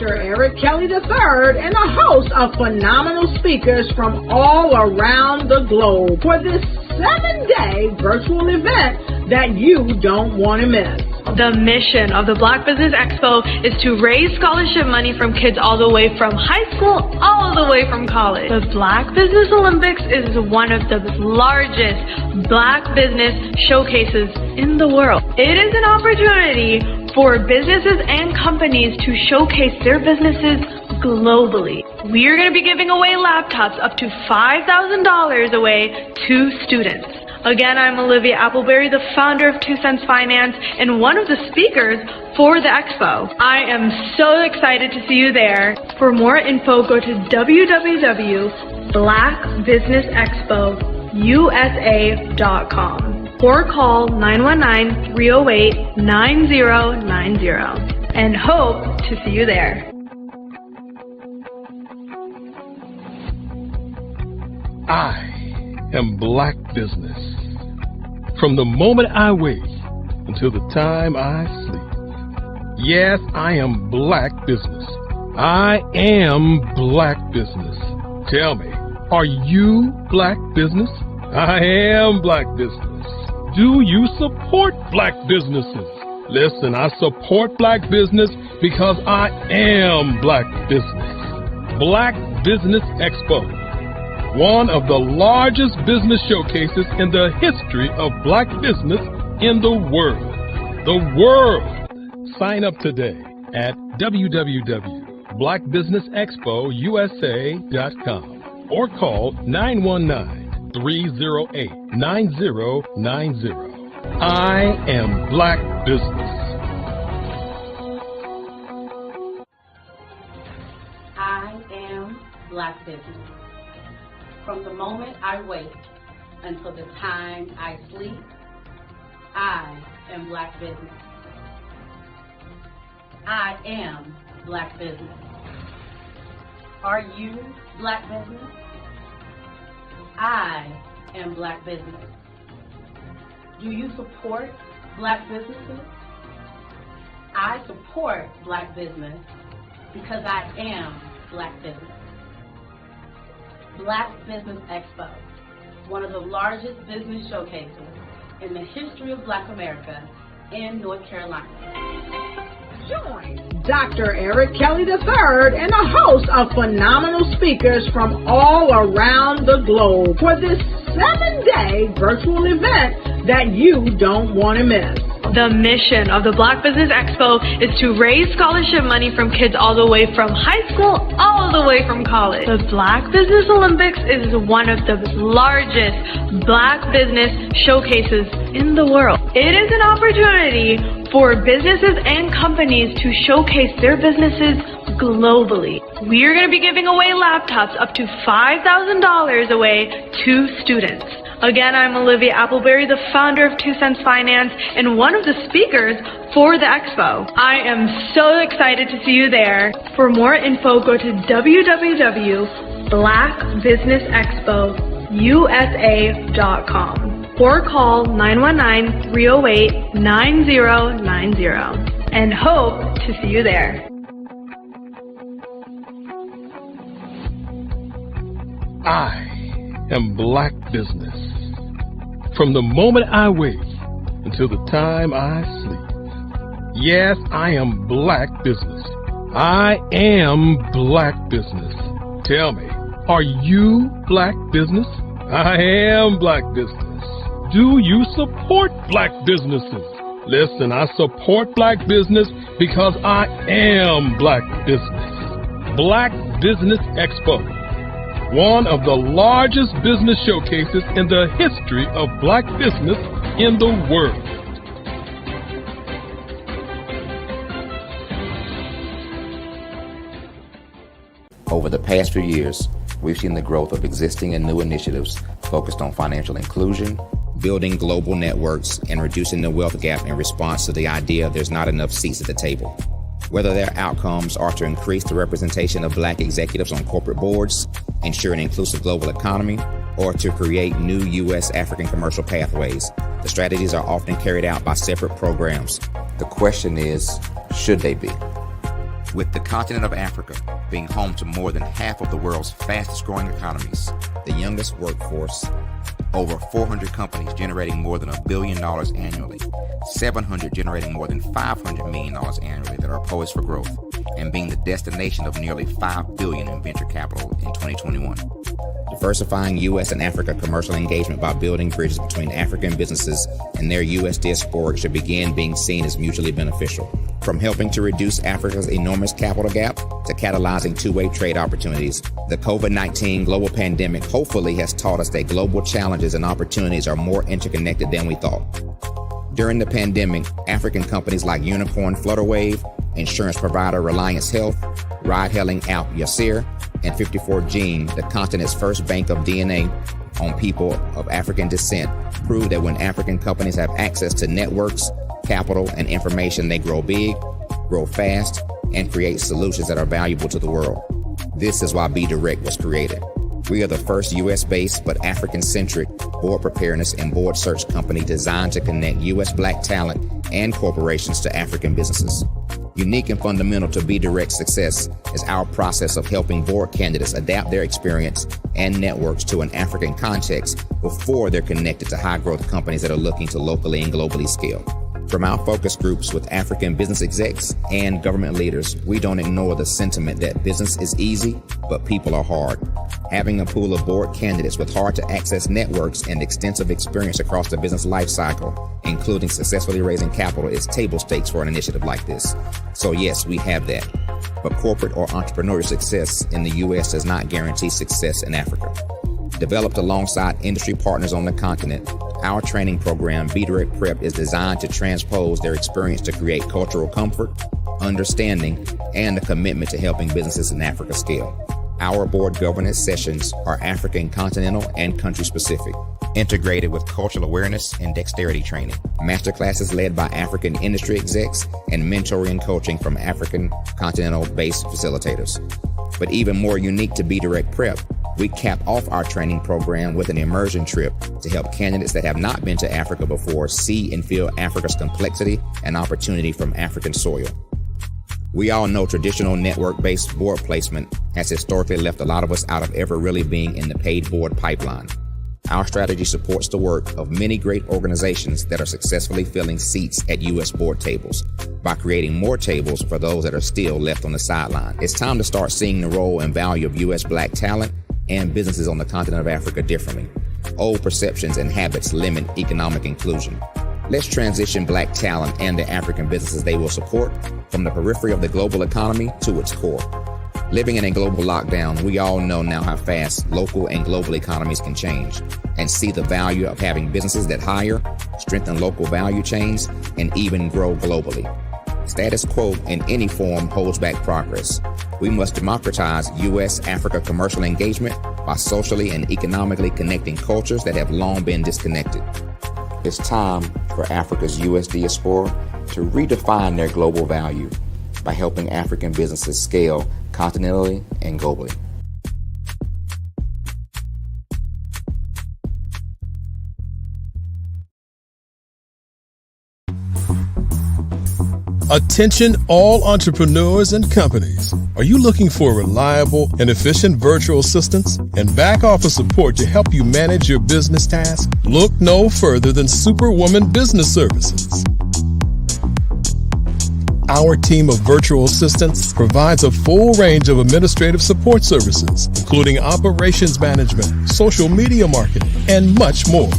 Dr. Eric Kelly III and a host of phenomenal speakers from all around the globe for this 7-day virtual event that you don't want to miss. The mission of the Black Business Expo is to raise scholarship money from kids all the way from high school all the way from college. The Black Business Olympics is one of the largest Black business showcases in the world. It is an opportunity for businesses and companies to showcase their businesses globally. We are going to be giving away laptops up to $5,000 away to students. Again, I'm Olivia Appleberry, the founder of 2 Cents Finance and one of the speakers for the expo. I am so excited to see you there. For more info, go to www.blackbusinessexpousa.com or call 919-308-9090 and hope to see you there. I am Black Business. From the moment I wake until the time I sleep. Yes, I am Black Business. I am Black Business. Tell me, are you Black Business? I am Black Business. Do you support Black businesses? Listen, I support Black business because I am Black Business. Black Business Expo, one of the largest business showcases in the history of Black business in the world. The world! Sign up today at www.blackbusinessexpousa.com or call 919-308-9090. I am Black Business. I am Black Business. From the moment I wake until the time I sleep, I am Black Business. I am Black Business. Are you Black Business? I am Black Business. Do you support Black businesses? I support Black business because I am Black Business. Black Business Expo, one of the largest business showcases in the history of Black America in North Carolina. Join Dr. Eric Kelly III and a host of phenomenal speakers from all around the globe for this 7-day virtual event that you don't want to miss. The mission of the Black Business Expo is to raise scholarship money from kids all the way from high school all the way from college. The Black Business Olympics is one of the largest Black business showcases in the world. It is an opportunity for businesses and companies to showcase their businesses globally. We are going to be giving away laptops up to $5,000 away to students. Again, I'm Olivia Appleberry, the founder of 2 Cents Finance and one of the speakers for the expo. I am so excited to see you there. For more info, go to www.blackbusinessexpousa.com or call 919-308-9090 and hope to see you there. I am Black Business. From the moment I wake until the time I sleep. Yes, I am Black Business. I am Black Business. Tell me, are you Black Business? I am Black Business. Do you support Black businesses? Listen, I support Black business because I am Black Business. Black Business Expo, one of the largest business showcases in the history of Black business in the world. Over the past few years, we've seen the growth of existing and new initiatives focused on financial inclusion, building global networks, and reducing the wealth gap in response to the idea there's not enough seats at the table. Whether their outcomes are to increase the representation of Black executives on corporate boards, ensure an inclusive global economy, or to create new U.S. African commercial pathways, the strategies are often carried out by separate programs. The question is, should they be? With the continent of Africa being home to more than half of the world's fastest growing economies, the youngest workforce, over 400 companies generating more than $1 billion annually, 700 generating more than $500 million annually that are poised for growth, and being the destination of nearly $5 billion in venture capital in 2021. Diversifying U.S. and Africa commercial engagement by building bridges between African businesses and their U.S. diaspora should begin being seen as mutually beneficial. From helping to reduce Africa's enormous capital gap to catalyzing two-way trade opportunities, the COVID-19 global pandemic hopefully has taught us that global challenges and opportunities are more interconnected than we thought. During the pandemic, African companies like Unicorn Flutterwave, insurance provider Reliance Health, ride-hailing app Yasir, and 54Gene, the continent's first bank of DNA on people of African descent, proved that when African companies have access to networks, capital, and information, they grow big, grow fast, and create solutions that are valuable to the world. This is why Be Direct was created. We are the first U.S.-based but African-centric board preparedness and board search company designed to connect U.S. Black talent and corporations to African businesses. Unique and fundamental to Be Direct's success is our process of helping board candidates adapt their experience and networks to an African context before they're connected to high-growth companies that are looking to locally and globally scale. From our focus groups with African business execs and government leaders, we don't ignore the sentiment that business is easy, but people are hard. Having a pool of board candidates with hard-to-access networks and extensive experience across the business life cycle, including successfully raising capital, is table stakes for an initiative like this. So yes, we have that. But corporate or entrepreneurial success in the U.S. does not guarantee success in Africa. Developed alongside industry partners on the continent, our training program, Be Direct Prep, is designed to transpose their experience to create cultural comfort, understanding, and a commitment to helping businesses in Africa scale. Our board governance sessions are African, continental, and country-specific, integrated with cultural awareness and dexterity training, masterclasses led by African industry execs, and mentoring and coaching from African continental-based facilitators. But even more unique to Be Direct Prep, we cap off our training program with an immersion trip to help candidates that have not been to Africa before see and feel Africa's complexity and opportunity from African soil. We all know traditional network-based board placement has historically left a lot of us out of ever really being in the paid board pipeline. Our strategy supports the work of many great organizations that are successfully filling seats at U.S. board tables by creating more tables for those that are still left on the sideline. It's time to start seeing the role and value of U.S. Black talent and businesses on the continent of Africa differently. Old perceptions and habits limit economic inclusion. Let's transition Black talent and the African businesses they will support from the periphery of the global economy to its core. Living in a global lockdown, we all know now how fast local and global economies can change, and see the value of having businesses that hire, strengthen local value chains, and even grow globally. Status quo in any form holds back progress. We must democratize U.S.-Africa commercial engagement by socially and economically connecting cultures that have long been disconnected. It's time for Africa's U.S. diaspora to redefine their global value by helping African businesses scale continentally and globally. Attention all entrepreneurs and companies. Are you looking for reliable and efficient virtual assistants and back office support to help you manage your business tasks? Look no further than Superwoman Business Services. Our team of virtual assistants provides a full range of administrative support services, including operations management, social media marketing, and much more.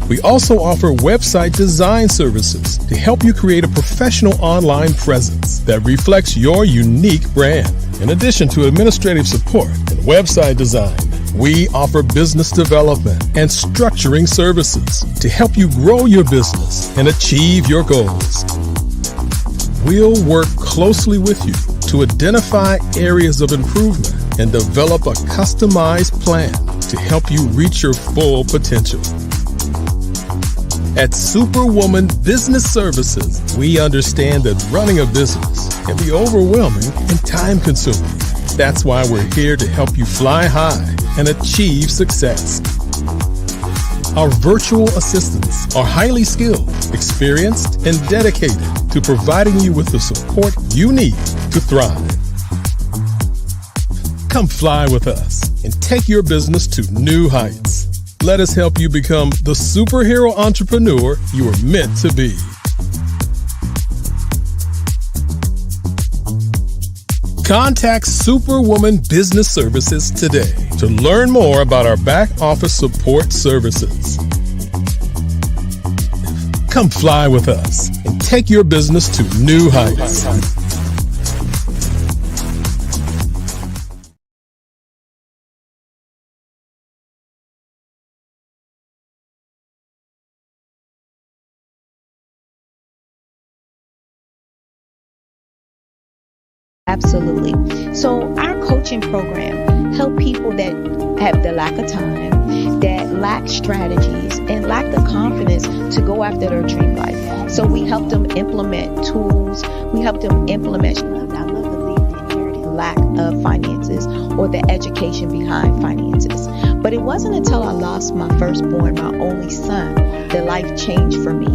We also offer website design services to help you create a professional online presence that reflects your unique brand. In addition to administrative support and website design, we offer business development and structuring services to help you grow your business and achieve your goals. We'll work closely with you to identify areas of improvement and develop a customized plan to help you reach your full potential. At Superwoman Business Services, we understand that running a business can be overwhelming and time-consuming. That's why we're here to help you fly high and achieve success. Our virtual assistants are highly skilled, experienced, and dedicated to to providing you with the support you need to thrive. Come fly with us and take your business to new heights. Let us help you become the superhero entrepreneur you are meant to be. Contact Superwoman Business Services today to learn more about our back office support services. Come fly with us and take your business to new heights. Absolutely. So our coaching program help people that have the lack of time, that lack strategies, and lack the confidence to go after their dream life. So we help them implement tools. We help them implement, I love to leave the inherited lack of finances or the education behind finances. But it wasn't until I lost my firstborn, my only son, that life changed for me.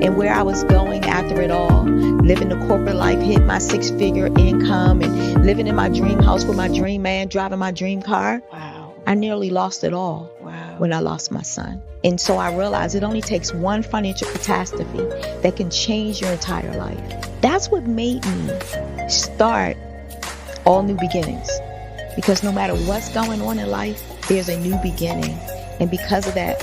And where I was going after it all, living the corporate life, hit my 6-figure income and living in my dream house with my dream man, driving my dream car. Wow. I nearly lost it all. Wow. When I lost my son. And so I realized it only takes one financial catastrophe that can change your entire life. That's what made me start All New Beginnings. Because no matter what's going on in life, there's a new beginning. And because of that,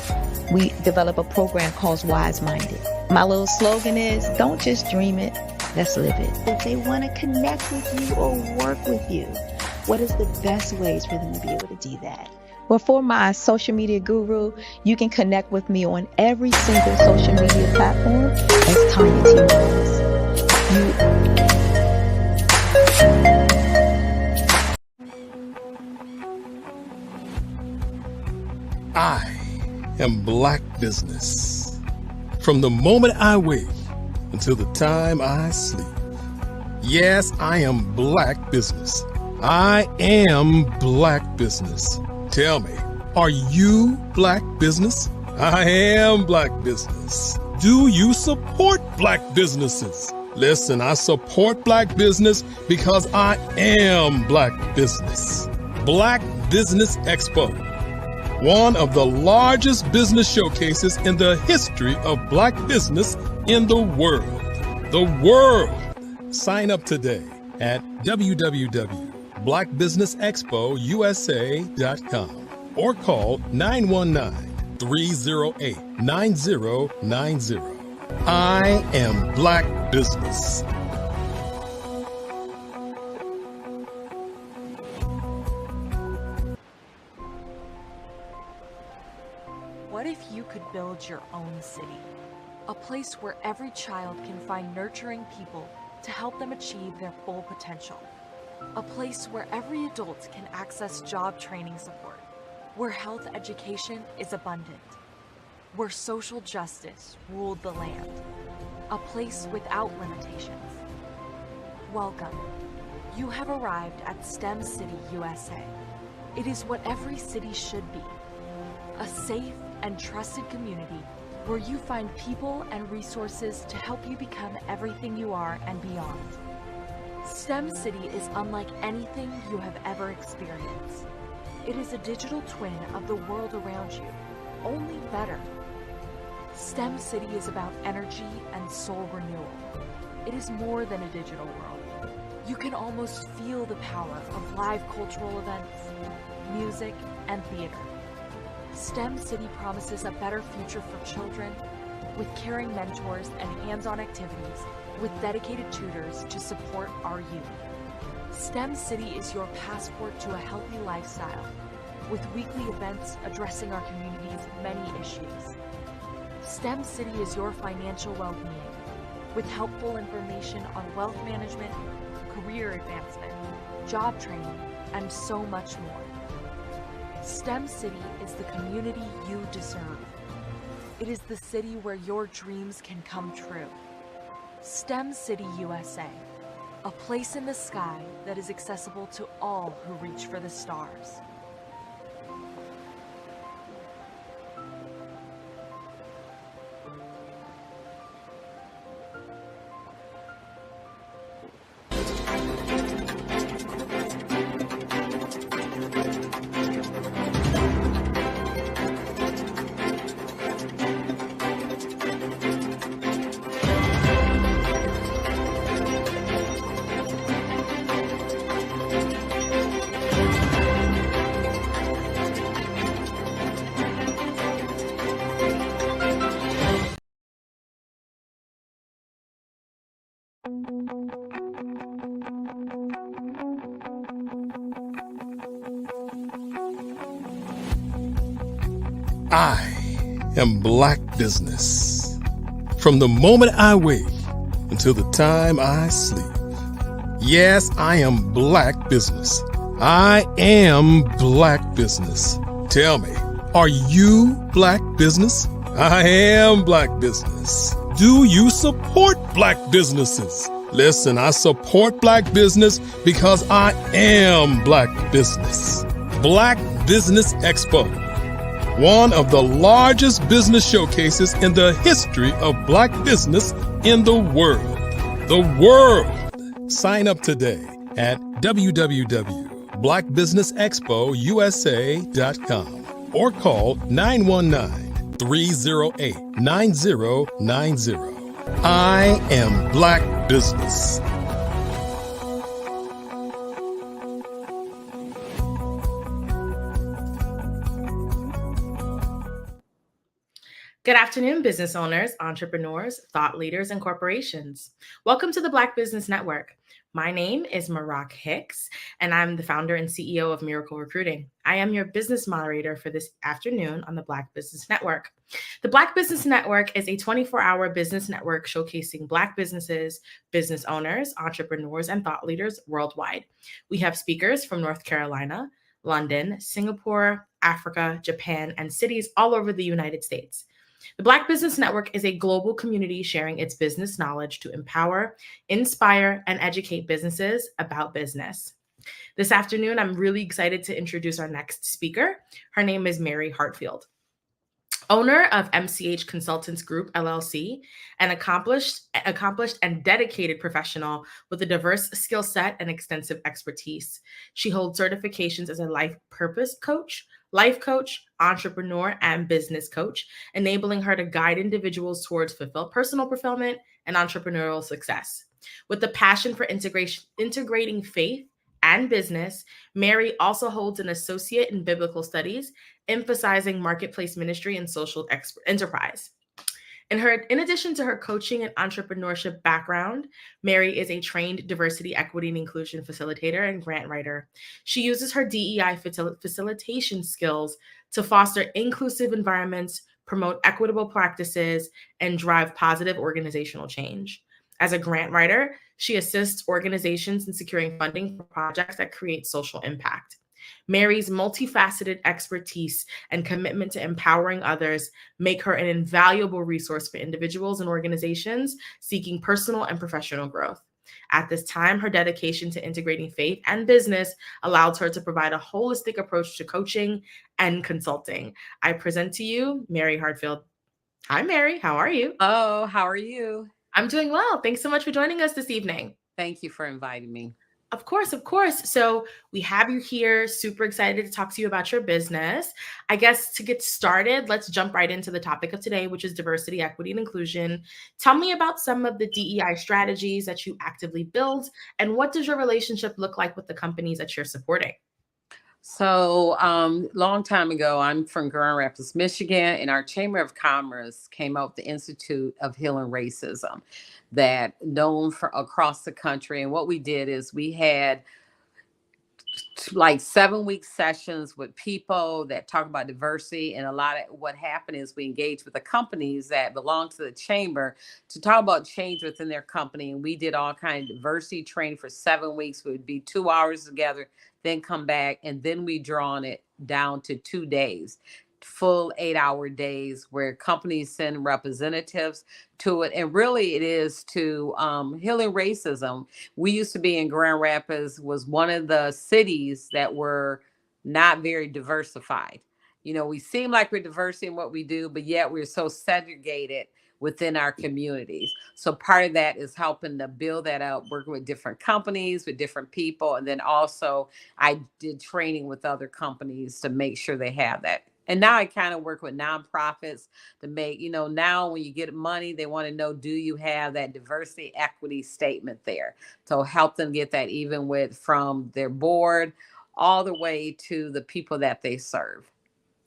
we develop a program called Wise Minded. My little slogan is, don't just dream it, let's live it. If they want to connect with you or work with you, what is the best ways for them to be able to do that? Well, for my social media guru, you can connect with me on every single social media platform as Tanya T. Rose. I am Black Business. From the moment I wake until the time I sleep. Yes, I am Black Business. I am Black Business. Tell me, are you Black Business? I am Black Business. Do you support Black businesses? Listen, I support Black business because I am Black Business. Black Business Expo, one of the largest business showcases in the history of Black business in the world. The world. Sign up today at www.blackbusinessexpousa.com or call 919-308-9090. I am Black Business. What if you could build your own city? A place where every child can find nurturing people to help them achieve their full potential. A place where every adult can access job training support, where health education is abundant, where social justice ruled the land. A place without limitations. Welcome. You have arrived at STEM City USA. It is what every city should be. A safe and trusted community where you find people and resources to help you become everything you are and beyond. STEM City is unlike anything you have ever experienced. It is a digital twin of the world around you, only better. STEM City is about energy and soul renewal. It is more than a digital world. You can almost feel the power of live cultural events, music, and theater. STEM City promises a better future for children with caring mentors and hands-on activities with dedicated tutors to support our youth. STEM City is your passport to a healthy lifestyle with weekly events addressing our community's many issues. STEM City is your financial well-being with helpful information on wealth management, career advancement, job training, and so much more. STEM City is the community you deserve. It is the city where your dreams can come true. STEM City USA, a place in the sky that is accessible to all who reach for the stars. I am Black Business. From the moment I wake until the time I sleep. Yes, I am Black Business. I am Black Business. Tell me, are you Black Business? I am Black Business. Do you support Black businesses? Listen, I support Black business because I am Black Business. Black Business Expo, one of the largest business showcases in the history of Black business in the world. The world! Sign up today at www.blackbusinessexpousa.com or call 919-308-9090. I am Black Business. Good afternoon, business owners, entrepreneurs, thought leaders, and corporations. Welcome to the Black Business Network. My name is Marak Hicks, and I'm the founder and CEO of Miracle Recruiting. I am your business moderator for this afternoon on the Black Business Network. The Black Business Network is a 24-hour business network showcasing Black businesses, business owners, entrepreneurs, and thought leaders worldwide. We have speakers from North Carolina, London, Singapore, Africa, Japan, and cities all over the United States. The Black Business Network is a global community sharing its business knowledge to empower, inspire, and educate businesses about business. This afternoon, I'm really excited to introduce our next speaker. Her name is Mary Hartfield. Owner of MCH Consultants Group, LLC, an accomplished and dedicated professional with a diverse skill set and extensive expertise. She holds certifications as a life purpose coach, life coach, entrepreneur, and business coach, enabling her to guide individuals towards personal fulfillment and entrepreneurial success. With a passion for integrating faith and business, Mary also holds an associate in biblical studies, emphasizing marketplace ministry and social enterprise. In addition to her coaching and entrepreneurship background, Mary is a trained diversity, equity, and inclusion facilitator and grant writer. She uses her DEI facilitation skills to foster inclusive environments, promote equitable practices, and drive positive organizational change. As a grant writer, she assists organizations in securing funding for projects that create social impact. Mary's multifaceted expertise and commitment to empowering others make her an invaluable resource for individuals and organizations seeking personal and professional growth. At this time, her dedication to integrating faith and business allows her to provide a holistic approach to coaching and consulting. I present to you Mary Hartfield. Hi, Mary. How are you? Oh, how are you? I'm doing well. Thanks so much for joining us this evening. Thank you for inviting me. Of course, of course. So we have you here, super excited to talk to you about your business. I guess to get started, let's jump right into the topic of today, which is diversity, equity, and inclusion. Tell me about some of the DEI strategies that you actively build, and what does your relationship look like with the companies that you're supporting? So long time ago, I'm from Grand Rapids, Michigan, and our Chamber of Commerce came out with the Institute of Healing Racism that known for across the country. And what we did is we had like 7-week sessions with people that talk about diversity. And a lot of what happened is we engaged with the companies that belong to the chamber to talk about change within their company. And we did all kinds of diversity training for 7 weeks. It would be 2 hours together, then come back. And then we drawn it down to 2 days, full 8-hour days where companies send representatives to it. And really it is to healing racism. We used to be in Grand Rapids, was one of the cities that were not very diversified. You know, we seem like we're diverse in what we do, but yet we're so segregated within our communities. So part of that is helping to build that out, working with different companies, with different people. And then also I did training with other companies to make sure they have that. And now I kind of work with nonprofits to make, you know, now when you get money, they want to know, do you have that diversity equity statement there? So help them get that even with from their board all the way to the people that they serve.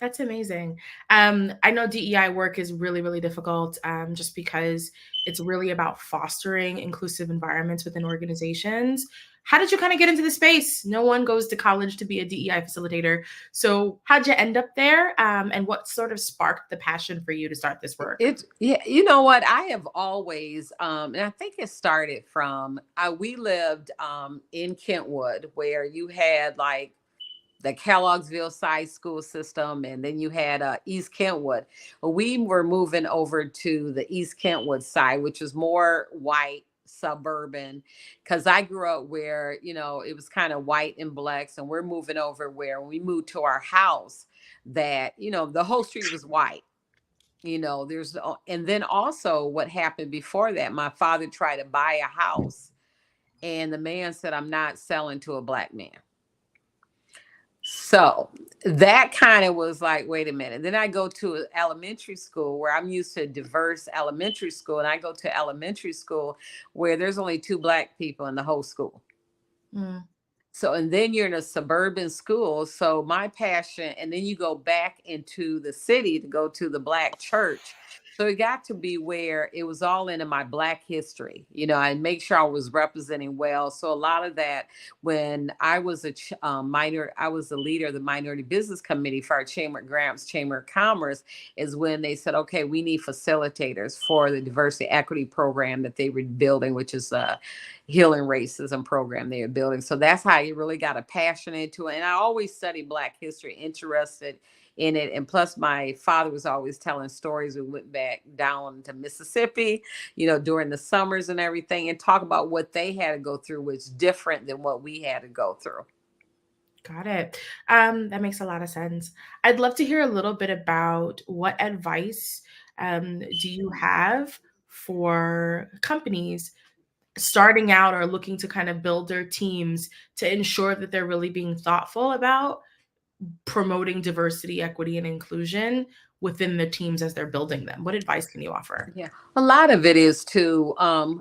That's amazing. I know DEI work is really, really difficult just because it's really about fostering inclusive environments within organizations. how did you kind of get into the space? No one goes to college to be a DEI facilitator. So how'd you end up there? And what sort of sparked the passion for you to start this work? Yeah, you know what? I have always, and I think it started from, we lived in Kentwood, where you had like the Kellogg'sville side school system, and then you had East Kentwood. Well, we were moving over to the East Kentwood side, which was more white, suburban, because I grew up where, you know, it was kind of white and blacks, and we're moving over where when we moved to our house that, you know, the whole street was white. You know, and then also what happened before that, my father tried to buy a house, and the man said, I'm not selling to a black man. So that kind of was like, wait a minute. Then I go to elementary school where I'm used to diverse elementary school. And I go to elementary school where there's only 2 black people in the whole school. Mm. So, and then you're in a suburban school. So my passion, and then you go back into the city to go to the black church. So it got to be where it was all into my black history, you know, and make sure I was representing well. So a lot of that, when I was I was the leader of the Minority Business Committee for our Chamber of Grants, Chamber of Commerce, is when they said, okay, we need facilitators for the diversity equity program that they were building, which is a healing racism program they were building. So that's how you really got a passion into it. And I always studied Black history, interested in it. And plus my father was always telling stories. We went back down to Mississippi, you know, during the summers and everything, and talk about what they had to go through, which is different than what we had to go through. Got it. That makes a lot of sense. I'd love to hear a little bit about what advice do you have for companies starting out or looking to kind of build their teams to ensure that they're really being thoughtful about promoting diversity, equity, and inclusion within the teams as they're building them? What advice can you offer? Yeah, a lot of it is to,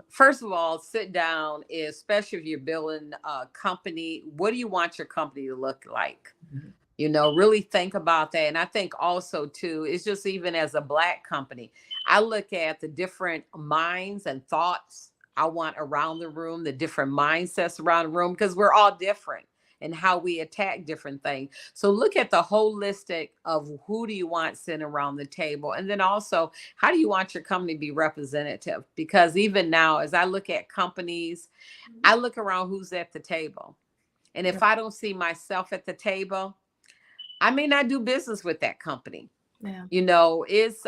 first of all, sit down, especially if you're building a company. What do you want your company to look like? Mm-hmm. You know, really think about that. And I think also too, it's just even as a Black company, I look at the different minds and thoughts I want around the room, the different mindsets around the room, because we're all different and how we attack different things. So look at the holistic of who do you want sitting around the table? And then also, how do you want your company to be representative? Because even now, as I look at companies, I look around who's at the table. And if I don't see myself at the table, I may not do business with that company. Yeah. You know, it's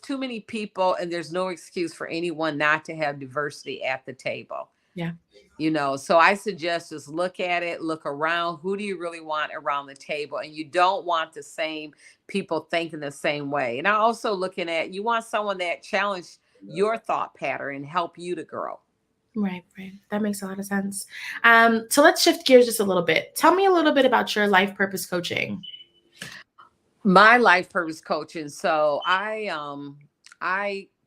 too many people, and there's no excuse for anyone not to have diversity at the table. Yeah. You know, so I suggest just look at it, look around. Who do you really want around the table? And you don't want the same people thinking the same way. And I also looking at, you want someone that challenge your thought pattern and help you to grow. Right. That makes a lot of sense. So let's shift gears just a little bit. Tell me a little bit about your life purpose coaching. My life purpose coaching. So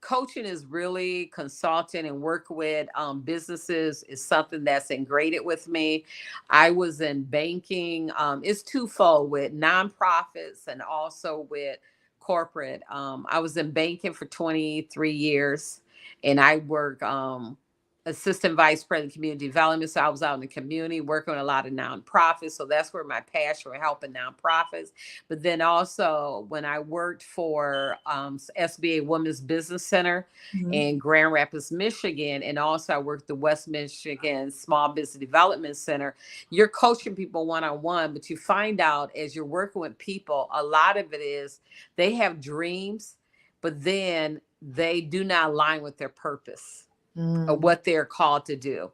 coaching is really consulting and work with businesses is something that's ingrained with me. I was in banking. It's twofold with nonprofits and also with corporate. I was in banking for 23 years, and I work assistant vice president community development. So I was out in the community working with a lot of nonprofits. So that's where my passion for helping nonprofits. But then also when I worked for SBA Women's Business Center in Grand Rapids, Michigan, and also I worked the West Michigan Small Business Development Center, you're coaching people one-on-one, but you find out as you're working with people, a lot of it is they have dreams, but then they do not align with their purpose. Or what they're called to do.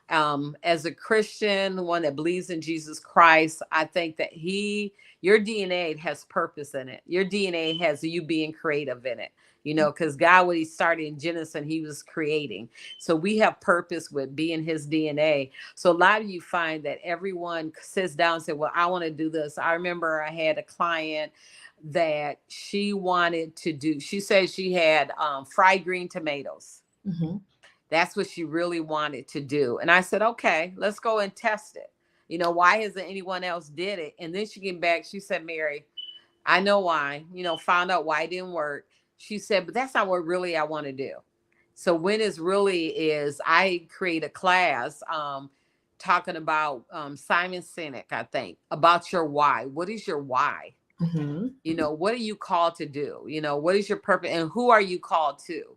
As a Christian, one that believes in Jesus Christ, I think that your DNA has purpose in it. Your DNA has you being creative in it, you know, because God, when he started in Genesis, he was creating. So we have purpose with being his DNA. So a lot of you find that everyone sits down and says, well, I want to do this. I remember I had a client that she said she had fried green tomatoes. Mm-hmm. That's what she really wanted to do. And I said, okay, let's go and test it. You know, why hasn't anyone else did it? And then she came back. She said, Mary, I know why, you know, found out why it didn't work. She said, but that's not what really I want to do. So when it's really is I create a class talking about Simon Sinek, I think, about your why. What is your why? Mm-hmm. You know, what are you called to do? You know, what is your purpose and who are you called to?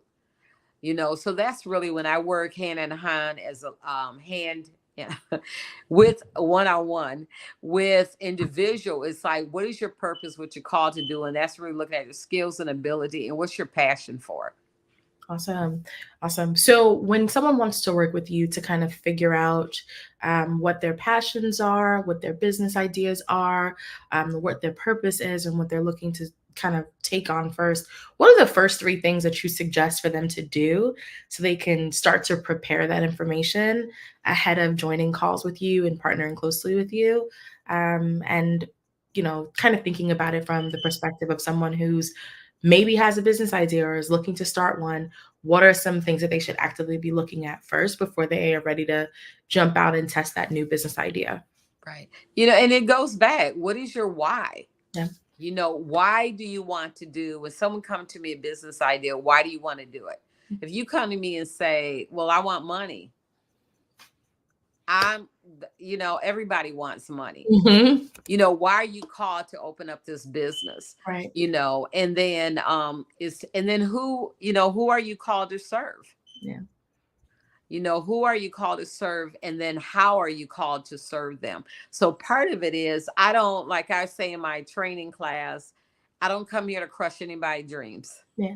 You know, so that's really when I work hand in hand as a hand yeah, with one-on-one with individual. It's like, what is your purpose, what you're called to do? And that's really looking at your skills and ability and what's your passion for. Awesome. Awesome. So when someone wants to work with you to kind of figure out what their passions are, what their business ideas are, what their purpose is, and what they're looking to kind of take on first, what are the first 3 things that you suggest for them to do so they can start to prepare that information ahead of joining calls with you and partnering closely with you? And, you know, kind of thinking about it from the perspective of someone who's maybe has a business idea or is looking to start one. What are some things that they should actively be looking at first before they are ready to jump out and test that new business idea? Right. You know, and it goes back. What is your why? Yeah. You know, why do you want to do, when someone come to me a business idea, why do you want to do it? If you come to me and say, well, I want money. You know, everybody wants money. Mm-hmm. You know, why are you called to open up this business? Right. You know, and then who, you know, who are you called to serve? Yeah. You know, who are you called to serve? And then how are you called to serve them? So part of it is, I don't, like I say in my training class, I don't come here to crush anybody's dreams. Yeah.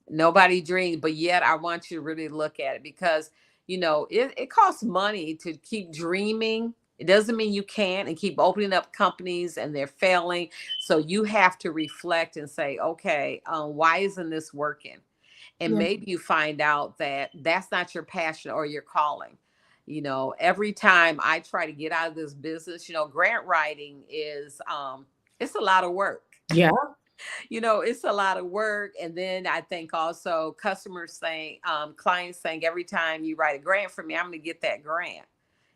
Nobody dreams, but yet I want you to really look at it because, you know, it costs money to keep dreaming. It doesn't mean you can't, and keep opening up companies and they're failing. So you have to reflect and say, okay, why isn't this working? And maybe you find out that that's not your passion or your calling. You know, every time I try to get out of this business, you know, grant writing is, it's a lot of work. Yeah. You know, it's a lot of work. And then I think also customers saying, clients saying, every time you write a grant for me, I'm going to get that grant.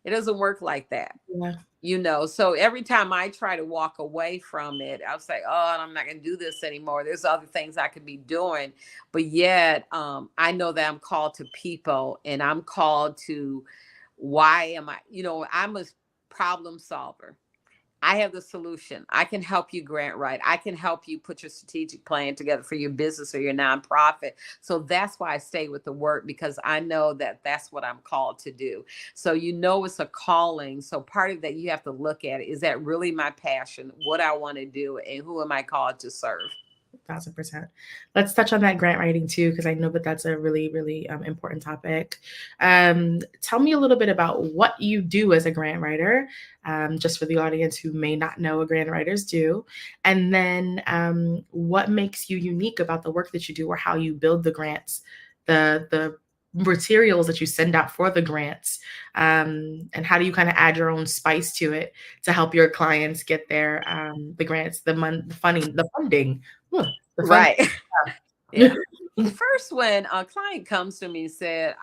It doesn't work like that. Yeah. You know, so every time I try to walk away from it, I'll say, oh, I'm not going to do this anymore. There's other things I could be doing. But yet I know that I'm called to people, and I'm called to, why am I, you know, I'm a problem solver. I have the solution. I can help you grant write. I can help you put your strategic plan together for your business or your nonprofit. So that's why I stay with the work, because I know that that's what I'm called to do. So, you know, it's a calling. So part of that, you have to look at it. Is that really my passion? What I want to do, and who am I called to serve? 1,000%. Let's touch on that grant writing too, because I know that that's a really, really important topic. Tell me a little bit about what you do as a grant writer, just for the audience who may not know what grant writers do, and then what makes you unique about the work that you do, or how you build the grants, the materials that you send out for the grants, and how do you kind of add your own spice to it to help your clients get their the grants, the funding. Right. Yeah. First, when a client comes to me and said,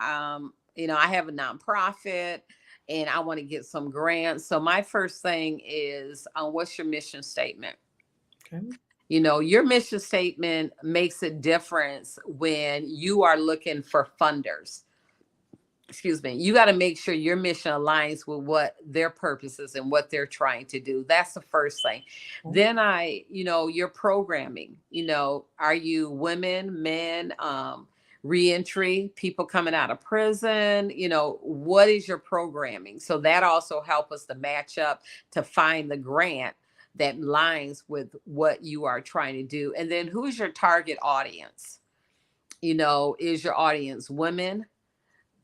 you know, I have a nonprofit and I want to get some grants. So my first thing is, what's your mission statement? Okay. You know, your mission statement makes a difference when you are looking for funders. Excuse me. You got to make sure your mission aligns with what their purpose is and what they're trying to do. That's the first thing. Okay. Then you know, your programming, you know, are you women, men, reentry, people coming out of prison? You know, what is your programming? So that also helps us to match up to find the grant that aligns with what you are trying to do. And then who's your target audience? You know, is your audience women?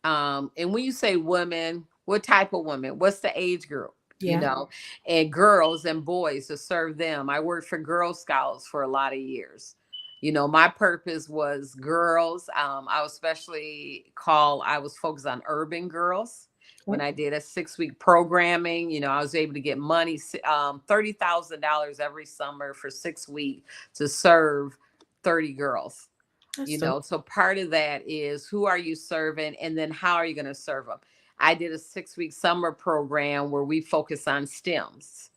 And when you say women, what type of women? What's the age group? Yeah. You know, and girls and boys, to serve them. I worked for Girl Scouts for a lot of years. You know, my purpose was girls. I was focused on urban girls. When I did a 6-week programming, you know, I was able to get money, $30,000 every summer for 6 weeks to serve 30 girls. You know, so part of that is, who are you serving, and then how are you going to serve them? I did a 6-week summer program where we focus on STEMs.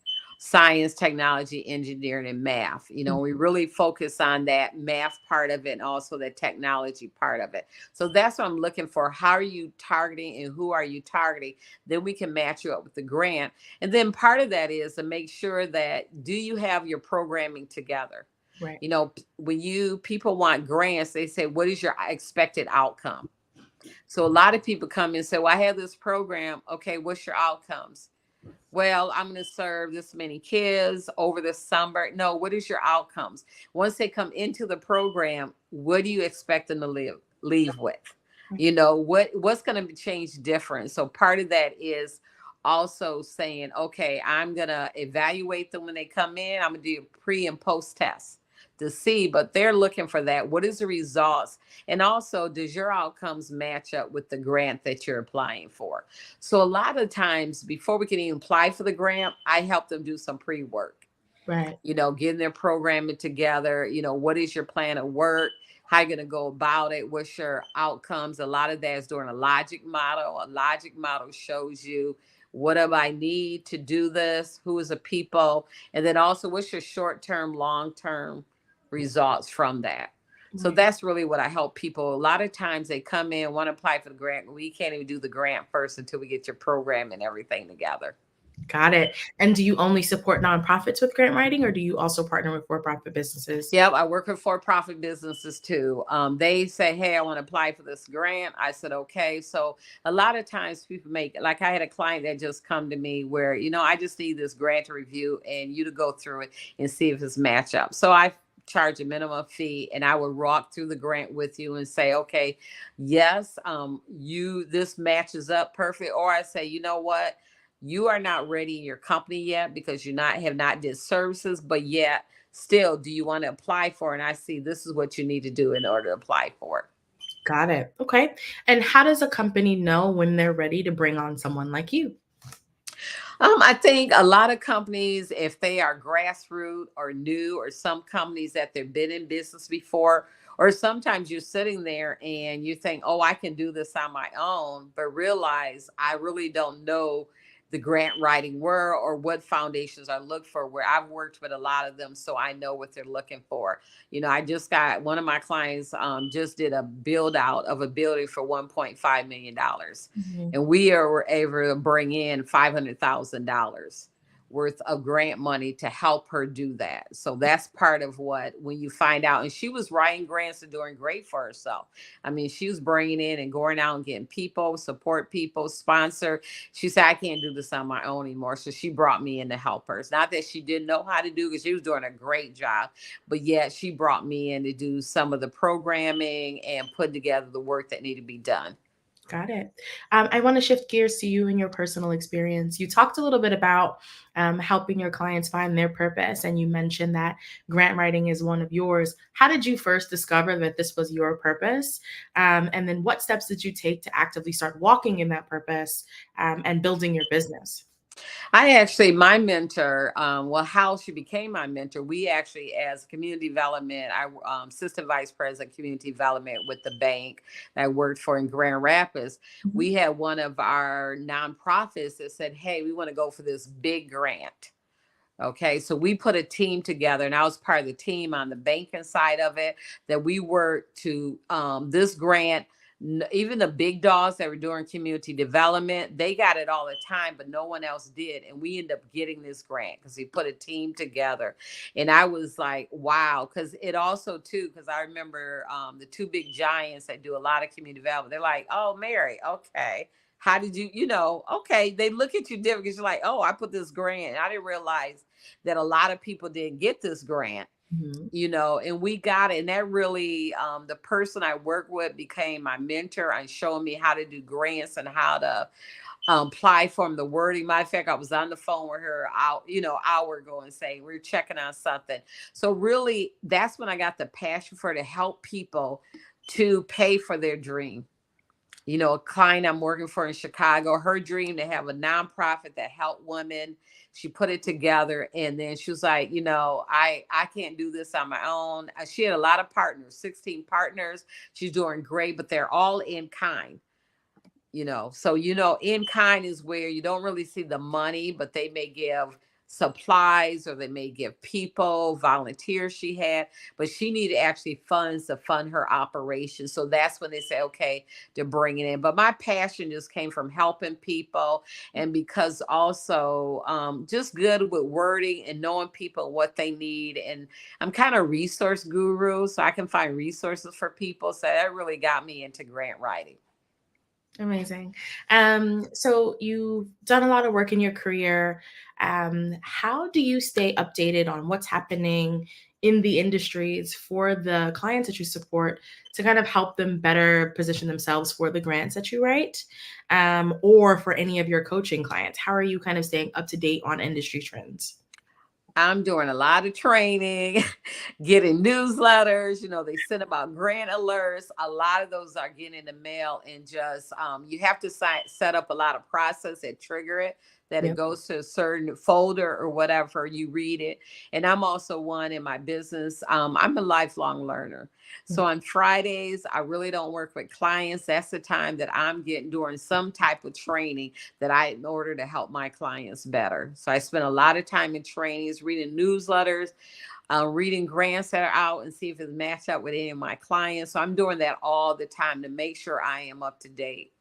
science, technology, engineering, and math. We really focus on that math part of it and also the technology part of it. So that's what I'm looking for. How are you targeting and who are you targeting? Then we can match you up with the grant. And then part of that is to make sure that do you have your programming together? Right. When people want grants, they say, what is your expected outcome? So a lot of people come and say, well, I have this program. Okay, what's your outcomes? Well, I'm going to serve this many kids over the summer. No, what is your outcomes? Once they come into the program, what do you expect them to leave with? What's going to change different? So part of that is also saying, okay, I'm going to evaluate them when they come in. I'm going to do a pre and post test to see, but they're looking for that. What is the results? And also, does your outcomes match up with the grant that you're applying for? So a lot of times before we can even apply for the grant, I help them do some pre-work. Right. Getting their programming together. What is your plan of work? How you going to go about it? What's your outcomes? A lot of that is doing a logic model. A logic model shows you what do I need to do this? Who is the people? And then also, what's your short-term, long-term results from that? So that's really what I help people. A lot of times they come in, want to apply for the grant. We can't even do the grant first until we get your program and everything together. Got it. And do you only support nonprofits with grant writing, or do you also partner with for-profit businesses? Yep, I work with for-profit businesses too. They say, hey, I want to apply for this grant. I said, okay. So a lot of times people like I had a client that just come to me where, I just need this grant to review and you to go through it and see if it's match up. So I charge a minimum fee and I would walk through the grant with you and say, okay, yes, this matches up perfect. Or I say, you know what? You are not ready in your company yet because you have not did services, but yet still, do you want to apply for it? And I see this is what you need to do in order to apply for it. Got it. Okay. And how does a company know when they're ready to bring on someone like you? I think a lot of companies, if they are grassroots or new, or some companies that they've been in business before, or sometimes you're sitting there and you think, oh, I can do this on my own, but realize I really don't know the grant writing were or what foundations I look for, where I've worked with a lot of them. So I know what they're looking for. I just got one of my clients just did a build out of a building for $1.5 million. And we were able to bring in $500,000 worth of grant money to help her do that. So that's part of when you find out. And she was writing grants and doing great for herself. I mean, she was bringing in and going out and getting people, support people, sponsor. She said, I can't do this on my own anymore. So she brought me in to help her. It's not that she didn't know how to do it, because she was doing a great job, but yet she brought me in to do some of the programming and put together the work that needed to be done. Got it. I want to shift gears to you and your personal experience. You talked a little bit about helping your clients find their purpose, and you mentioned that grant writing is one of yours. How did you first discover that this was your purpose? And then what steps did you take to actively start walking in that purpose and building your business? My mentor, how she became my mentor, we actually, as community development, I assistant vice president community development with the bank that I worked for in Grand Rapids. We had one of our nonprofits that said, hey, we want to go for this big grant. Okay, so we put a team together, and I was part of the team on the banking side of it, that we worked to this grant. Even the big dogs that were doing community development, they got it all the time, but no one else did. And we ended up getting this grant because we put a team together. And I was like, wow. Because it also, too, because I remember the two big giants that do a lot of community development, they're like, oh, Mary, okay. How did you, okay, they look at you different because you're like, oh, I put this grant. And I didn't realize that a lot of people didn't get this grant. And we got it. And that really, the person I work with became my mentor and showing me how to do grants and how to apply for the wording. Matter of fact, I was on the phone with her hour ago and saying we were checking on something. So really, that's when I got the passion for it, to help people to pay for their dream. A client I'm working for in Chicago, her dream to have a nonprofit that helped women. She put it together, and then she was like, I can't do this on my own. She had a lot of partners, 16 partners. She's doing great, but they're all in kind. So in kind is where you don't really see the money, but they may give supplies, or they may give people volunteers she had, but she needed actually funds to fund her operation. So that's when they say, okay, to bring it in. But my passion just came from helping people, and because also just good with wording and knowing people what they need. And I'm kind of resource guru, so I can find resources for people. So that really got me into grant writing. Amazing. So you've done a lot of work in your career. How do you stay updated on what's happening in the industries for the clients that you support to kind of help them better position themselves for the grants that you write, or for any of your coaching clients? How are you kind of staying up to date on industry trends? I'm doing a lot of training, getting newsletters. They send about grant alerts. A lot of those are getting in the mail, and just you have to set up a lot of process that trigger it, that it goes to a certain folder or whatever, you read it. And I'm also one in my business. I'm a lifelong learner. So on Fridays, I really don't work with clients. That's the time that I'm doing some type of training in order to help my clients better. So I spend a lot of time in trainings, reading newsletters, reading grants that are out, and see if it's matched up with any of my clients. So I'm doing that all the time to make sure I am up to date.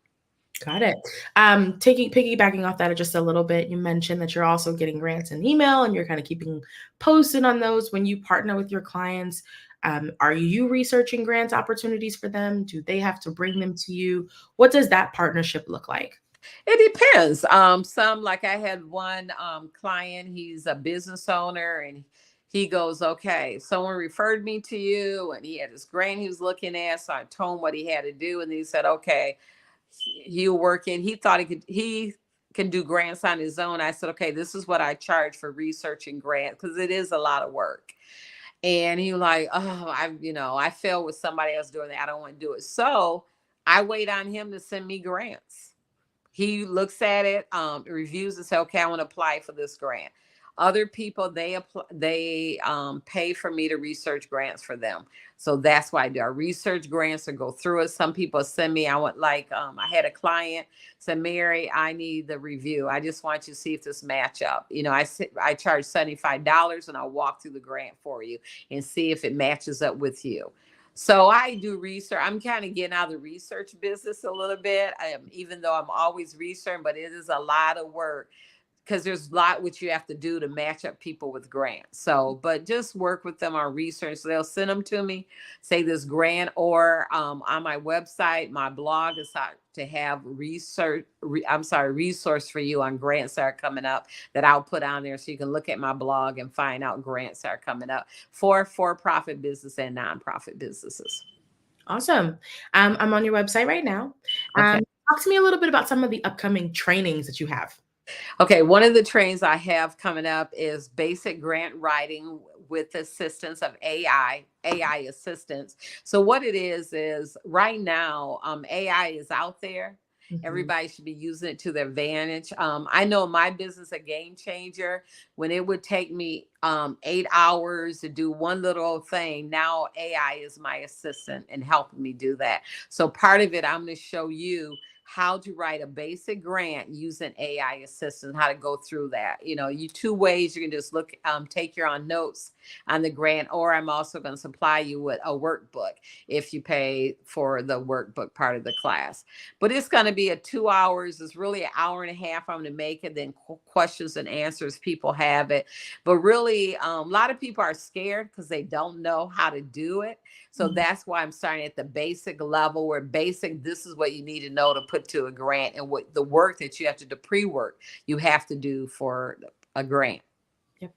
Got it. Piggybacking off that just a little bit, you mentioned that you're also getting grants in email, and you're kind of keeping posted on those. When you partner with your clients, are you researching grants opportunities for them? Do they have to bring them to you? What does that partnership look like? It depends. Some, like I had one client, he's a business owner, and he goes, okay, someone referred me to you, and he had this grant he was looking at. So I told him what he had to do, and he said, okay, he'll work in. He thought he can do grants on his own. I said, okay, this is what I charge for researching grants, because it is a lot of work. And he was like, oh, I failed with somebody else doing that. I don't want to do it. So I wait on him to send me grants. He looks at it, reviews, and say, okay, I want to apply for this grant. Other people, they pay for me to research grants for them. So that's why I do. I research grants and go through it. Some people send me, I had a client say, Mary, I need the review. I just want you to see if this match up. I charge $75, and I'll walk through the grant for you and see if it matches up with you. So I do research. I'm kind of getting out of the research business a little bit, even though I'm always researching, but it is a lot of work, because there's a lot which you have to do to match up people with grants. So, but just work with them on research. So they'll send them to me, say this grant, or on my website, my blog is to have resource for you on grants that are coming up that I'll put on there, so you can look at my blog and find out grants that are coming up for for-profit business and nonprofit businesses. Awesome. I'm on your website right now. Okay. Talk to me a little bit about some of the upcoming trainings that you have. Okay, one of the trainings I have coming up is basic grant writing with assistance of AI assistance. So what it is right now, AI is out there. Mm-hmm. Everybody should be using it to their advantage. I know my business, A Game Changer, when it would take me 8 hours to do one little thing, now AI is my assistant and helping me do that. So part of it, I'm going to show you how to write a basic grant using AI assistance, how to go through that. Two ways. You can just take your own notes on the grant, or I'm also going to supply you with a workbook if you pay for the workbook part of the class. But it's going to be 2 hours. It's really an hour and a half I'm going to make it, then questions and answers, people have it. But really, a lot of people are scared because they don't know how to do it. So that's why I'm starting at the basic level, where this is what you need to know to put to a grant, and what the work that you have to do, pre-work you have to do for a grant. Yep,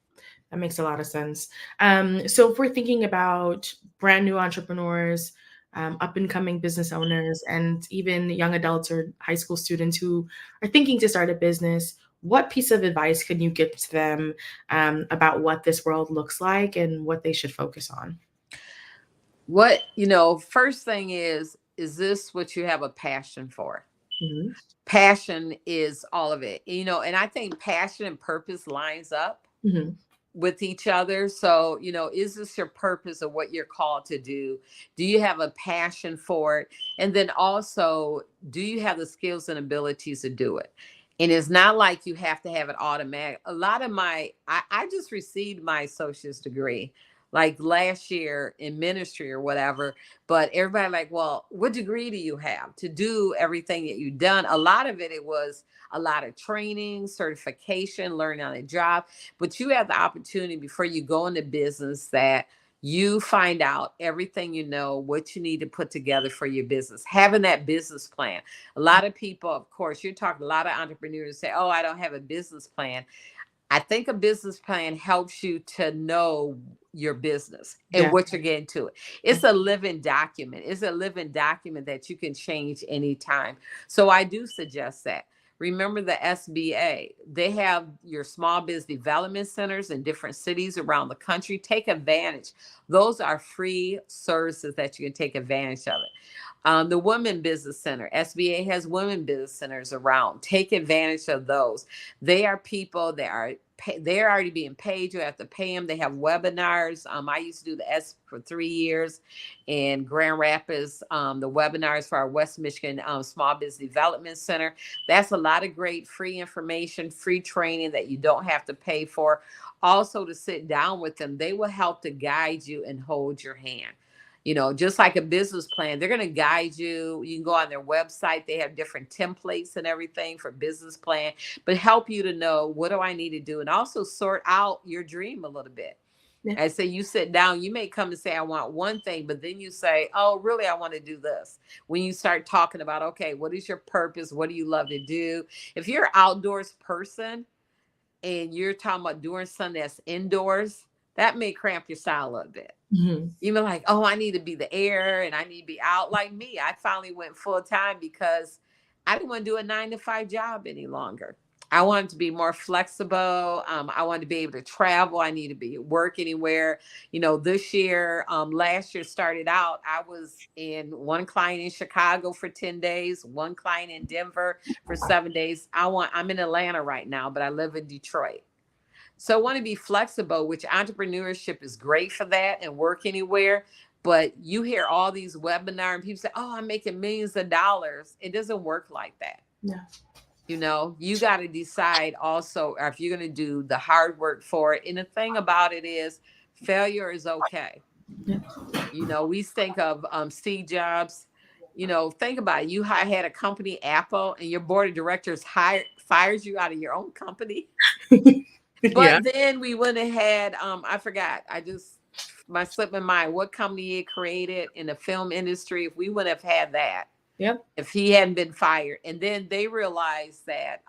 that makes a lot of sense. So if we're thinking about brand new entrepreneurs, up and coming business owners, and even young adults or high school students who are thinking to start a business, what piece of advice can you give to them about what this world looks like and what they should focus on? First thing is this what you have a passion for? Mm-hmm. Passion is all of it, and I think passion and purpose lines up with each other. So, is this your purpose of what you're called to do? Do you have a passion for it? And then also, do you have the skills and abilities to do it? And it's not like you have to have it automatic. A lot of I just received my associate's degree like last year in ministry or whatever. But everybody like, well, what degree do you have to do everything that you've done? A lot of it was a lot of training, certification, learning on the job. But you have the opportunity before you go into business that you find out everything you know, what you need to put together for your business, having that business plan. A lot of people, of course, you're talking, a lot of entrepreneurs say, oh, I don't have a business plan. I think a business plan helps you to know your business and what you're getting to it. It's a living document. It's a living document that you can change anytime. So I do suggest that. Remember the SBA. They have your small business development centers in different cities around the country. Take advantage. Those are free services that you can take advantage of it. The Women Business Center, SBA has women business centers around. Take advantage of those. They are people that are they're already being paid. You have to pay them. They have webinars. I used to do the S for 3 years in Grand Rapids. The webinars for our West Michigan Small Business Development Center. That's a lot of great free information, free training that you don't have to pay for. Also, to sit down with them, they will help to guide you and hold your hand. You know, just like a business plan, they're going to guide you. You can go on their website. They have different templates and everything for business plan, but help you to know, what do I need to do? And also sort out your dream a little bit. Yeah. I say, you sit down, you may come and say, I want one thing, but then you say, oh, really, I want to do this. When you start talking about, okay, what is your purpose? What do you love to do? If you're an outdoors person and you're talking about doing something that's indoors, that may cramp your style a little bit. Mm-hmm. You're like, oh, I need to be the air and I need to be out. Like me, I finally went full time because I didn't want to do a 9-to-5 job any longer. I wanted to be more flexible. I wanted to be able to travel. I need to be at work anywhere. You know, this year, last year started out, I was in one client in Chicago for 10 days, one client in Denver for 7 days. I'm in Atlanta right now, but I live in Detroit. So I want to be flexible, which entrepreneurship is great for that, and work anywhere. But you hear all these webinars and people say, oh, I'm making millions of dollars. It doesn't work like that. Yeah. You know, you got to decide also if you're going to do the hard work for it. And the thing about it is, failure is okay. Yeah. You know, we think of Steve Jobs. You know, think about it. You had a company, Apple, and your board of directors fires you out of your own company. But then we went ahead. I forgot. My slip my mind. What company he created in the film industry? If we would have had that, if he hadn't been fired, and then they realized that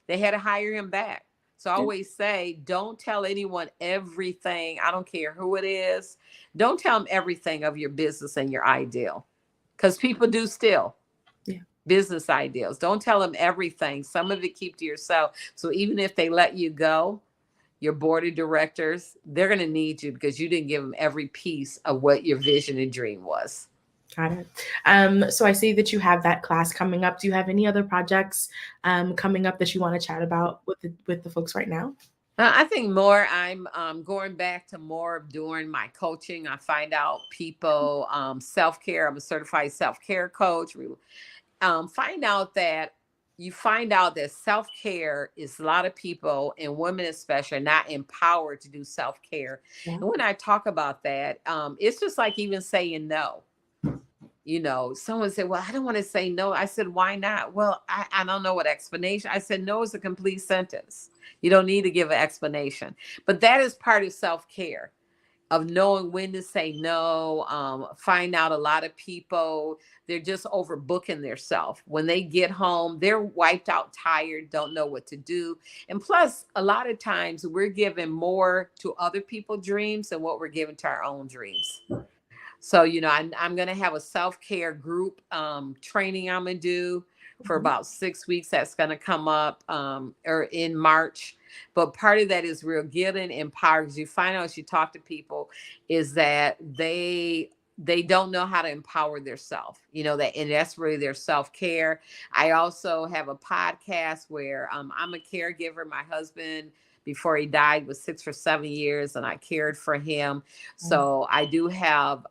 they had to hire him back. So I always say, don't tell anyone everything. I don't care who it is. Don't tell them everything of your business and your ideal, because people do still. Business ideals. Don't tell them everything. Some of it keep to yourself. So even if they let you go, your board of directors, they're going to need you because you didn't give them every piece of what your vision and dream was. Got it. So I see that you have that class coming up. Do you have any other projects coming up that you want to chat about with the folks right now? I think more, I'm going back to more of doing my coaching. I find out people, self-care. I'm a certified self-care coach. Find out that self-care is a lot of people, and women especially, are not empowered to do self-care. Yeah. And when I talk about that, it's just like even saying no. You know, someone said, well, I don't want to say no. I said, why not? Well, I don't know what explanation. I said, no is a complete sentence. You don't need to give an explanation. But that is part of self-care, of knowing when to say no. Find out a lot of people, they're just overbooking themselves. When they get home, they're wiped out, tired, don't know what to do. And plus, a lot of times we're giving more to other people's dreams than what we're giving to our own dreams. So, you know, I'm going to have a self-care group training I'm going to do for about 6 weeks. That's going to come up or in March. But part of that is real getting empowered, because you find out as you talk to people is that they don't know how to empower themselves, you know, and that's really their self-care. I also have a podcast where I'm a caregiver. My husband, before he died, was 6 or 7 years, and I cared for him. So I do have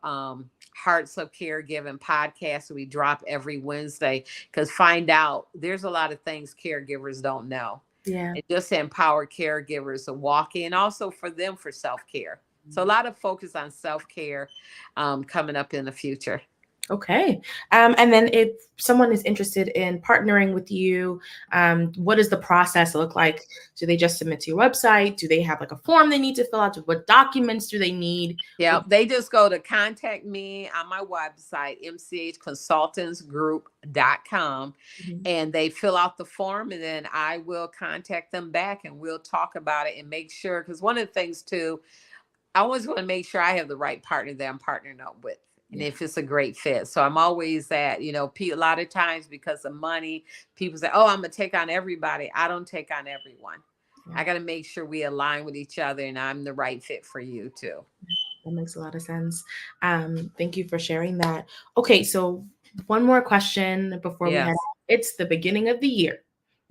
Hearts of Caregiving podcast we drop every Wednesday, because find out there's a lot of things caregivers don't know. Yeah. And just to empower caregivers to walk in, also for them for self-care. So a lot of focus on self-care coming up in the future. Okay. And then if someone is interested in partnering with you, what does the process look like? Do they just submit to your website? Do they have like a form they need to fill out? What documents do they need? Yeah, they just go to contact me on my website, mchconsultantsgroup.com, and they fill out the form, and then I will contact them back and we'll talk about it and make sure, because one of the things too, I always want to make sure I have the right partner that I'm partnering up with. And if it's a great fit. So I'm always at, a lot of times because of money, people say, oh, I'm going to take on everybody. I don't take on everyone. I got to make sure we align with each other and I'm the right fit for you too. That makes a lot of sense. Thank you for sharing that. Okay. So one more question before we head out. It's the beginning of the year,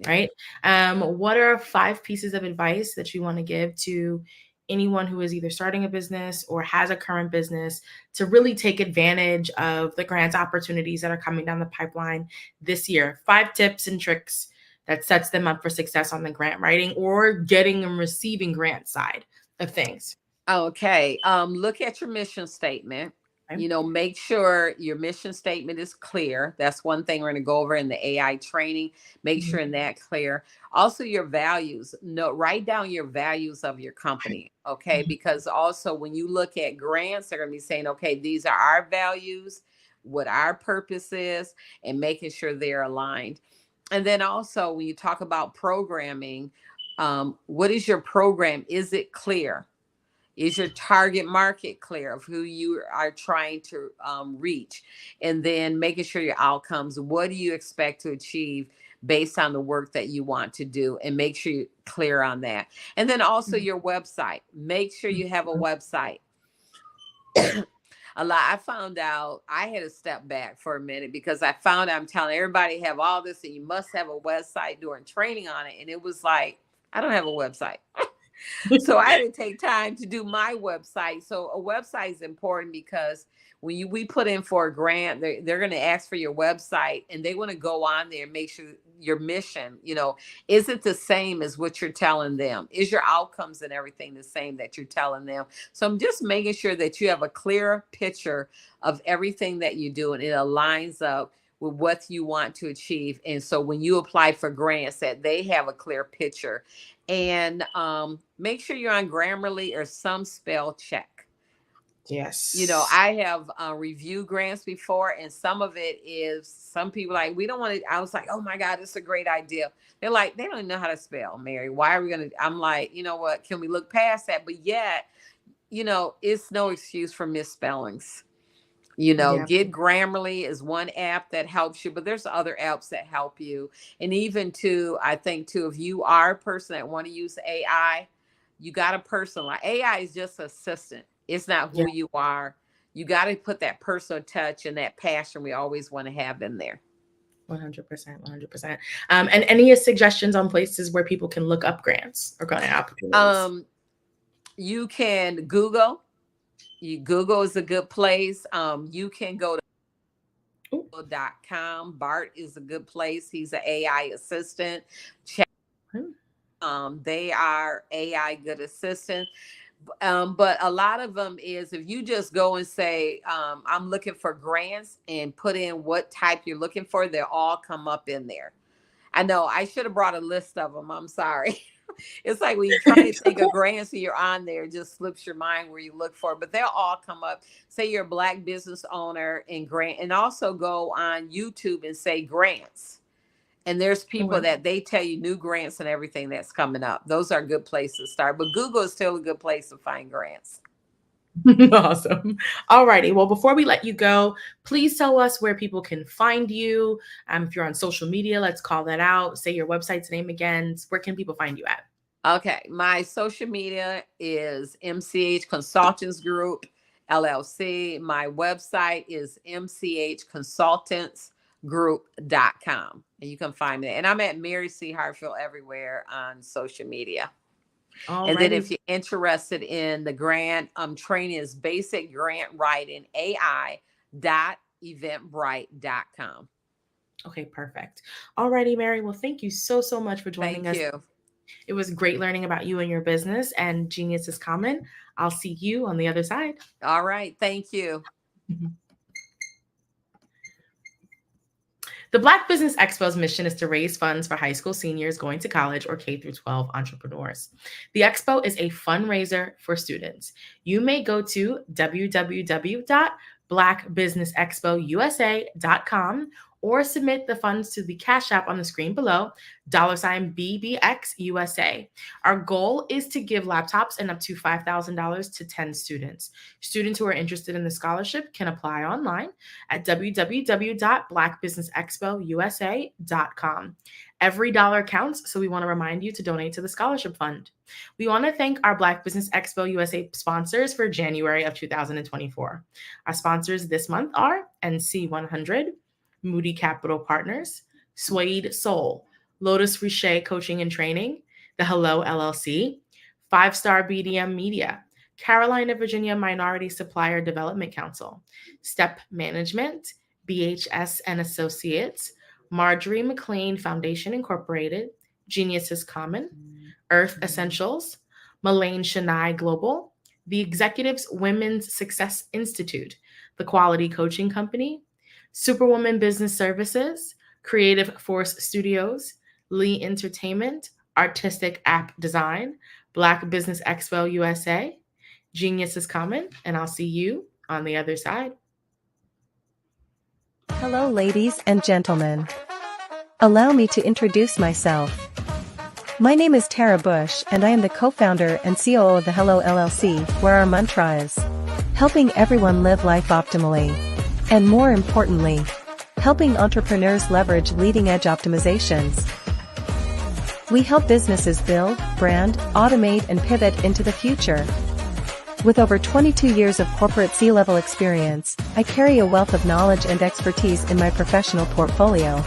right? What are 5 pieces of advice that you want to give to anyone who is either starting a business or has a current business to really take advantage of the grant opportunities that are coming down the pipeline this year? 5 tips and tricks that sets them up for success on the grant writing or getting and receiving grant side of things. Okay. Look at your mission statement. Make sure your mission statement is clear. That's one thing we're going to go over in the AI training. Make sure in that clear. Also your values. Write down your values of your company. Okay. Because also when you look at grants, they're going to be saying, okay, these are our values, what our purpose is, and making sure they're aligned. And then also when you talk about programming, what is your program? Is it clear? Is your target market clear of who you are trying to reach? And then making sure your outcomes, what do you expect to achieve based on the work that you want to do? And make sure you're clear on that. And then also your website. Make sure you have a website. I found out I had to step back for a minute because I found I'm telling everybody have all this and you must have a website, doing training on it. And it was like, I don't have a website. So I had to take time to do my website. So a website is important because when we put in for a grant, they're going to ask for your website and they want to go on there and make sure your mission, is it the same as what you're telling them? Is your outcomes and everything the same that you're telling them? So I'm just making sure that you have a clear picture of everything that you do and it aligns up with what you want to achieve. And so when you apply for grants, that they have a clear picture. And make sure you're on Grammarly or some spell check. Yes. I have reviewed grants before, and some of it is some people like, we don't want to. I was like, oh my God, it's a great idea. They're like, they don't even know how to spell, Mary. Why are we going to? I'm like, you know what? Can we look past that? But yet, it's no excuse for misspellings. Get Grammarly is one app that helps you, but there's other apps that help you. And even I think too, if you are a person that want to use AI, you got to personalize. AI is just assistant. It's not who you are. You got to put that personal touch and that passion we always want to have in there. 100%, 100%. And any suggestions on places where people can look up grants or grant opportunities? You can Google. Google is a good place. You can go to Google.com. Bart is a good place. He's an AI assistant. They are AI good assistant. But a lot of them is if you just go and say, I'm looking for grants and put in what type you're looking for, they'll all come up in there. I know I should have brought a list of them. I'm sorry. It's like when you're trying to think of grants and you're on there, it just slips your mind where you look for it. But they'll all come up. Say you're a Black business owner and grant, and also go on YouTube and say grants. And there's people that they tell you new grants and everything that's coming up. Those are good places to start. But Google is still a good place to find grants. Awesome. All righty. Well, before we let you go, please tell us where people can find you. If you're on social media, let's call that out. Say your website's name again. Where can people find you at? Okay. My social media is MCH Consultants Group, LLC. My website is mchconsultantsgroup.com. And you can find me. And I'm at Mary C. Hartfield everywhere on social media. And then if you're interested in the grant, training is basic grant writing AI www.eventbrite.com. Okay, perfect. Alrighty, Mary. Well, thank you so much for joining us. Thank you. It was great learning about you and your business, and genius is common. I'll see you on the other side. All right. Thank you. The Black Business Expo's mission is to raise funds for high school seniors going to college or K-12 entrepreneurs. The expo is a fundraiser for students. You may go to www.blackbusinessexpousa.com or submit the funds to the Cash App on the screen below, $BBXUSA. Our goal is to give laptops and up to $5,000 to 10 students. Students who are interested in the scholarship can apply online at www.blackbusinessexpousa.com. Every dollar counts, so we want to remind you to donate to the scholarship fund. We want to thank our Black Business Expo USA sponsors for January of 2024. Our sponsors this month are NC100, Moody Capital Partners, Suede Soul, Lotus Riche Coaching and Training, The Hello LLC, 5-Star BDM Media, Carolina, Virginia Minority Supplier Development Council, Step Management, BHS and Associates, Marjorie McLean Foundation Incorporated, Genius is Common, Earth Essentials, Malane Shania Global, The Executives Women's Success Institute, The Quality Coaching Company, Superwoman Business Services, Creative Force Studios, Lee Entertainment, Artistic App Design, Black Business Expo USA, Genius is Common, and I'll see you on the other side. Hello, ladies and gentlemen. Allow me to introduce myself. My name is Tara Bush, and I am the co-founder and COO of the Hello LLC, where our mantra is helping everyone live life optimally. And more importantly, helping entrepreneurs leverage leading-edge optimizations. We help businesses build, brand, automate, and pivot into the future. With over 22 years of corporate C-level experience, I carry a wealth of knowledge and expertise in my professional portfolio.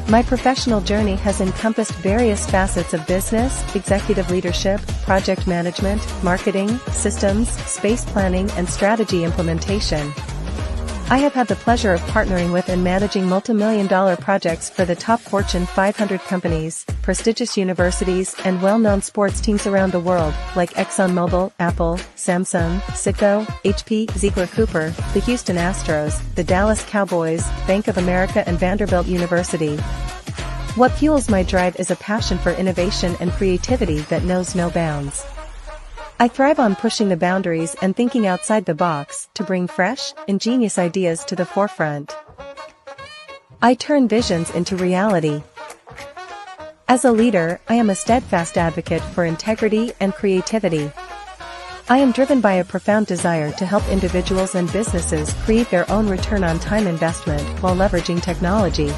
My professional journey has encompassed various facets of business, executive leadership, project management, marketing, systems, space planning, and strategy implementation. I have had the pleasure of partnering with and managing multi-million-dollar projects for the top Fortune 500 companies, prestigious universities, and well-known sports teams around the world, like ExxonMobil, Apple, Samsung, Citgo, HP, Ziegler Cooper, the Houston Astros, the Dallas Cowboys, Bank of America, and Vanderbilt University. What fuels my drive is a passion for innovation and creativity that knows no bounds. I thrive on pushing the boundaries and thinking outside the box to bring fresh, ingenious ideas to the forefront. I turn visions into reality. As a leader, I am a steadfast advocate for integrity and creativity. I am driven by a profound desire to help individuals and businesses create their own return on time investment while leveraging technology.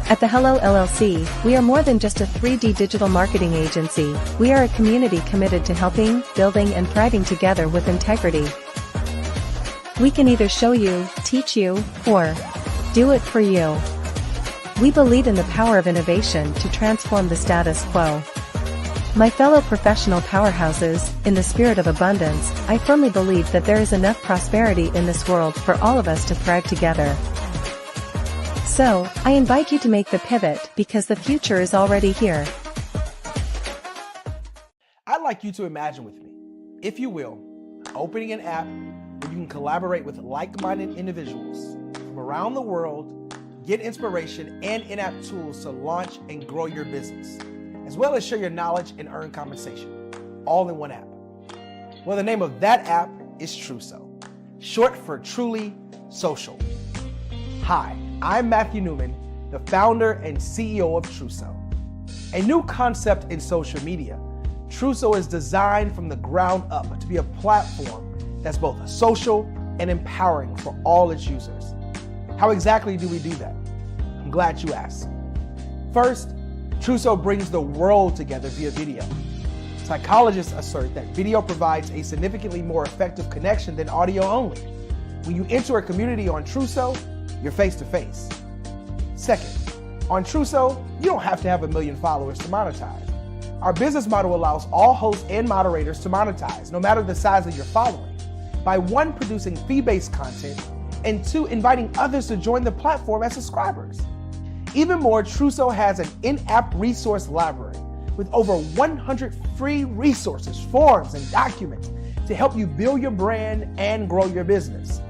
At the Hello LLC, we are more than just a 3D digital marketing agency. We are a community committed to helping, building, and thriving together with integrity. We can either show you, teach you, or do it for you. We believe in the power of innovation to transform the status quo. My fellow professional powerhouses, in the spirit of abundance, I firmly believe that there is enough prosperity in this world for all of us to thrive together. So, I invite you to make the pivot because the future is already here. I'd like you to imagine with me, if you will, opening an app where you can collaborate with like-minded individuals from around the world, get inspiration and in-app tools to launch and grow your business, as well as share your knowledge and earn compensation, all in one app. Well, the name of that app is Truso, short for Truly Social. Hi, I'm Matthew Newman, the founder and CEO of Truso. A new concept in social media, Truso is designed from the ground up to be a platform that's both social and empowering for all its users. How exactly do we do that? I'm glad you asked. First, Truso brings the world together via video. Psychologists assert that video provides a significantly more effective connection than audio only. When you enter a community on Truso, you're face-to-face. Second, on Truso, you don't have to have 1 million followers to monetize. Our business model allows all hosts and moderators to monetize, no matter the size of your following. by one, producing fee-based content, and two, inviting others to join the platform as subscribers. Even more, Truso has an in-app resource library with over 100 free resources, forms, and documents to help you build your brand and grow your business.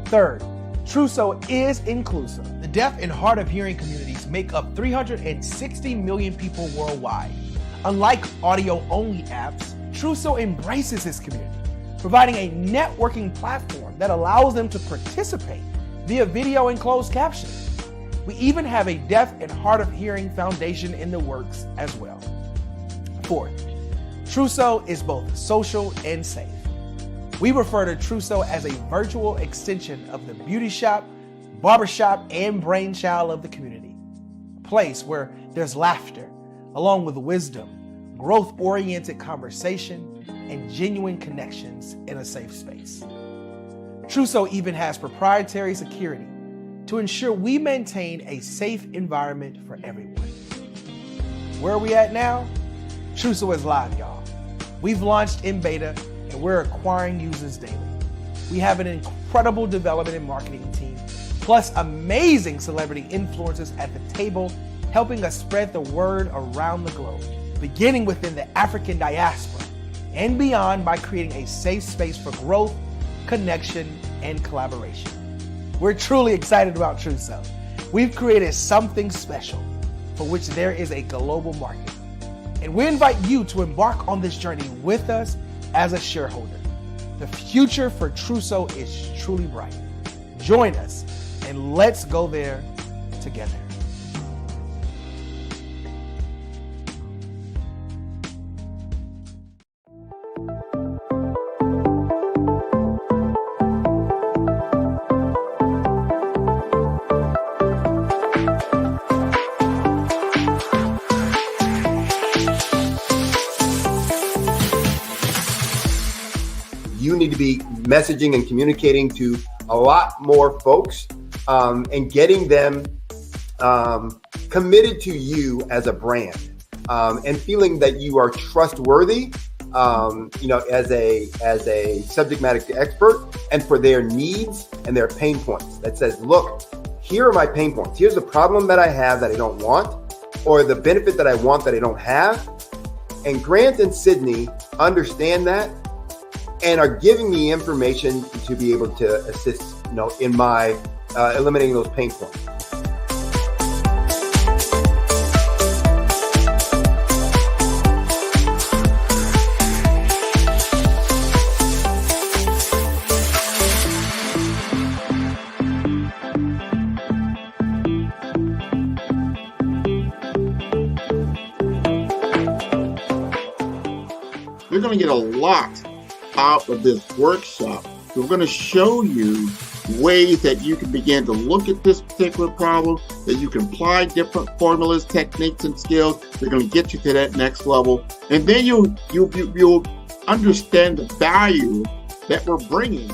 Third, Truso is inclusive. The deaf and hard of hearing communities make up 360 million people worldwide. Unlike audio-only apps, Truso embraces this community, providing a networking platform that allows them to participate via video and closed captioning. We even have a deaf and hard of hearing foundation in the works as well. Fourth, Truso is both social and safe. We refer to Truso as a virtual extension of the beauty shop, barbershop, and brainchild of the community. A place where there's laughter, along with wisdom, growth-oriented conversation, and genuine connections in a safe space. Truso even has proprietary security to ensure we maintain a safe environment for everyone. Where are we at now? Truso is live, y'all. We've launched in beta, and we're acquiring users daily. We have an incredible development and marketing team, plus amazing celebrity influencers at the table, helping us spread the word around the globe, beginning within the African diaspora and beyond by creating a safe space for growth, connection, and collaboration. We're truly excited about Truso. We've created something special for which there is a global market. And we invite you to embark on this journey with us as a shareholder. The future for Truso is truly bright. Join us and let's go there together. You need to be messaging and communicating to a lot more folks and getting them committed to you as a brand and feeling that you are trustworthy, as a subject matter expert, and for their needs and their pain points. That says, look, here are my pain points. Here's the problem that I have that I don't want, or the benefit that I want that I don't have. And Grant and Sydney understand that and are giving me information to be able to assist, in my eliminating those pain points. You're going to get a lot out of this workshop. We're going to show you ways that you can begin to look at this particular problem, that you can apply different formulas, techniques, and skills. They're going to get you to that next level. And then you'll understand the value that we're bringing.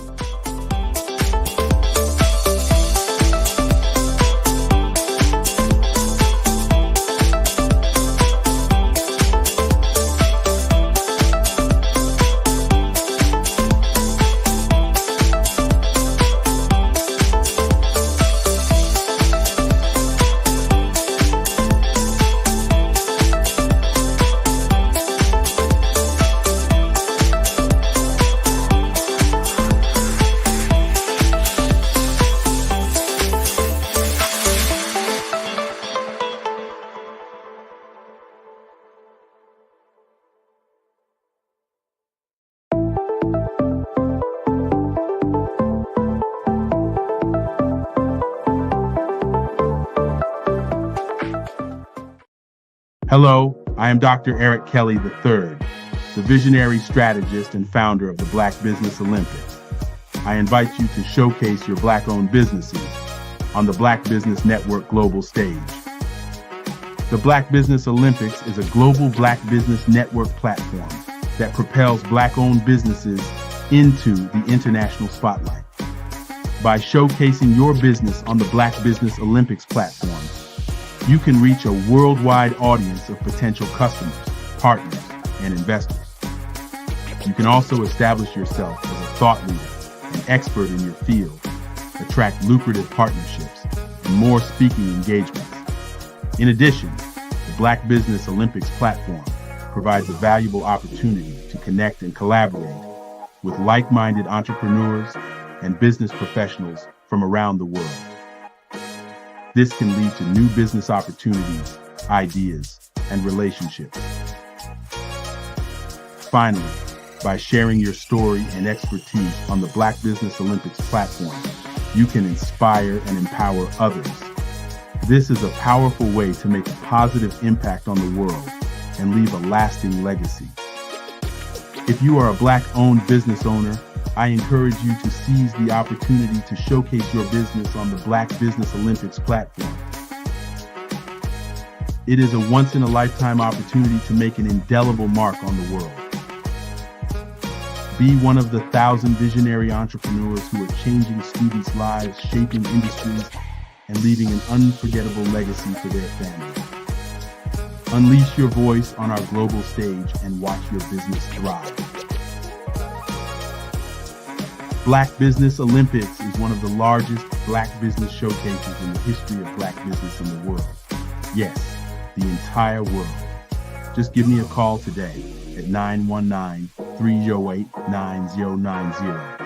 Hello, I am Dr. Eric Kelly III, the visionary strategist and founder of the Black Business Olympics. I invite you to showcase your Black-owned businesses on the Black Business Network global stage. The Black Business Olympics is a global Black Business Network platform that propels Black-owned businesses into the international spotlight. By showcasing your business on the Black Business Olympics platform, you can reach a worldwide audience of potential customers, partners, and investors. You can also establish yourself as a thought leader expert in your field, attract lucrative partnerships, and more speaking engagements. In addition, the Black Business Olympics platform provides a valuable opportunity to connect and collaborate with like-minded entrepreneurs and business professionals from around the world. This can lead to new business opportunities, ideas, and relationships. Finally, by sharing your story and expertise on the Black Business Olympics platform, you can inspire and empower others. This is a powerful way to make a positive impact on the world and leave a lasting legacy. If you are a Black-owned business owner, I encourage you to seize the opportunity to showcase your business on the Black Business Olympics platform. It is a once-in-a-lifetime opportunity to make an indelible mark on the world. Be one of the 1,000 visionary entrepreneurs who are changing students' lives, shaping industries, and leaving an unforgettable legacy for their families. Unleash your voice on our global stage and watch your business thrive. Black Business Olympics is one of the largest Black business showcases in the history of Black business in the world. Yes, the entire world. Just give me a call today at 919-308-9090.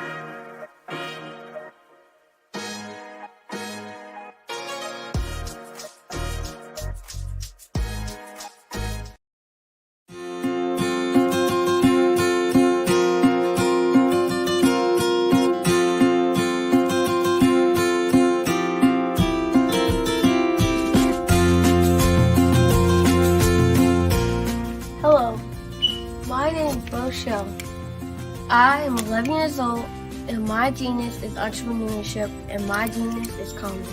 I am 11 years old, and my genius is entrepreneurship, and my genius is comedy.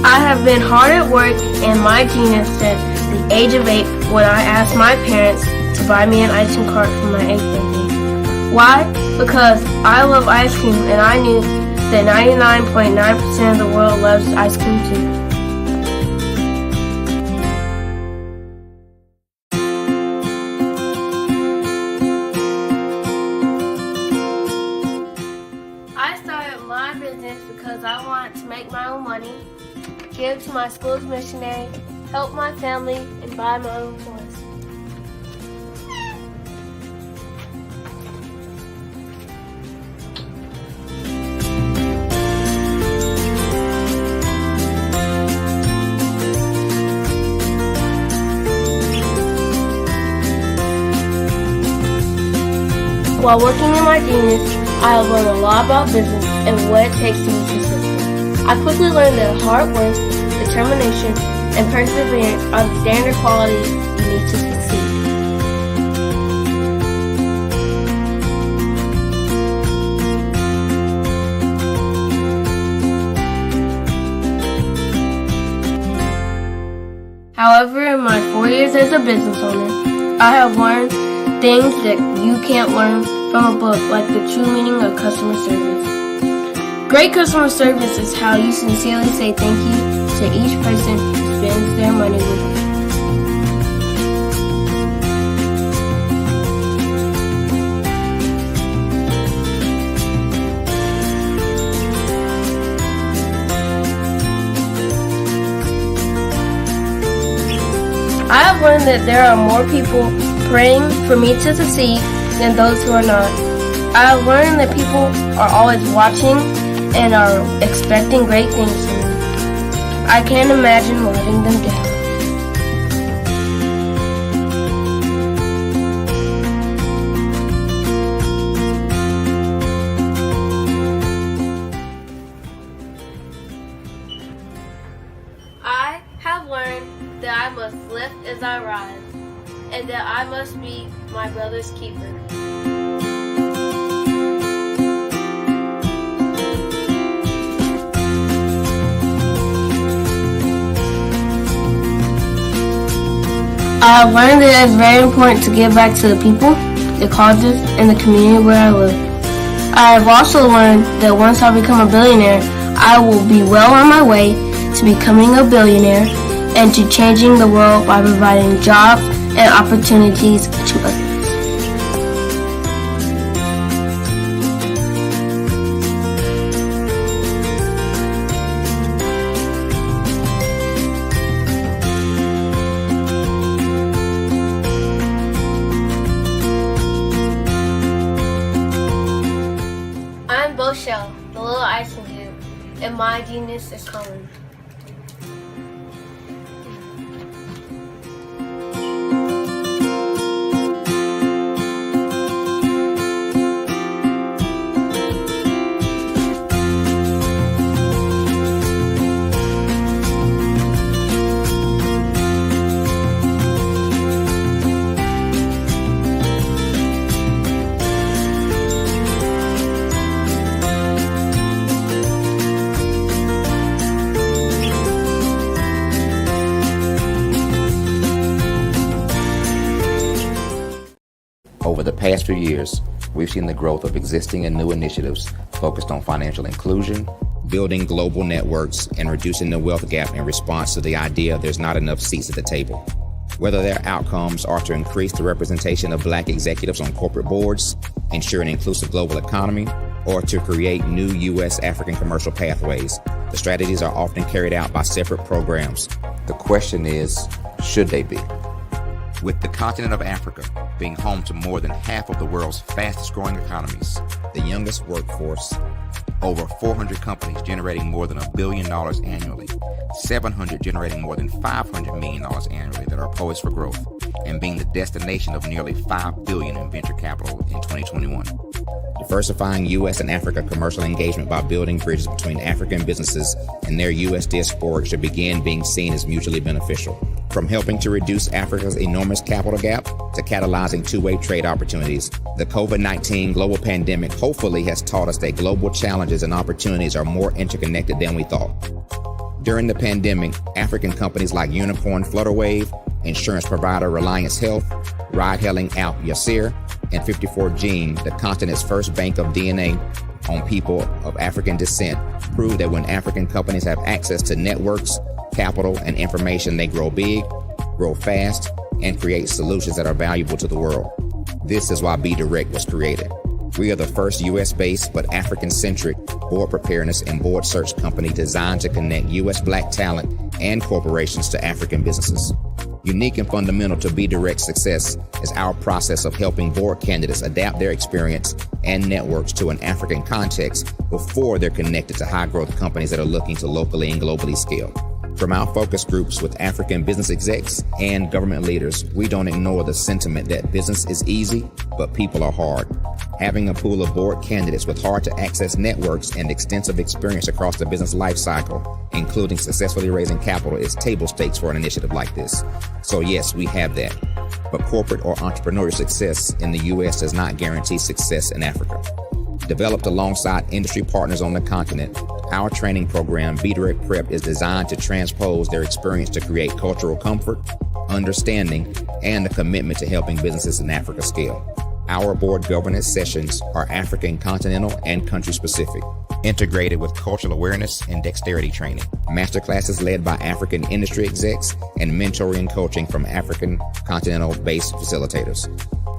I have been hard at work, and my genius since the age of 8 when I asked my parents to buy me an ice cream cart for my 8th birthday. Why? Because I love ice cream, and I knew that 99.9% of the world loves ice cream too. I started my business because I wanted to make my own money, give to my school's missionary, help my family, and buy my own toys. While working in my genius, I have learned a lot about business and what it takes to be successful. I quickly learned that hard work, determination, and perseverance are the standard qualities you need to succeed. However, in my 4 years as a business owner, I have learned things that you can't learn from a book, like the true meaning of customer service. Great customer service is how you sincerely say thank you to each person who spends their money with you. I have learned that there are more people praying for me to succeed than those who are not. I have learned that people are always watching and are expecting great things from me. I can't imagine letting them down. I have learned that I must lift as I rise, and that I must be my brother's keeper. I have learned that it is very important to give back to the people, the causes, and the community where I live. I have also learned that once I become a billionaire, I will be well on my way to becoming a billionaire and to changing the world by providing jobs and opportunities to others. I'm Boshell, the little icing cube, and my genius is coming. Over the past few years, we've seen the growth of existing and new initiatives focused on financial inclusion, building global networks, and reducing the wealth gap in response to the idea there's not enough seats at the table. Whether their outcomes are to increase the representation of Black executives on corporate boards, ensure an inclusive global economy, or to create new U.S. African commercial pathways, the strategies are often carried out by separate programs. The question is, should they be? With the continent of Africa being home to more than half of the world's fastest growing economies, the youngest workforce, over 400 companies generating more than $1 billion annually, 700 generating more than $500 million annually that are poised for growth, and being the destination of nearly $5 billion in venture capital in 2021. Diversifying U.S. and Africa commercial engagement by building bridges between African businesses and their U.S. diaspora should begin being seen as mutually beneficial. From helping to reduce Africa's enormous capital gap to catalyzing two-way trade opportunities, the COVID-19 global pandemic hopefully has taught us that global challenges and opportunities are more interconnected than we thought. During the pandemic, African companies like Unicorn Flutterwave, insurance provider Reliance Health, ride-hailing app Yasir, and 54Gene, the continent's first bank of DNA on people of African descent, prove that when African companies have access to networks, capital, and information, they grow big, grow fast, and create solutions that are valuable to the world. This is why Be Direct was created. We are the first U.S.-based but African-centric board preparedness and board search company designed to connect U.S. Black talent and corporations to African businesses. Unique and fundamental to Be Direct's success is our process of helping board candidates adapt their experience and networks to an African context before they're connected to high-growth companies that are looking to locally and globally scale. From our focus groups with African business execs and government leaders, we don't ignore the sentiment that business is easy, but people are hard. Having a pool of board candidates with hard-to-access networks and extensive experience across the business life cycle, including successfully raising capital, is table stakes for an initiative like this. So yes, we have that. But corporate or entrepreneurial success in the U.S. does not guarantee success in Africa. Developed alongside industry partners on the continent, our training program, Be Direct Prep, is designed to transpose their experience to create cultural comfort, understanding, and a commitment to helping businesses in Africa scale. Our board governance sessions are African continental and country specific, integrated with cultural awareness and dexterity training, masterclasses led by African industry execs, and mentoring and coaching from African continental-based facilitators.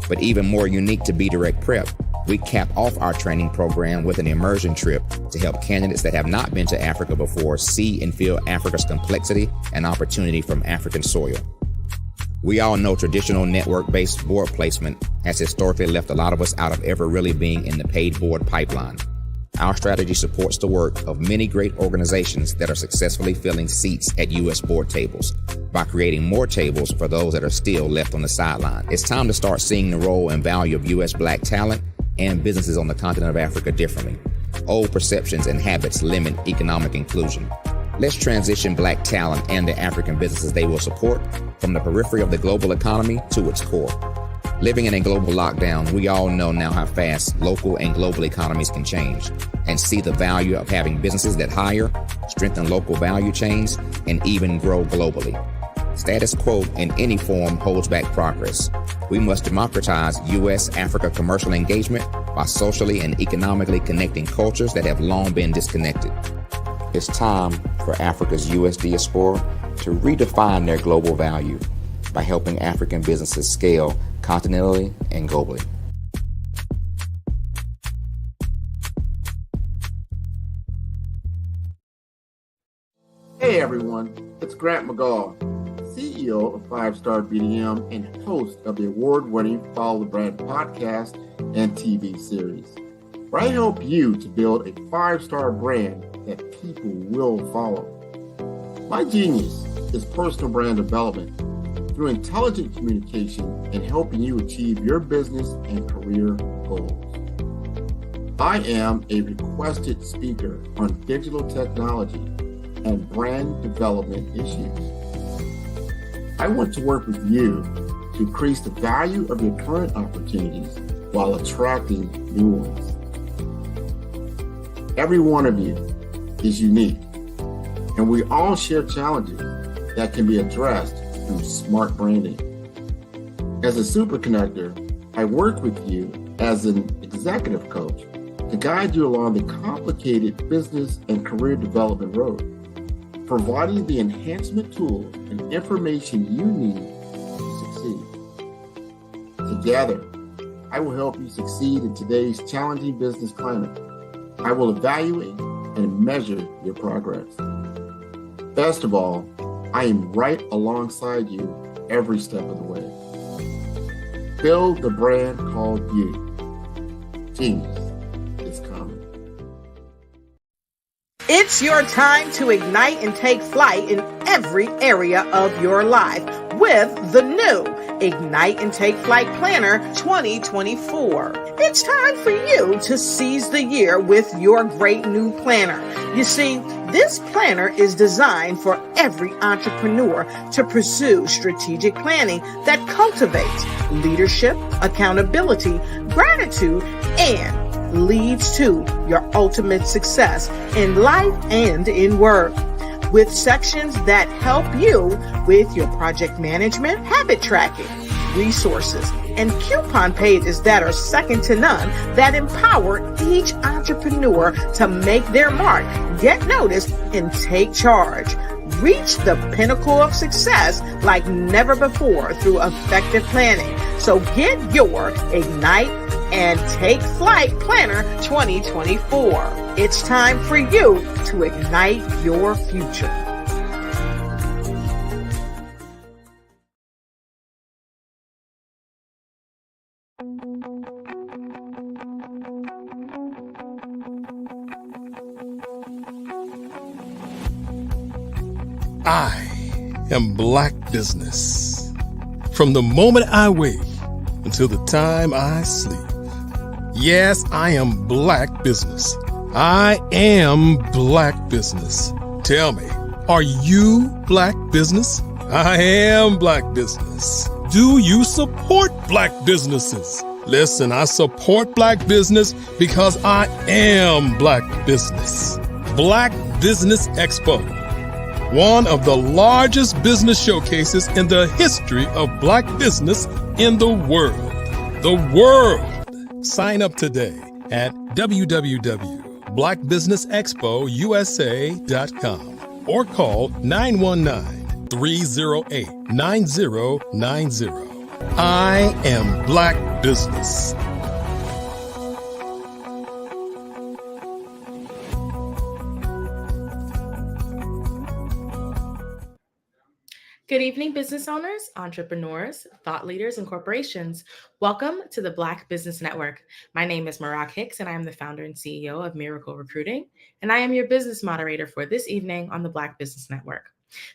But even more unique to Be Direct Prep, we cap off our training program with an immersion trip to help candidates that have not been to Africa before see and feel Africa's complexity and opportunity from African soil. We all know traditional network-based board placement has historically left a lot of us out of ever really being in the paid board pipeline. Our strategy supports the work of many great organizations that are successfully filling seats at U.S. board tables by creating more tables for those that are still left on the sideline. It's time to start seeing the role and value of U.S. Black talent and businesses on the continent of Africa differently. Old perceptions and habits limit economic inclusion. Let's transition Black talent and the African businesses they will support from the periphery of the global economy to its core. Living in a global lockdown, we all know now how fast local and global economies can change, and see the value of having businesses that hire, strengthen local value chains, and even grow globally. Status quo in any form holds back progress. We must democratize U.S.-Africa commercial engagement by socially and economically connecting cultures that have long been disconnected. It's time for Africa's U.S. diaspora to redefine their global value by helping African businesses scale continentally and globally. Hey everyone, it's Grant McGaw, CEO of 5-Star BDM and host of the award-winning Follow the Brand podcast and TV series, where I help you to build a 5-star brand that people will follow. My genius is personal brand development through intelligent communication and helping you achieve your business and career goals. I am a requested speaker on digital technology and brand development issues. I want to work with you to increase the value of your current opportunities while attracting new ones. Every one of you is unique, and we all share challenges that can be addressed through smart branding. As a super connector, I work with you as an executive coach to guide you along the complicated business and career development road, providing the enhancement tools and information you need to succeed. Together, I will help you succeed in today's challenging business climate. I will evaluate and measure your progress. Best of all, I am right alongside you every step of the way. Build the brand called you. Genius is coming. It's your time to ignite and take flight in every area of your life with the new Ignite and Take Flight Planner 2024. It's time for you to seize the year with your great new planner. You see, this planner is designed for every entrepreneur to pursue strategic planning that cultivates leadership, accountability, gratitude, and leads to your ultimate success in life and in work, with sections that help you with your project management, habit tracking, resources, and coupon pages that are second to none that empower each entrepreneur to make their mark, get noticed, and take charge. Reach the pinnacle of success like never before through effective planning. So get your Ignite and Take Flight Planner 2024. It's time for you to ignite your future. I am Black Business. From the moment I wake until the time I sleep. Yes, I am Black Business. I am Black Business. Tell me, are you Black Business? I am Black Business. Do you support Black businesses? Listen, I support Black business because I am Black Business. Black Business Expo, one of the largest business showcases in the history of Black business in the world. The world! Sign up today at www.blackbusinessexpousa.com or call 919-308-9090. I am Black Business. Good evening, business owners, entrepreneurs, thought leaders, and corporations. Welcome to the Black Business Network. My name is Marak Hicks, and I am the founder and CEO of Miracle Recruiting, and I am your business moderator for this evening on the Black Business Network.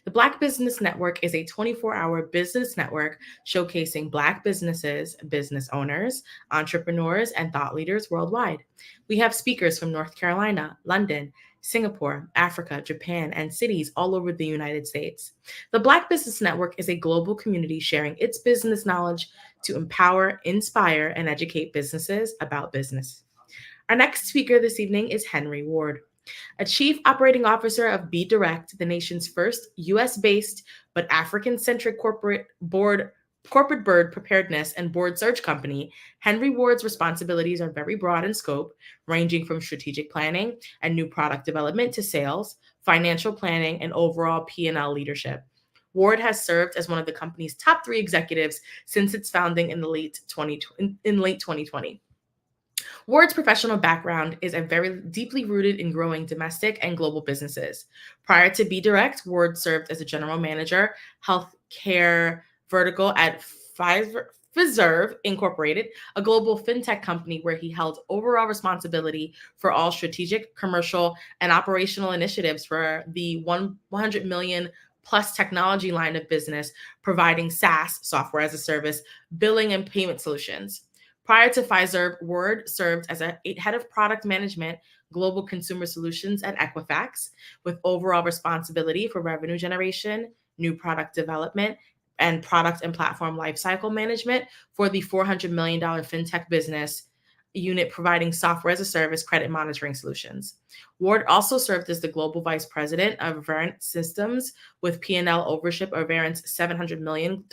The Black Business Network is a 24-hour business network showcasing Black businesses, business owners, entrepreneurs, and thought leaders worldwide. We have speakers from North Carolina, London, Singapore, Africa, Japan, and cities all over the United States. The Black Business Network is a global community sharing its business knowledge to empower, inspire, and educate businesses about business. Our next speaker this evening is Henry Ward, a Chief Operating Officer of BeDirect, the nation's first U.S.-based but African-centric corporate board corporate board preparedness and board search company, Henry Ward's responsibilities are very broad in scope, ranging from strategic planning and new product development to sales, financial planning, and overall P&L leadership. Ward has served as one of the company's top 3 executives since its founding in late 2020. Ward's professional background is very deeply rooted in growing domestic and global businesses. Prior to BeDirect, Ward served as a general manager, healthcare vertical at Fiserv Incorporated, a global fintech company where he held overall responsibility for all strategic, commercial, and operational initiatives for the 100 million plus technology line of business, providing SaaS, software as a service, billing and payment solutions. Prior to Fiserv, Ward served as a head of product management, global consumer solutions at Equifax, with overall responsibility for revenue generation, new product development, and product and platform lifecycle management for the $400 million fintech business unit providing software as a service credit monitoring solutions. Ward also served as the global vice president of Verint Systems with P&L ownership of Verint's $700 million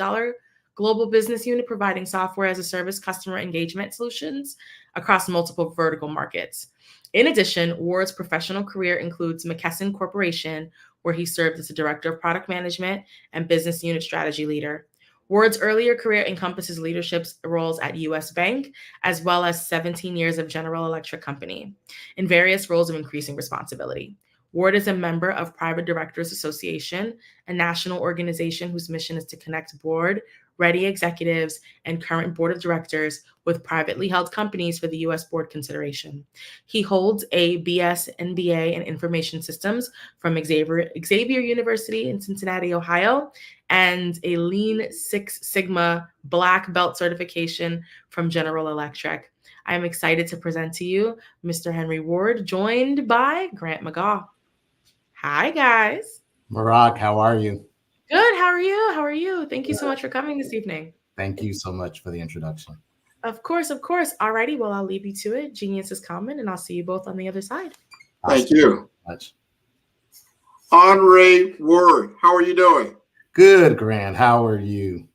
global business unit providing software as a service customer engagement solutions across multiple vertical markets. In addition, Ward's professional career includes McKesson Corporation, where he served as a director of product management and business unit strategy leader. Ward's earlier career encompasses leadership roles at U.S. Bank, as well as 17 years of General Electric Company, in various roles of increasing responsibility. Ward is a member of Private Directors Association, a national organization whose mission is to connect board-ready executives and current board of directors with privately held companies for the U.S. board consideration. He holds a BS MBA in Information Systems from Xavier University in Cincinnati, Ohio, and a Lean Six Sigma Black Belt certification from General Electric. I am excited to present to you Mr. Henry Ward, joined by Grant McGaugh. Hi, guys. Marak, how are you? Good. How are you? How are you? Thank you so much for coming this evening. Thank you so much for the introduction. Of course, of course. Alrighty, well, I'll leave you to it. Genius is common, and I'll see you both on the other side. Thank you. Henry Ward, how are you doing? Good, Grant. How are you?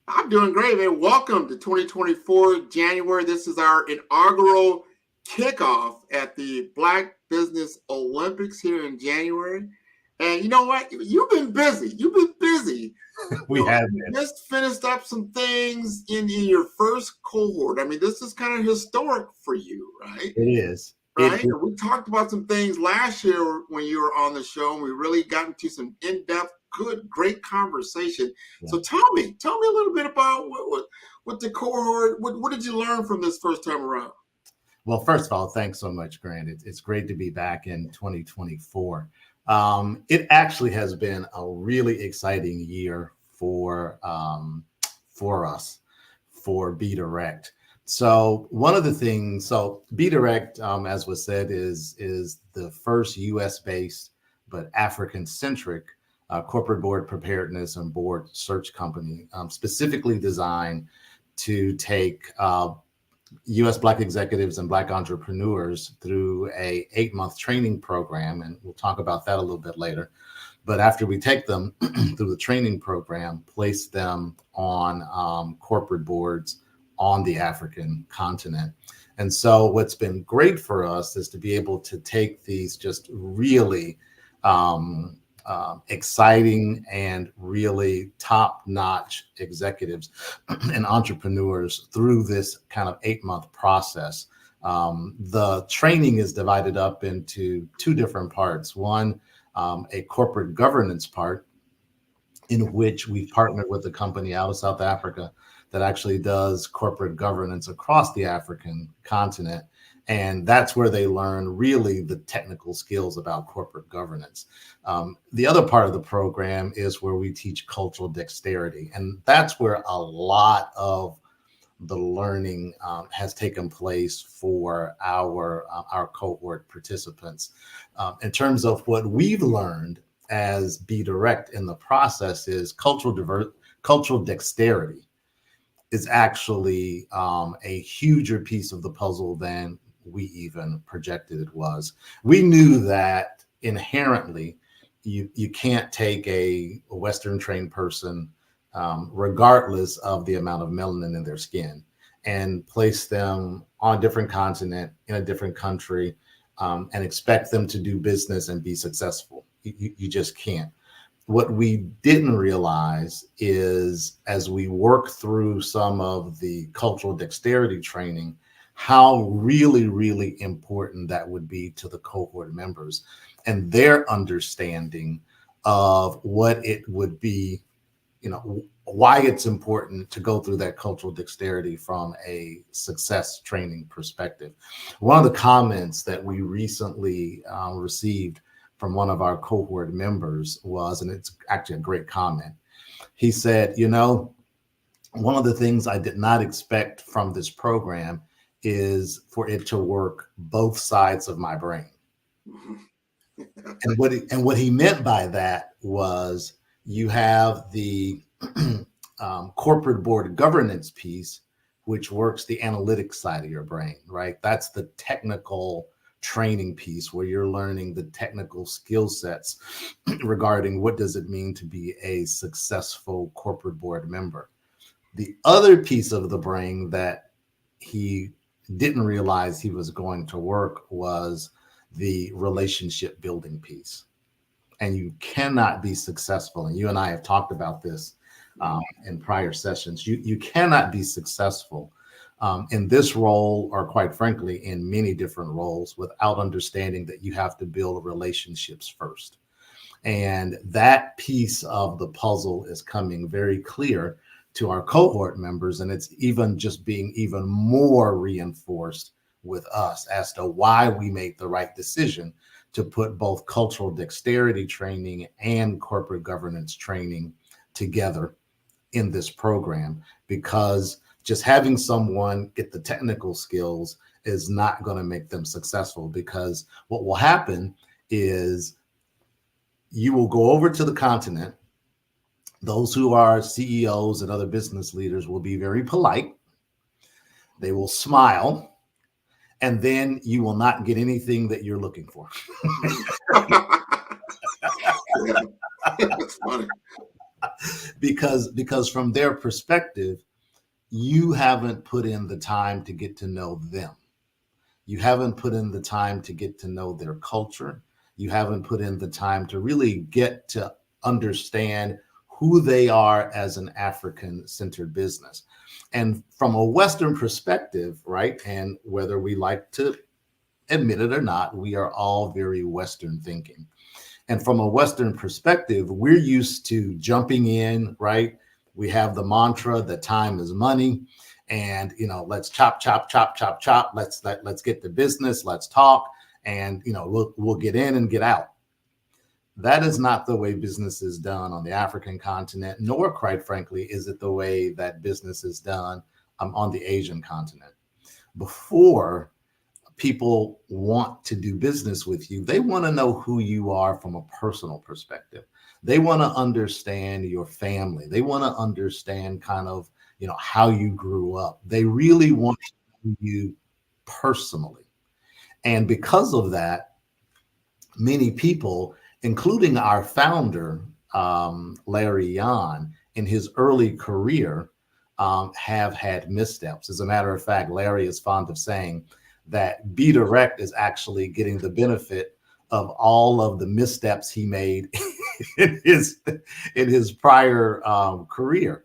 I'm doing great, man. Welcome to 2024 January. This is our inaugural kickoff at the Black Business Olympics here in January. And you know what? You've been busy. We have been. Just finished up some things in your first cohort. I mean, this is kind of historic for you, right? It is. Right? We talked about some things last year when you were on the show, and we really got into some in-depth, great conversation. Yeah. So tell me a little bit about what the cohort, what did you learn from this first time around? Well, first of all, thanks so much, Grant. It's great to be back in 2024. It actually has been a really exciting year for us, for BeDirect. So one of the things, BeDirect, as was said, is the first U.S.-based but African-centric corporate board preparedness and board search company, specifically designed to take U.S. Black executives and Black entrepreneurs through a 8-month training program. And we'll talk about that a little bit later. But after we take them through the training program, place them on corporate boards on the African continent. And so what's been great for us is to be able to take these just really exciting and really top-notch executives and entrepreneurs through this kind of 8-month process. The training is divided up into 2 different parts. One, a corporate governance part, in which we've partnered with a company out of South Africa that actually does corporate governance across the African continent. And that's where they learn really the technical skills about corporate governance. The other part of the program is where we teach cultural dexterity. And that's where a lot of the learning has taken place for our cohort participants. In terms of what we've learned as BeDirect in the process is cultural dexterity is actually a huger piece of the puzzle than we even projected it was. We knew that inherently you can't take a Western trained person regardless of the amount of melanin in their skin, and place them on a different continent, in a different country, and expect them to do business and be successful. You just can't. What we didn't realize is, as we work through some of the cultural dexterity training, how really, really important that would be to the cohort members and their understanding of what it would be, why it's important to go through that cultural dexterity from a success training perspective. One of the comments that we recently received from one of our cohort members was, and it's actually a great comment, he said, one of the things I did not expect from this program is for it to work both sides of my brain. And what he meant by that was, you have the corporate board governance piece, which works the analytic side of your brain, right? That's the technical training piece where you're learning the technical skill sets regarding what does it mean to be a successful corporate board member. The other piece of the brain that he didn't realize he was going to work was the relationship building piece. And you cannot be successful. And you and I have talked about this in prior sessions. You cannot be successful in this role, or quite frankly, in many different roles, without understanding that you have to build relationships first. And that piece of the puzzle is coming very clear to our cohort members. And it's even just being even more reinforced with us as to why we made the right decision to put both cultural dexterity training and corporate governance training together in this program, because just having someone get the technical skills is not going to make them successful. Because what will happen is you will go over to the continent. Those who are CEOs and other business leaders will be very polite. They will smile. And then you will not get anything that you're looking for. That's funny. Because from their perspective, you haven't put in the time to get to know them. You haven't put in the time to get to know their culture. You haven't put in the time to really get to understand who they are as an African-centered business. And from a Western perspective, right, and whether we like to admit it or not, we are all very Western thinking. And from a Western perspective, we're used to jumping in, right? We have the mantra that time is money, and let's chop, chop, chop, chop, chop. Let's get to business. Let's talk, and we'll get in and get out. That is not the way business is done on the African continent, nor, quite frankly, is it the way that business is done on the Asian continent. Before people want to do business with you, they want to know who you are from a personal perspective. They want to understand your family. They want to understand kind of, how you grew up. They really want to know you personally. And because of that, many people, including our founder, Larry Yan, in his early career, have had missteps. As a matter of fact, Larry is fond of saying that Be Direct is actually getting the benefit of all of the missteps he made in his prior career.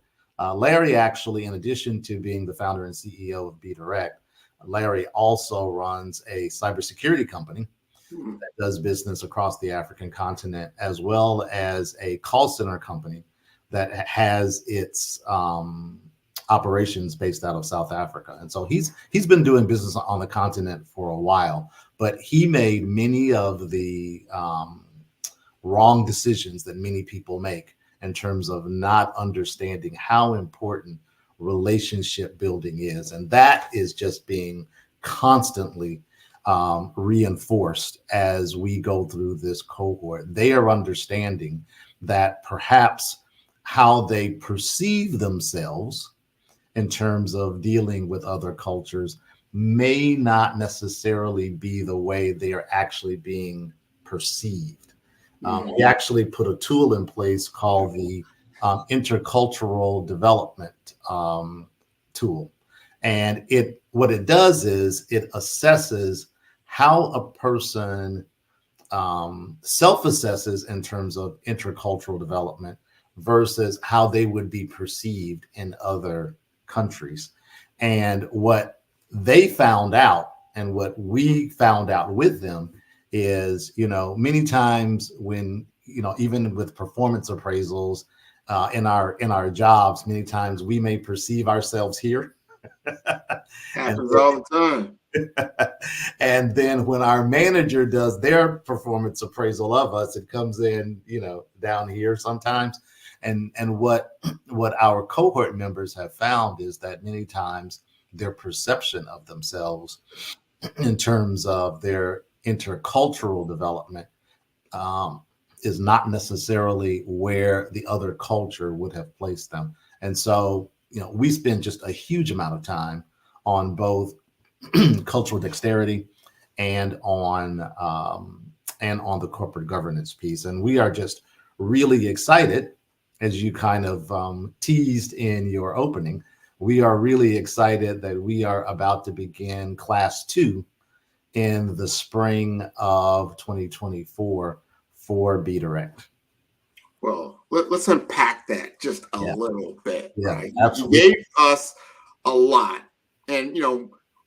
Larry actually, in addition to being the founder and CEO of Be Direct, Larry also runs a cybersecurity company that does business across the African continent, as well as a call center company that has its operations based out of South Africa. And so he's been doing business on the continent for a while, but he made many of the wrong decisions that many people make in terms of not understanding how important relationship building is. And that is just being constantly reinforced as we go through this cohort. They are understanding that perhaps how they perceive themselves in terms of dealing with other cultures may not necessarily be the way they are actually being perceived. We actually put a tool in place called the intercultural development tool. And what it does is it assesses how a person self-assesses in terms of intercultural development versus how they would be perceived in other countries. And what they found out and what we found out with them is, many times when, even with performance appraisals in our jobs, many times we may perceive ourselves here. Happens all the time. And then when our manager does their performance appraisal of us, it comes in, down here sometimes. And what our cohort members have found is that many times their perception of themselves in terms of their intercultural development is not necessarily where the other culture would have placed them. And so, we spend just a huge amount of time on both cultural dexterity and on the corporate governance piece. And we are just really excited, as you kind of teased in your opening, we are really excited that we are about to begin class 2 in the spring of 2024 for Be Direct. Well, let's unpack that just a little bit. Yeah, right? absolutely. You gave us a lot. And,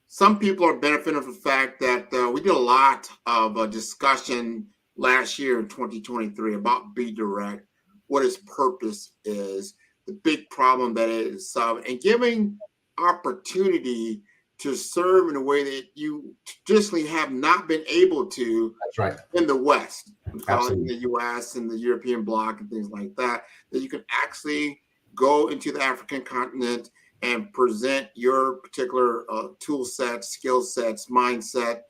some people are benefiting from the fact that we did a lot of a discussion last year in 2023 about Be Direct, what its purpose is, the big problem that it is solving, and giving opportunity to serve in a way that you traditionally have not been able to. That's right. In the West, Absolutely. in the US and the European bloc and things like that, that you can actually go into the African continent and present your particular tool sets, skill sets, mindset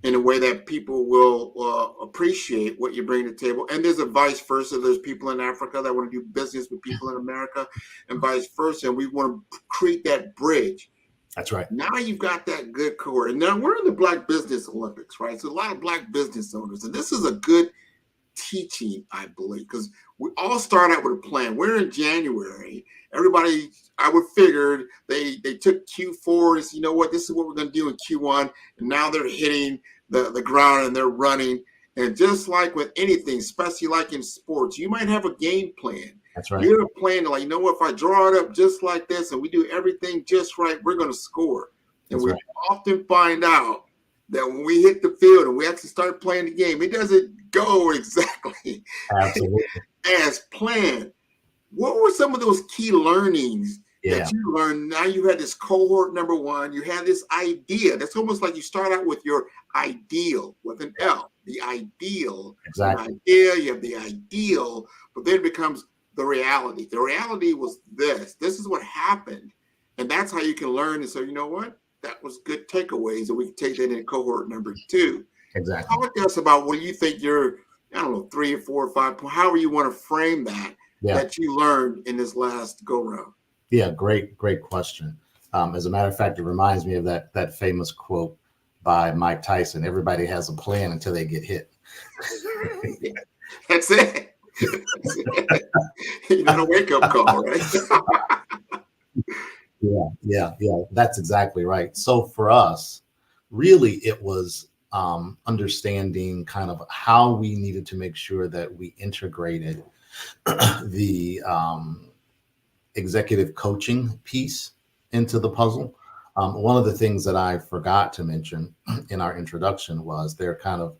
in a way that people will appreciate what you bring to the table. And there's a vice versa. There's people in Africa that want to do business with people in America and vice versa. And we want to create that bridge. That's right. Now you've got that good cohort. And now we're in the Black Business Olympics, right? So a lot of Black business owners. And this is a good teaching, I believe, because we all start out with a plan. We're in January. Everybody, I would figured they took Q4 and said, what, this is what we're going to do in Q1. And now they're hitting the ground and they're running. And just like with anything, especially like in sports, you might have a game plan. That's right. You're playing like, if I draw it up just like this and we do everything just right, we're going to score. And we often find out that when we hit the field and we actually start playing the game, it doesn't go exactly as planned. What were some of those key learnings that you learned? Now you had this cohort number 1, you had this idea. That's almost like you start out with your ideal with an L, the ideal. Exactly. The idea, you have the ideal, but then it becomes the reality. The reality was this. This is what happened. And that's how you can learn. And so, you know what? That was good takeaways. And we can take that in cohort number 2. Exactly. Talk to us about what you think your, 3 or 4 or 5, however you want to frame that, that you learned in this last go round. Yeah, great question. As a matter of fact, it reminds me of that famous quote by Mike Tyson: everybody has a plan until they get hit. That's it. You got a wake-up call, right? Yeah. That's exactly right. So for us, really, it was understanding kind of how we needed to make sure that we integrated the executive coaching piece into the puzzle. One of the things that I forgot to mention in our introduction was there are kind of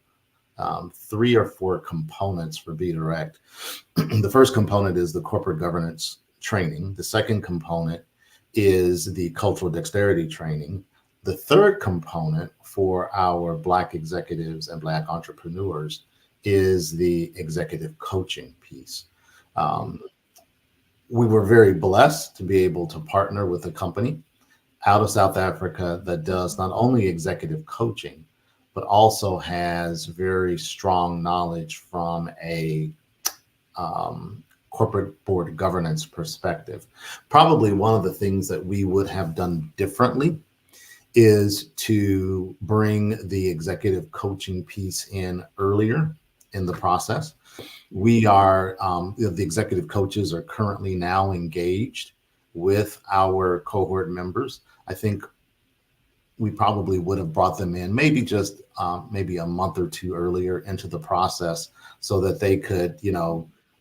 3 or 4 components for Be Direct. The first component is the corporate governance training. The second component is the cultural dexterity training. The third component for our Black executives and Black entrepreneurs is the executive coaching piece. We were very blessed to be able to partner with a company out of South Africa that does not only executive coaching, but also has very strong knowledge from a corporate board governance perspective. Probably one of the things that we would have done differently is to bring the executive coaching piece in earlier in the process. We are, the executive coaches are currently now engaged with our cohort members. I think we probably would have brought them in maybe just maybe a month or two earlier into the process so that they could,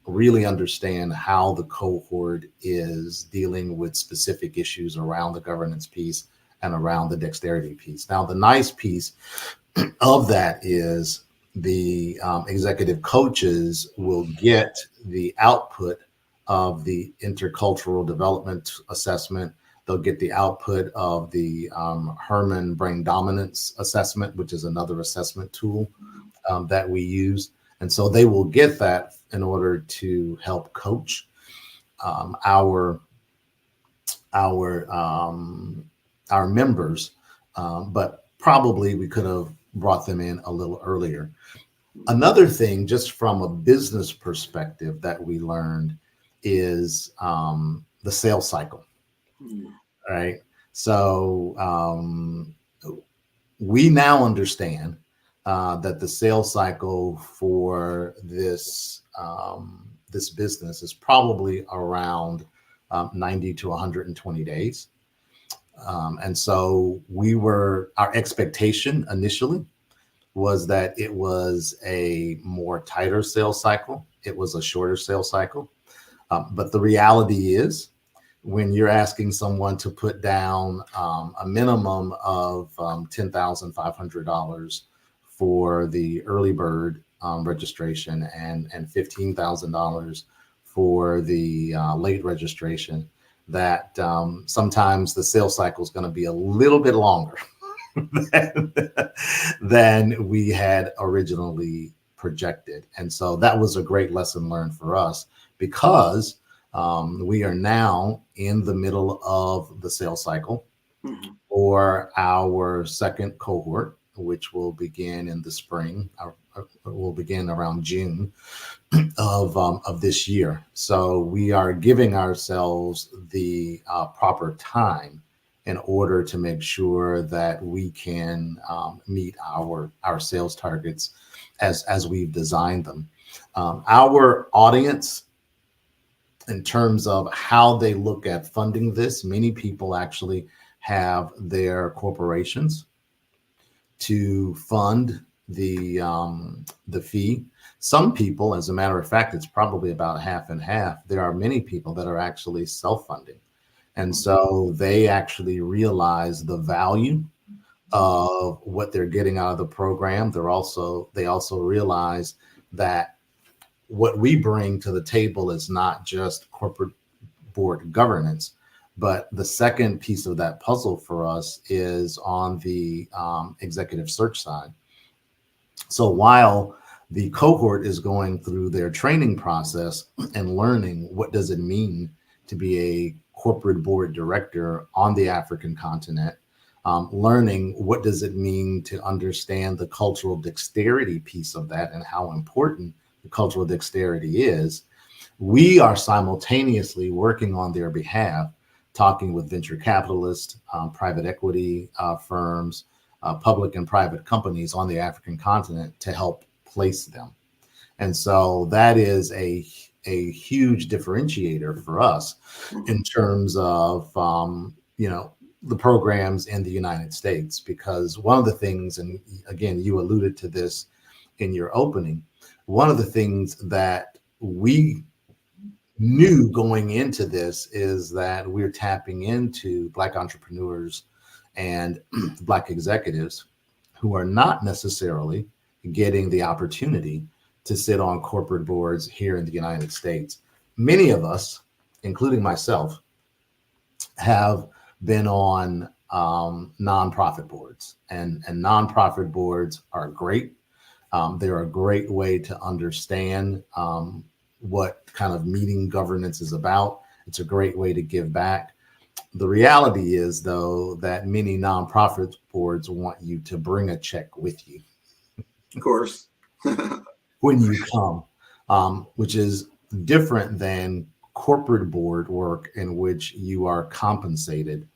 really understand how the cohort is dealing with specific issues around the governance piece and around the dexterity piece. Now, the nice piece of that is the executive coaches will get the output of the intercultural development assessment. They'll get the output of the Herman Brain Dominance Assessment, which is another assessment tool that we use. And so they will get that in order to help coach our members, but probably we could have brought them in a little earlier. Another thing, just from a business perspective, that we learned is the sales cycle. Right. So we now understand that the sales cycle for this this business is probably around 90 to 120 days. And so our expectation initially was that it was a more tighter sales cycle. It was a shorter sales cycle. But the reality is, when you're asking someone to put down a minimum of $10,500 for the early bird registration and $15,000 for the late registration, that sometimes the sales cycle is going to be a little bit longer than we had originally projected. And so that was a great lesson learned for us, because we are now in the middle of the sales cycle for our second cohort, which will begin in the spring. Will begin around June of this year. So we are giving ourselves the proper time in order to make sure that we can meet our sales targets as we've designed them. Our audience, in terms of how they look at funding this, many people actually have their corporations to fund the fee. Some people, as a matter of fact, it's probably about half and half. There are many people that are actually self-funding. And so they actually realize the value of what they're getting out of the program. They also realize that what we bring to the table is not just corporate board governance, but the second piece of that puzzle for us is on the executive search side. So while the cohort is going through their training process and learning what does it mean to be a corporate board director on the African continent, learning what does it mean to understand the cultural dexterity piece of that and how important the cultural dexterity is, we are simultaneously working on their behalf, talking with venture capitalists, private equity firms, public and private companies on the African continent to help place them. And so that is a huge differentiator for us in terms of, the programs in the United States, because one of the things, and again, you alluded to this in your opening, one of the things that we knew going into this is that we're tapping into Black entrepreneurs and Black executives who are not necessarily getting the opportunity to sit on corporate boards here in the United States. Many of us, including myself, have been on nonprofit boards, and nonprofit boards are great. They're a great way to understand what kind of meeting governance is about. It's a great way to give back. The reality is, though, that many nonprofit boards want you to bring a check with you. Of course. When you come, which is different than corporate board work in which you are compensated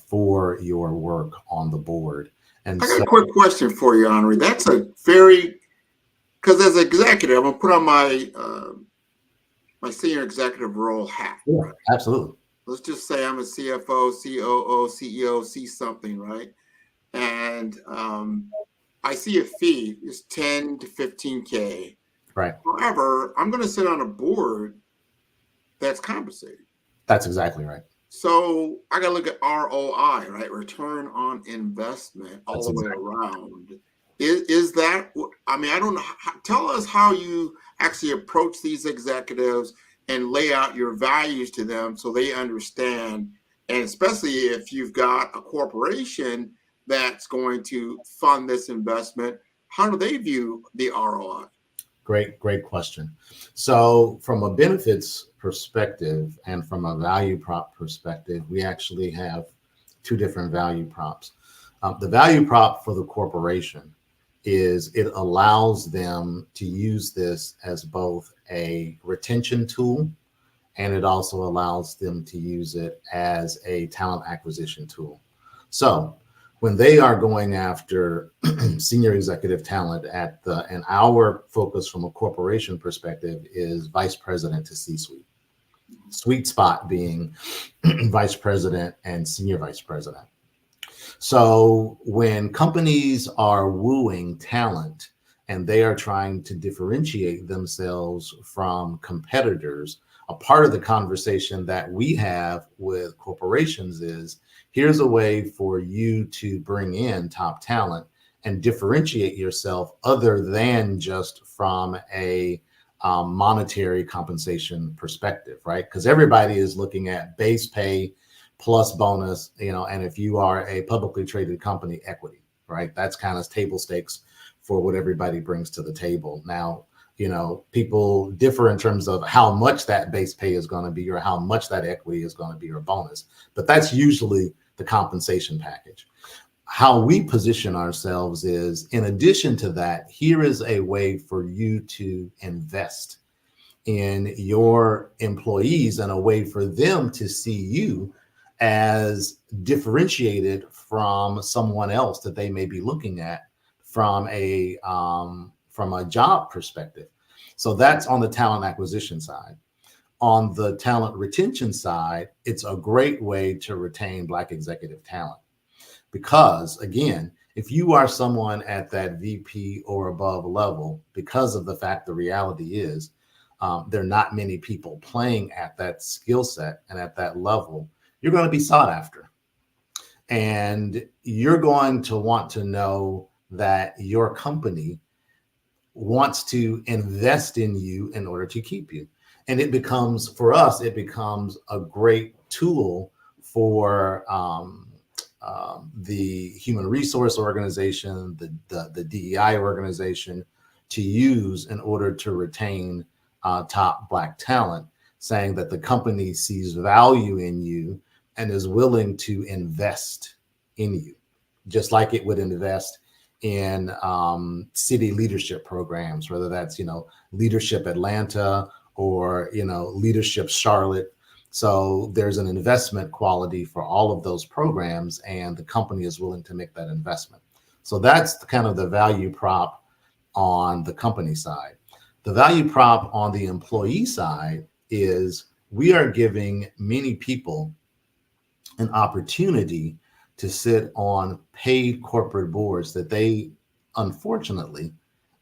for your work on the board. And I got a quick question for you, Henri. That's a very because as an executive, I'm gonna put on my my senior executive role hat. Yeah, right? absolutely. Let's just say I'm a CFO, COO, CEO, see something, right? And I see a fee is 10 to 15K. Right. However, I'm going to sit on a board that's compensated. That's exactly right. So I got to look at ROI, right? Return on investment all That's the way exactly around. Is that, I mean, I don't know. Tell us how you actually approach these executives and lay out your values to them so they understand. And especially if you've got a corporation that's going to fund this investment, how do they view the ROI? Great question. So from a benefits perspective and from a value prop perspective, we actually have two different value props. The value prop for the corporation is it allows them to use this as both a retention tool, and it also allows them to use it as a talent acquisition tool. So when they are going after senior executive talent and our focus from a corporation perspective is vice president to C-suite. Sweet spot being vice president and senior vice president. So when companies are wooing talent and they are trying to differentiate themselves from competitors, a part of the conversation that we have with corporations is, here's a way for you to bring in top talent and differentiate yourself other than just from a monetary compensation perspective, right? Because everybody is looking at base pay plus bonus, and if you are a publicly traded company, equity, right? That's kind of table stakes for what everybody brings to the table. Now, people differ in terms of how much that base pay is going to be or how much that equity is going to be or bonus, but that's usually the compensation package. How we position ourselves is, in addition to that, here is a way for you to invest in your employees and a way for them to see you as differentiated from someone else that they may be looking at from a job perspective. So that's on the talent acquisition side. On the talent retention side, it's a great way to retain Black executive talent. Because again, if you are someone at that VP or above level, because of the fact the reality is there are not many people playing at that skill set and at that level, you're going to be sought after. And you're going to want to know that your company wants to invest in you in order to keep you. And it becomes, for us, it becomes a great tool for the human resource organization, the DEI organization to use in order to retain top Black talent, saying that the company sees value in you and is willing to invest in you, just like it would invest in city leadership programs, whether that's, Leadership Atlanta or, Leadership Charlotte. So there's an investment quality for all of those programs, and the company is willing to make that investment. So that's kind of the value prop on the company side. The value prop on the employee side is we are giving many people an opportunity to sit on paid corporate boards that they unfortunately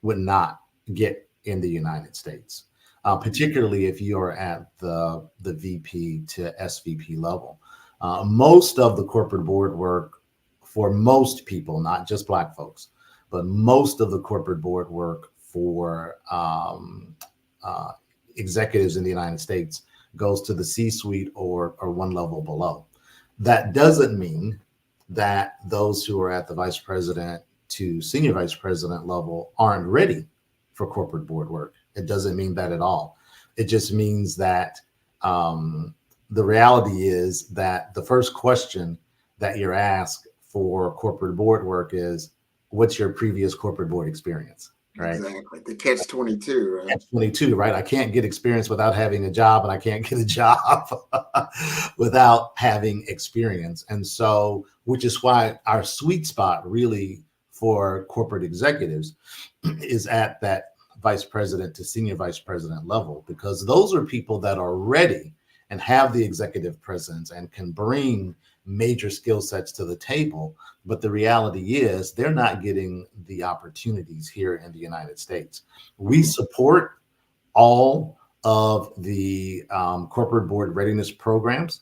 would not get in the United States, particularly if you're at the VP to SVP level. Most of the corporate board work for most people, not just Black folks, but most of the corporate board work for executives in the United States goes to the C-suite or one level below. That doesn't mean that those who are at the vice president to senior vice president level aren't ready for corporate board work. It doesn't mean that at all. It just means that the reality is that the first question that you're asked for corporate board work is, what's your previous corporate board experience? Right. Exactly. The catch-22, right? Catch-22, right? I can't get experience without having a job, and I can't get a job without having experience. And so, which is why our sweet spot really for corporate executives is at that vice president to senior vice president level, because those are people that are ready and have the executive presence and can bring major skill sets to the table. But the reality is they're not getting the opportunities here in the United States. We support all of the corporate board readiness programs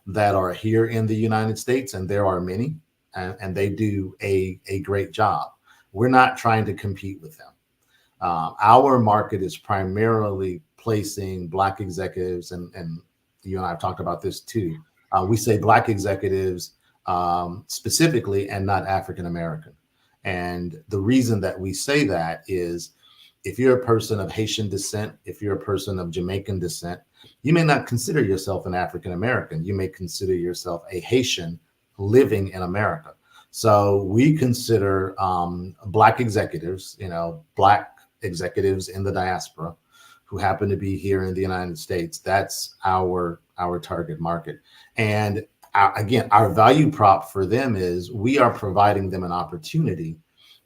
that are here in the United States, and there are many, and they do a great job. We're not trying to compete with them. Our market is primarily placing Black executives, and you and I have talked about this too. We say Black executives specifically, and not African American. And the reason that we say that is, if you're a person of Haitian descent, if you're a person of Jamaican descent, you may not consider yourself an African American. You may consider yourself a Haitian living in America. So we consider Black executives, Black executives in the diaspora who happen to be here in the United States. That's our target market. And again, our value prop for them is we are providing them an opportunity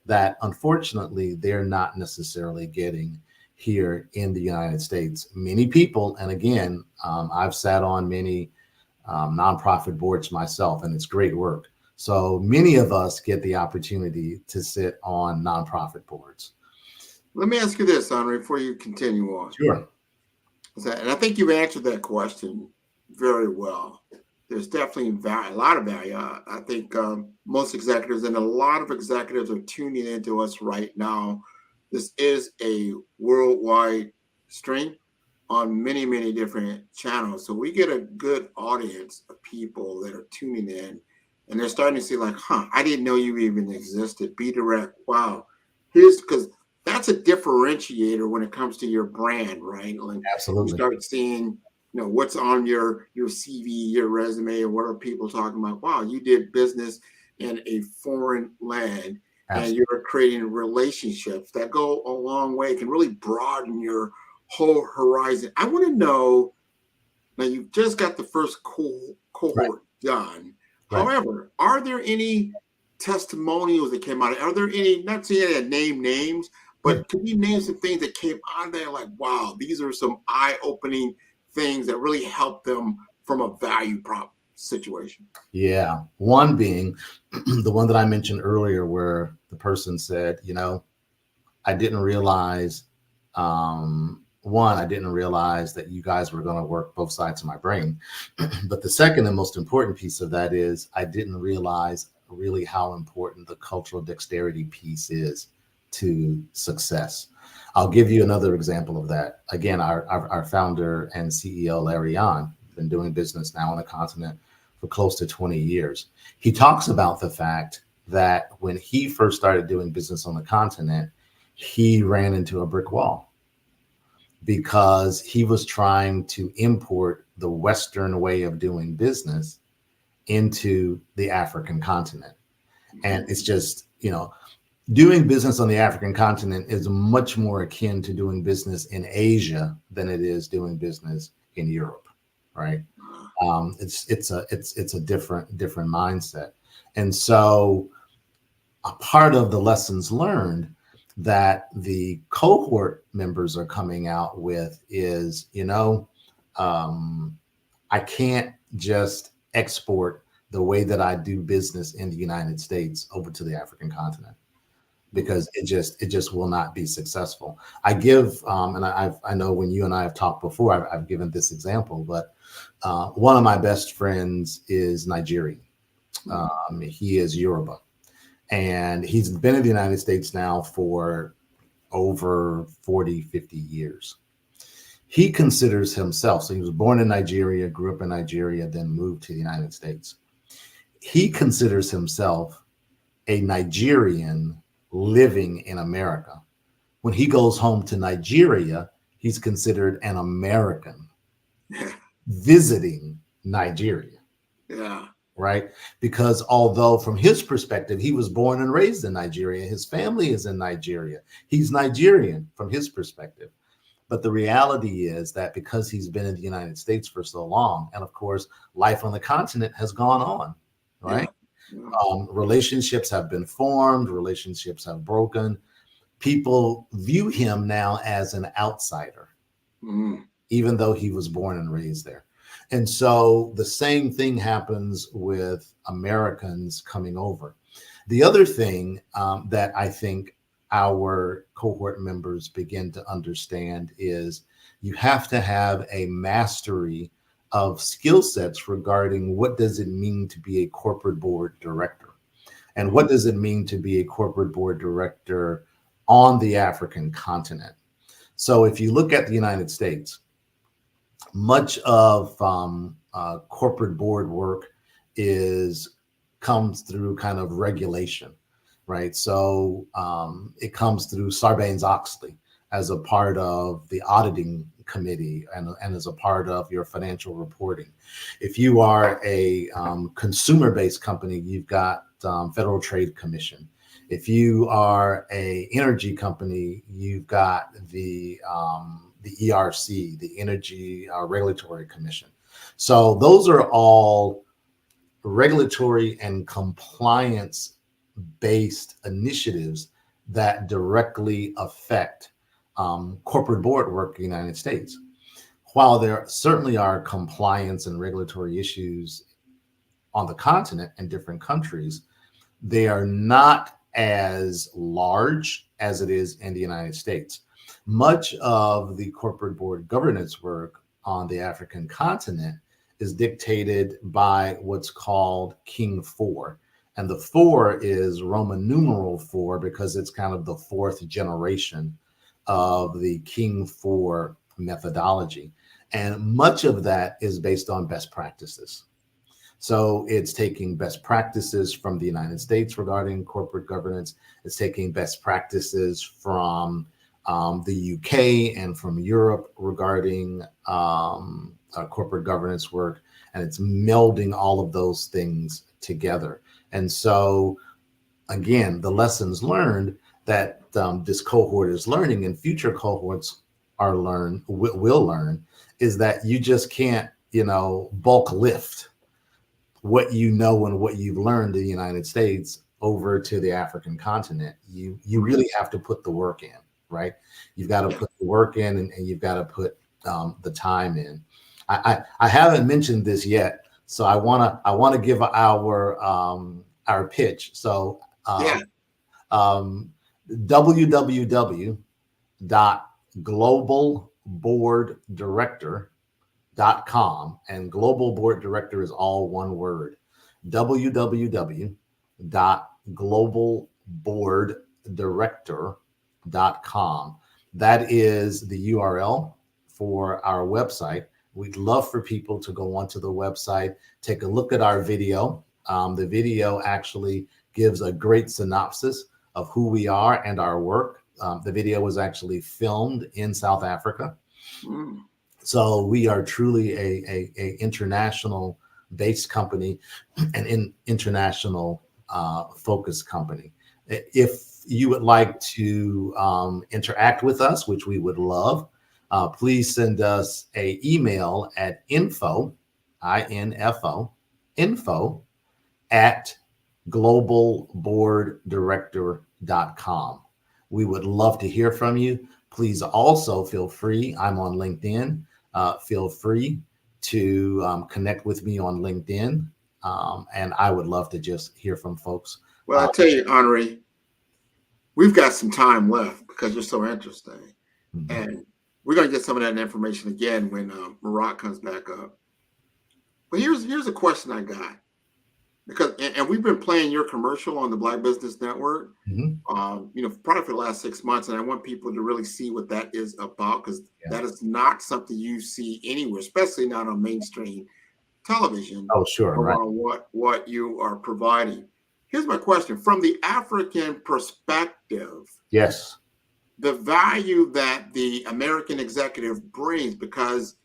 that unfortunately they're not necessarily getting here in the United States. Many people, and again, I've sat on many nonprofit boards myself, and it's great work. So many of us get the opportunity to sit on nonprofit boards. Let me ask you this, Andre, before you continue on. Sure. And I think you've answered that question very well. There's definitely a lot of value. I think most executives and a lot of executives are tuning into us right now. This is a worldwide stream on many, many different channels. So we get a good audience of people that are tuning in, and they're starting to see like, I didn't know you even existed. Be direct. Wow. Because that's a differentiator when it comes to your brand, right? Like, absolutely. You start seeing, what's on your CV, your resume, and what are people talking about? Wow, you did business in a foreign land. Absolutely. And you're creating relationships that go a long way, can really broaden your whole horizon. I want to know, now you've just got the first cohort done. Right. However, are there any testimonials that came out of it? Are there any, not saying that name names, but can you name some things that came out of there like, wow, these are some eye-opening things that really help them from a value prop situation? Yeah. One being the one that I mentioned earlier, where the person said, I didn't realize, I didn't realize that you guys were going to work both sides of my brain. But the second and most important piece of that is I didn't realize really how important the cultural dexterity piece is to success. I'll give you another example of that. Again, our founder and CEO, Larry Yan, been doing business now on the continent for close to 20 years. He talks about the fact that when he first started doing business on the continent, he ran into a brick wall because he was trying to import the Western way of doing business into the African continent. And it's just, doing business on the African continent is much more akin to doing business in Asia than it is doing business in Europe, right? It's a different mindset. And so a part of the lessons learned that the cohort members are coming out with is, I can't just export the way that I do business in the United States over to the African continent, because it just will not be successful. I give, and I know when you and I have talked before, I've given this example, but one of my best friends is Nigerian. He is Yoruba, and he's been in the United States now for over 40, 50 years. He considers himself, so he was born in Nigeria, grew up in Nigeria, then moved to the United States. He considers himself a Nigerian living in America. When he goes home to Nigeria, he's considered an American visiting Nigeria. Yeah. Right? Because although from his perspective, he was born and raised in Nigeria, his family is in Nigeria, he's Nigerian from his perspective. But the reality is that because he's been in the United States for so long, and of course, life on the continent has gone on, right? Yeah. Relationships have been formed, relationships have broken. people view him now as an outsider, even though he was born and raised there. And so the same thing happens with Americans coming over. The other thing that I think our cohort members begin to understand is you have to have a mastery of skill sets regarding what does it mean to be a corporate board director, and what does it mean to be a corporate board director on the African continent. So if you look at the United States, much of corporate board work comes through kind of regulation, right? So it comes through Sarbanes-Oxley as a part of the auditing committee and as a part of your financial reporting. If you are a consumer-based company, you've got Federal Trade Commission. If you are a energy company, you've got the ERC, the Energy Regulatory Commission. So those are all regulatory and compliance-based initiatives that directly affect corporate board work in the United States. While there certainly are compliance and regulatory issues on the continent in different countries, they are not as large as it is in the United States. Much of the corporate board governance work on the African continent is dictated by what's called King 4. And the 4 is Roman numeral 4 because it's kind of the fourth generation of the King 4 methodology. And much of that is based on best practices. So it's taking best practices from the United States regarding corporate governance. It's taking best practices from the UK and from Europe regarding corporate governance work. And it's melding all of those things together. And so, again, the lessons learned that this cohort is learning and future cohorts will learn is that you just can't, bulk lift what you know and what you've learned in the United States over to the African continent. You really have to put the work in, right? You've got to put the work in and you've got to put the time in. I haven't mentioned this yet, so I wanna give our pitch. So www.globalboarddirector.com, and global board director is all one word. www.globalboarddirector.com. That is the URL for our website. We'd love for people to go onto the website, take a look at our video. The video actually gives a great synopsis of who we are and our work. The video was actually filmed in South Africa. So we are truly a international based company and an international focused company. If you would like to interact with us, which we would love, please send us an email at info at globalboarddirector.com. We would love to hear from you. Please also feel free, I'm on LinkedIn, feel free to connect with me on LinkedIn. And I would love to just hear from folks. Well, I'll tell you, Henri, we've got some time left because you're so interesting. Mm-hmm. And we're going to get some of that information again when Marat comes back up. But here's a question I got. Because and we've been playing your commercial on the Black Business Network, probably for the last 6 months, and I want people to really see what that is about, because that is not something you see anywhere, especially not on mainstream television. Oh, sure, around what you are providing. Here's my question: from the African perspective, yes, the value that the American executive brings, because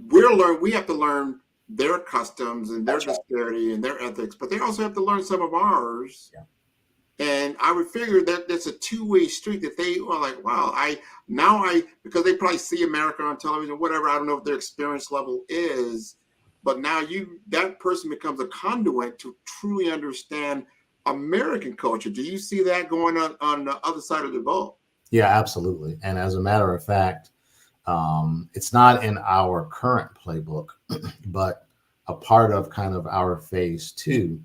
we have to learn their customs and their disparity and their ethics, but they also have to learn some of ours. Yeah. And I would figure that that's a two-way street, that they are like, wow, because they probably see America on television, whatever. I don't know what their experience level is, but now that person becomes a conduit to truly understand American culture. Do you see that going on the other side of the boat? Yeah, absolutely. And as a matter of fact, it's not in our current playbook, but a part of kind of our phase 2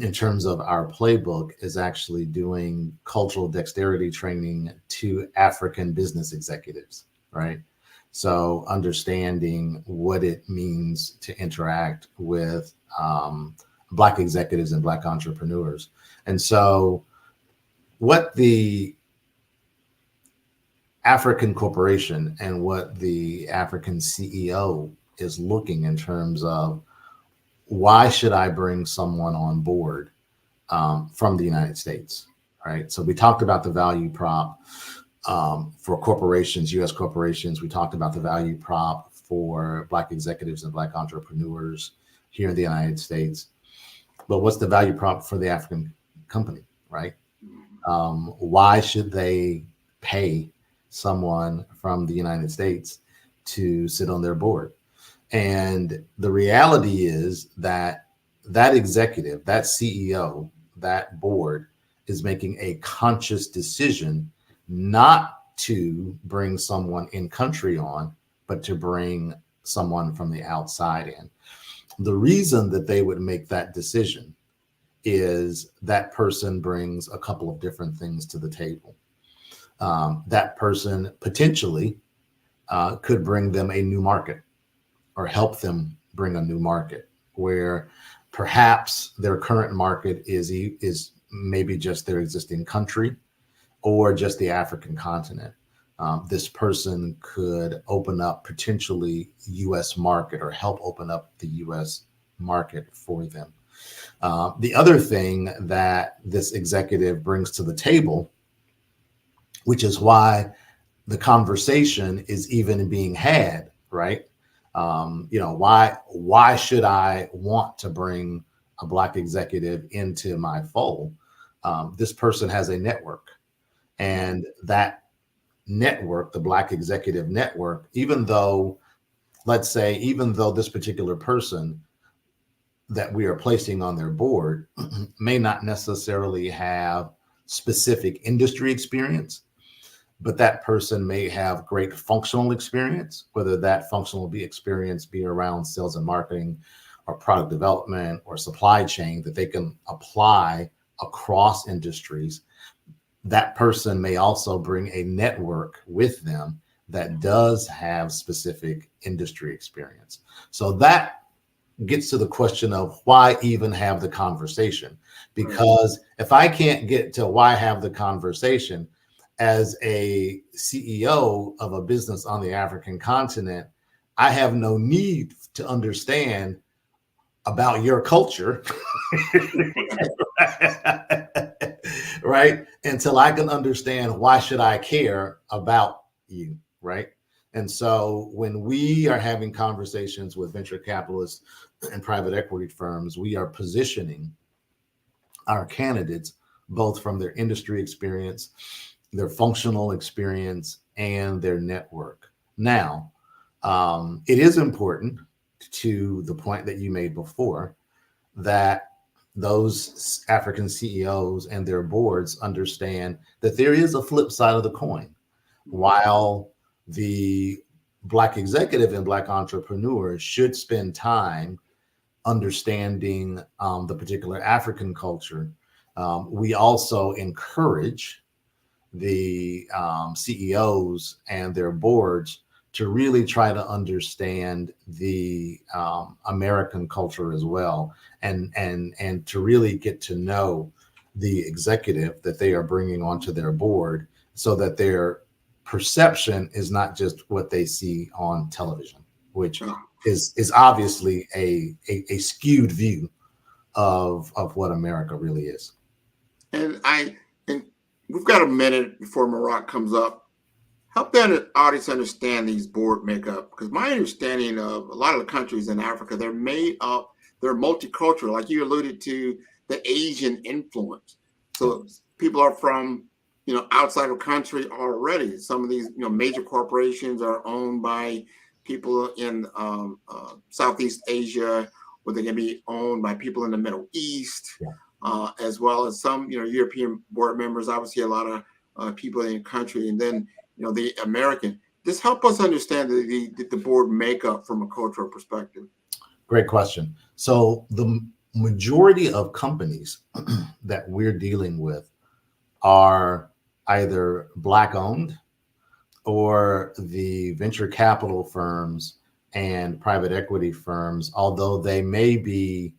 in terms of our playbook is actually doing cultural dexterity training to African business executives, right? So understanding what it means to interact with Black executives and Black entrepreneurs. And so what the African corporation and what the African CEO is looking in terms of, why should I bring someone on board from the United States, right? So we talked about the value prop for corporations, U.S. corporations. We talked about the value prop for Black executives and Black entrepreneurs here in the United States. But what's the value prop for the African company, right? Why should they pay someone from the United States to sit on their board? And the reality is that that executive, that CEO, that board is making a conscious decision not to bring someone in country on, but to bring someone from the outside in. The reason that they would make that decision is that person brings a couple of different things to the table. That person potentially could bring them a new market, or help them bring a new market, where perhaps their current market is maybe just their existing country or just the African continent. This person could open up potentially U.S. market, or help open up the U.S. market for them. The other thing that this executive brings to the table, which is why the conversation is even being had, right? Why should I want to bring a Black executive into my fold? This person has a network, and that network, the Black executive network, even though this particular person that we are placing on their board may not necessarily have specific industry experience, but that person may have great functional experience, whether that functional experience be around sales and marketing, or product development, or supply chain, that they can apply across industries. That person may also bring a network with them that does have specific industry experience. So that gets to the question of, why even have the conversation? Because if I can't get to why have the conversation, as a CEO of a business on the African continent, I have no need to understand about your culture, right? Until I can understand, why should I care about you, right? And so when we are having conversations with venture capitalists and private equity firms, we are positioning our candidates both from their industry experience, their functional experience, and their network. Now, it is important, to the point that you made before, that those African CEOs and their boards understand that there is a flip side of the coin. While the Black executive and Black entrepreneurs should spend time understanding the particular African culture, we also encourage the CEOs and their boards to really try to understand the American culture as well, and to really get to know the executive that they are bringing onto their board, so that their perception is not just what they see on television, which is obviously a skewed view of what America really is. And we've got a minute before Marak comes up. Help that audience understand these board makeup, because my understanding of a lot of the countries in Africa, they're made up, they're multicultural, like you alluded to, the Asian influence. So people are from, outside of country already. Some of these, major corporations are owned by people in Southeast Asia, or they can be owned by people in the Middle East. as well as some, European board members, obviously a lot of people in the country, and then, the American. Just help us understand the board makeup from a cultural perspective. Great question. So the majority of companies that we're dealing with are either Black owned, or the venture capital firms and private equity firms, although they may be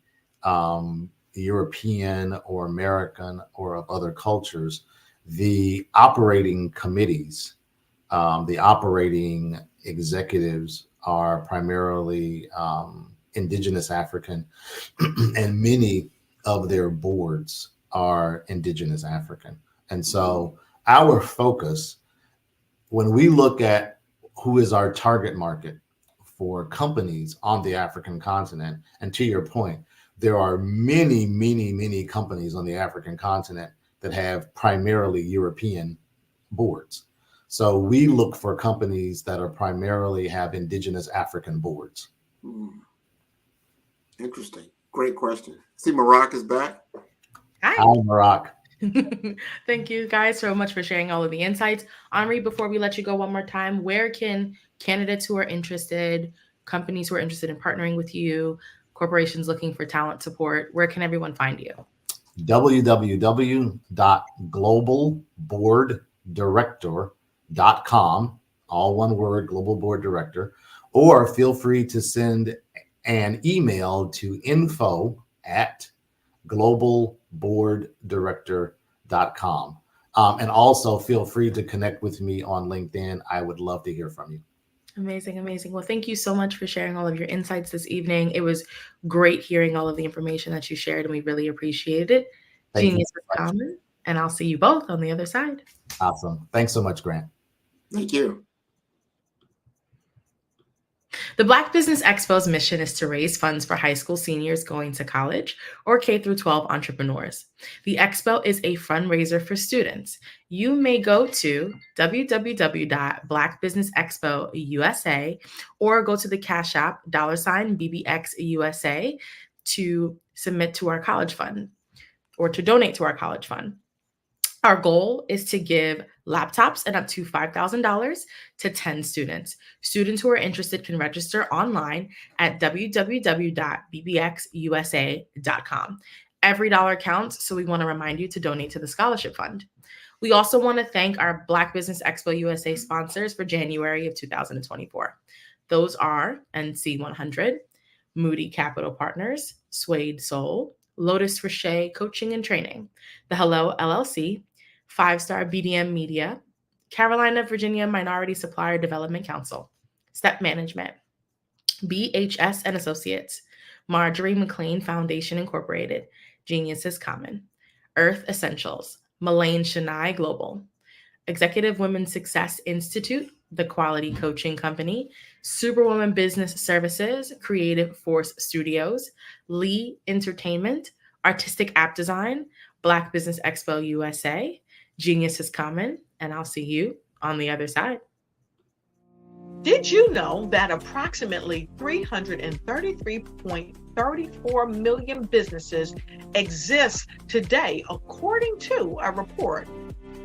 European or American or of other cultures, the operating committees, the operating executives are primarily Indigenous African, and many of their boards are Indigenous African. And so our focus, when we look at who is our target market for companies on the African continent, and to your point, there are many, many, many companies on the African continent that have primarily European boards. So we look for companies that are primarily have Indigenous African boards. Interesting. Great question. See, Marak is back. Hi, Marak. Thank you guys so much for sharing all of the insights. Henri, before we let you go one more time, where can candidates who are interested, companies who are interested in partnering with you, corporations looking for talent support, where can everyone find you? www.globalboarddirector.com, all one word, Global Board Director, or feel free to send an email to info@globalboarddirector.com. And also feel free to connect with me on LinkedIn. I would love to hear from you. Amazing, amazing. Well, thank you so much for sharing all of your insights this evening. It was great hearing all of the information that you shared, and we really appreciated it. Genius is common, and I'll see you both on the other side. Awesome. Thanks so much, Grant. Thank you. The Black Business Expo's mission is to raise funds for high school seniors going to college or K-12 entrepreneurs. The Expo is a fundraiser for students. You may go to www.blackbusinessexpo USA or go to the Cash App $BBXUSA to submit to our college fund or to donate to our college fund. Our goal is to give laptops and up to $5,000 to 10 students. Students who are interested can register online at www.bbxusa.com. Every dollar counts, so we want to remind you to donate to the scholarship fund. We also want to thank our Black Business Expo USA sponsors for January of 2024. Those are NC100, Moody Capital Partners, Suede Soul, Lotus Rocher Coaching and Training, The Hello LLC, 5-Star BDM Media, Carolina, Virginia Minority Supplier Development Council, Step Management, BHS and Associates, Marjorie McLean Foundation Incorporated, Genius is Common, Earth Essentials, Mullane Shania Global, Executive Women's Success Institute, The Quality Coaching Company, Superwoman Business Services, Creative Force Studios, Lee Entertainment, Artistic App Design, Black Business Expo USA, Genius is Common, and I'll see you on the other side. Did you know that approximately 333.34 million businesses exist today, according to a report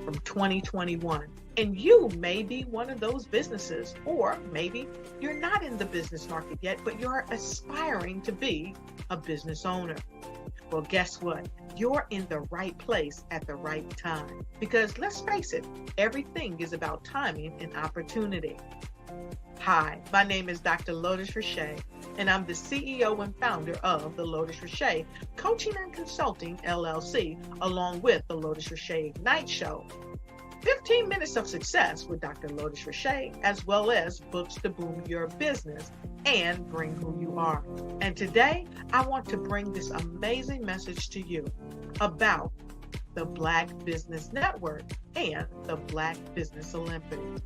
from 2021? And you may be one of those businesses, or maybe you're not in the business market yet, but you're aspiring to be a business owner. Well, guess what? You're in the right place at the right time. Because let's face it, everything is about timing and opportunity. Hi, my name is Dr. Lotus Rocher, and I'm the CEO and founder of the Lotus Rocher Coaching and Consulting LLC, along with the Lotus Rocher Ignite Show. 15 minutes of success with Dr. Lotus Rocher, as well as books to boom your business and bring who you are. And today, I want to bring this amazing message to you about the Black Business Network and the Black Business Olympics.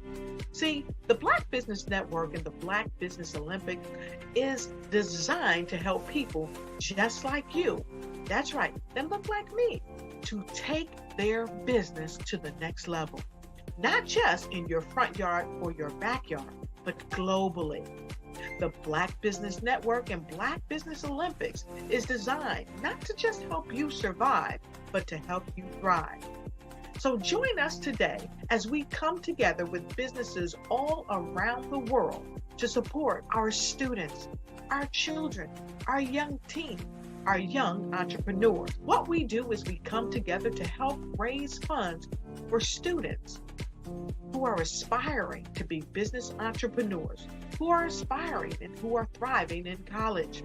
See, the Black Business Network and the Black Business Olympics is designed to help people just like you, that's right, that look like me, to take their business to the next level. Not just in your front yard or your backyard, but globally. The Black Business Network and Black Business Olympics is designed not to just help you survive, but to help you thrive. So join us today as we come together with businesses all around the world to support our students, our children, our young teens, our young entrepreneurs. What we do is we come together to help raise funds for students who are aspiring to be business entrepreneurs, who are aspiring and who are thriving in college.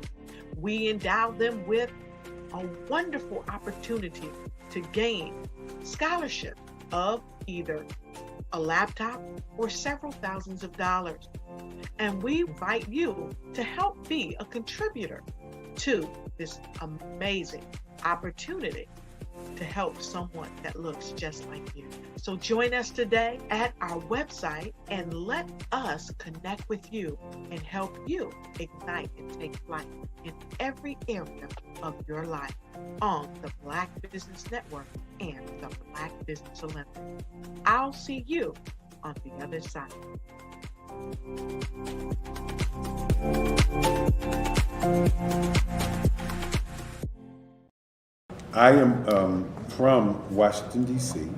We endow them with a wonderful opportunity to gain scholarship of either a laptop or several thousands of dollars. And we invite you to help be a contributor to this amazing opportunity to help someone that looks just like you. So join us today at our website and let us connect with you and help you ignite and take flight in every area of your life on the Black Business Network and the Black Business Olympics. I'll see you on the other side. I am from Washington, D.C.,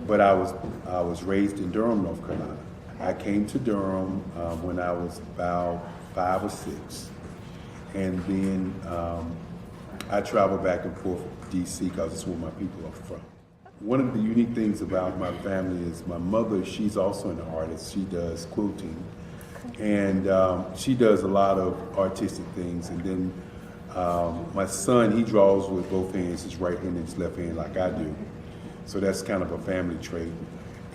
but I was raised in Durham, North Carolina. I came to Durham when I was about 5 or 6, and then I traveled back and forth to D.C. because it's where my people are from. One of the unique things about my family is my mother, she's also an artist. She does quilting, and she does a lot of artistic things. And then my son, he draws with both hands, his right hand and his left hand, like I do. So that's kind of a family trait.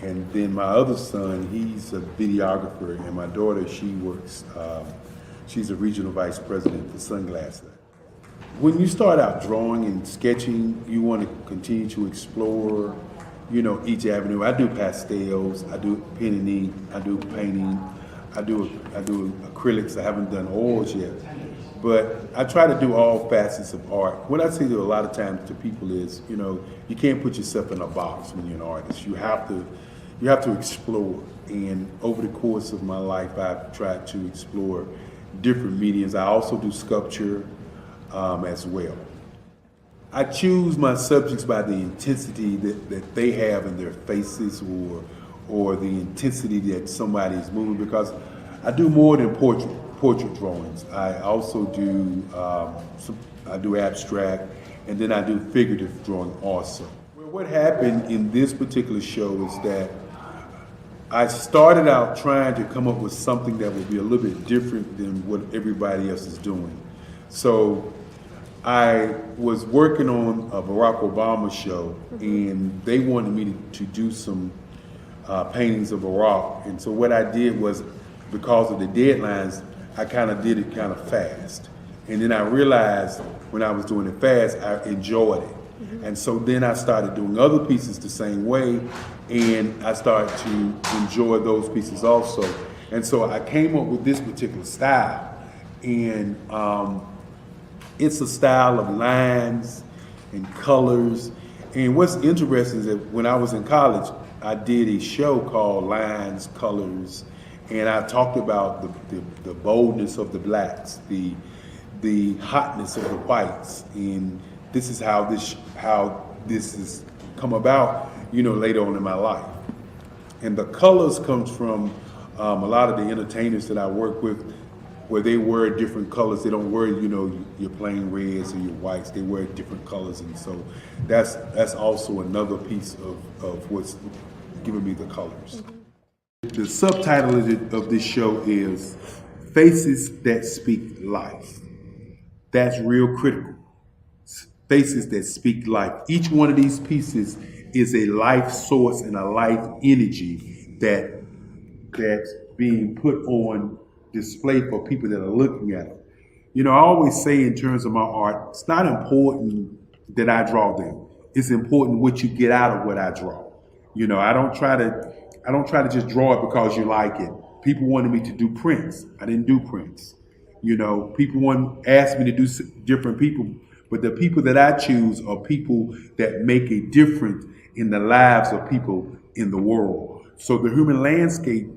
And then my other son, he's a videographer, and my daughter, she works, she's a regional vice president for Sunglasses. When you start out drawing and sketching, you want to continue to explore, each avenue. I do pastels, I do pen and ink, I do painting, I do acrylics. I haven't done oils yet. But I try to do all facets of art. What I say to a lot of times to people is, you can't put yourself in a box when you're an artist. You have to explore. And over the course of my life, I've tried to explore different mediums. I also do sculpture as well. I choose my subjects by the intensity that they have in their faces, or the intensity that somebody is moving, because I do more than portrait drawings. I also do I do abstract, and then I do figurative drawing also. Well, what happened in this particular show is that I started out trying to come up with something that would be a little bit different than what everybody else is doing. So I was working on a Barack Obama show, and they wanted me to do some paintings of Barack. And so what I did was, because of the deadlines, I kind of did it kind of fast. And then I realized when I was doing it fast, I enjoyed it. And so then I started doing other pieces the same way, and I started to enjoy those pieces also. And so I came up with this particular style. And it's a style of lines and colors. And what's interesting is that when I was in college, I did a show called Lines, Colors, and I talked about the boldness of the blacks, the hotness of the whites, and this is how this has come about, later on in my life. And the colors comes from a lot of the entertainers that I work with, where they wear different colors. They don't wear, your plain reds or your whites. They wear different colors, and so that's also another piece of what's giving me the colors. The subtitle of this show is Faces That Speak Life. That's real critical. Faces that speak life. Each one of these pieces is a life source and a life energy that's being put on display for people that are looking at it. I always say in terms of my art, it's not important that I draw them. It's important what you get out of what I draw. I don't try to just draw it because you like it. People wanted me to do prints. I didn't do prints. People asked me to do different people, but the people that I choose are people that make a difference in the lives of people in the world. So the human landscape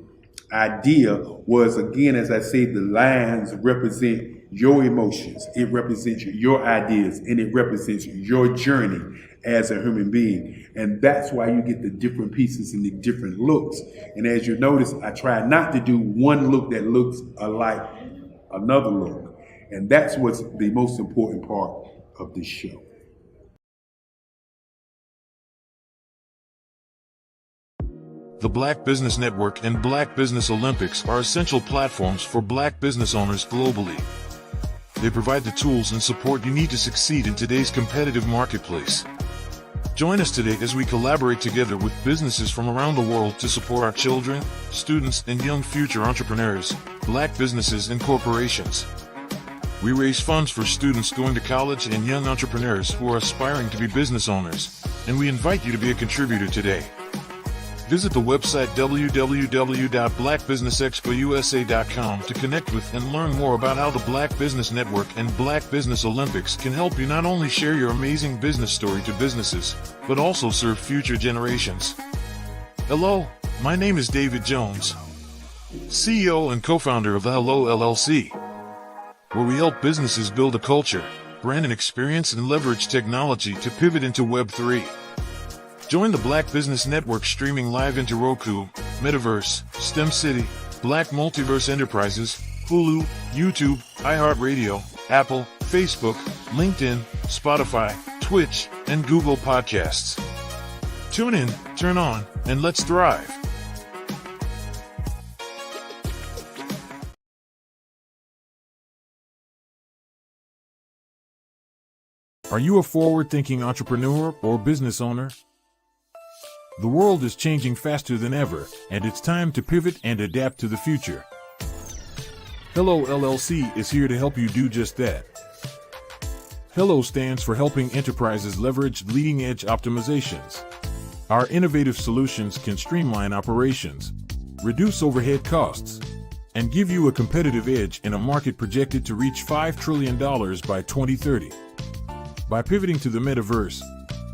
idea was, again, as I said, the lines represent your emotions, it represents your ideas, and it represents your journey as a human being. And that's why you get the different pieces and the different looks. And as you notice, I try not to do one look that looks alike another look. And that's what's the most important part of this show. The Black Business Network and Black Business Olympics are essential platforms for Black business owners globally. They provide the tools and support you need to succeed in today's competitive marketplace. Join us today as we collaborate together with businesses from around the world to support our children, students, and young future entrepreneurs, Black businesses and corporations. We raise funds for students going to college and young entrepreneurs who are aspiring to be business owners, and we invite you to be a contributor today. Visit the website www.blackbusinessexpousa.com to connect with and learn more about how the Black Business Network and Black Business Olympics can help you not only share your amazing business story to businesses, but also serve future generations. Hello, my name is David Jones, CEO and co-founder of the Hello LLC, where we help businesses build a culture, brand and experience, and leverage technology to pivot into Web3. Join the Black Business Network streaming live into Roku, Metaverse, STEM City, Black Multiverse Enterprises, Hulu, YouTube, iHeartRadio, Apple, Facebook, LinkedIn, Spotify, Twitch, and Google Podcasts. Tune in, turn on, and let's thrive. Are you a forward-thinking entrepreneur or business owner? The world is changing faster than ever, and it's time to pivot and adapt to the future. Hello LLC is here to help you do just that. Hello stands for helping enterprises leverage leading-edge optimizations. Our innovative solutions can streamline operations, reduce overhead costs, and give you a competitive edge in a market projected to reach $5 trillion by 2030. By pivoting to the metaverse,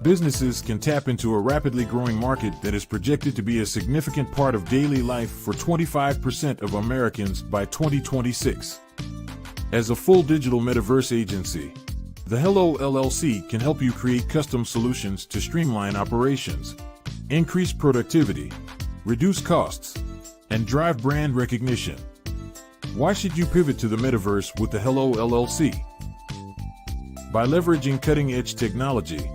businesses can tap into a rapidly growing market that is projected to be a significant part of daily life for 25% of Americans by 2026. As a full digital metaverse agency, the Hello LLC can help you create custom solutions to streamline operations, increase productivity, reduce costs, and drive brand recognition. Why should you pivot to the metaverse with the Hello LLC? By leveraging cutting-edge technology,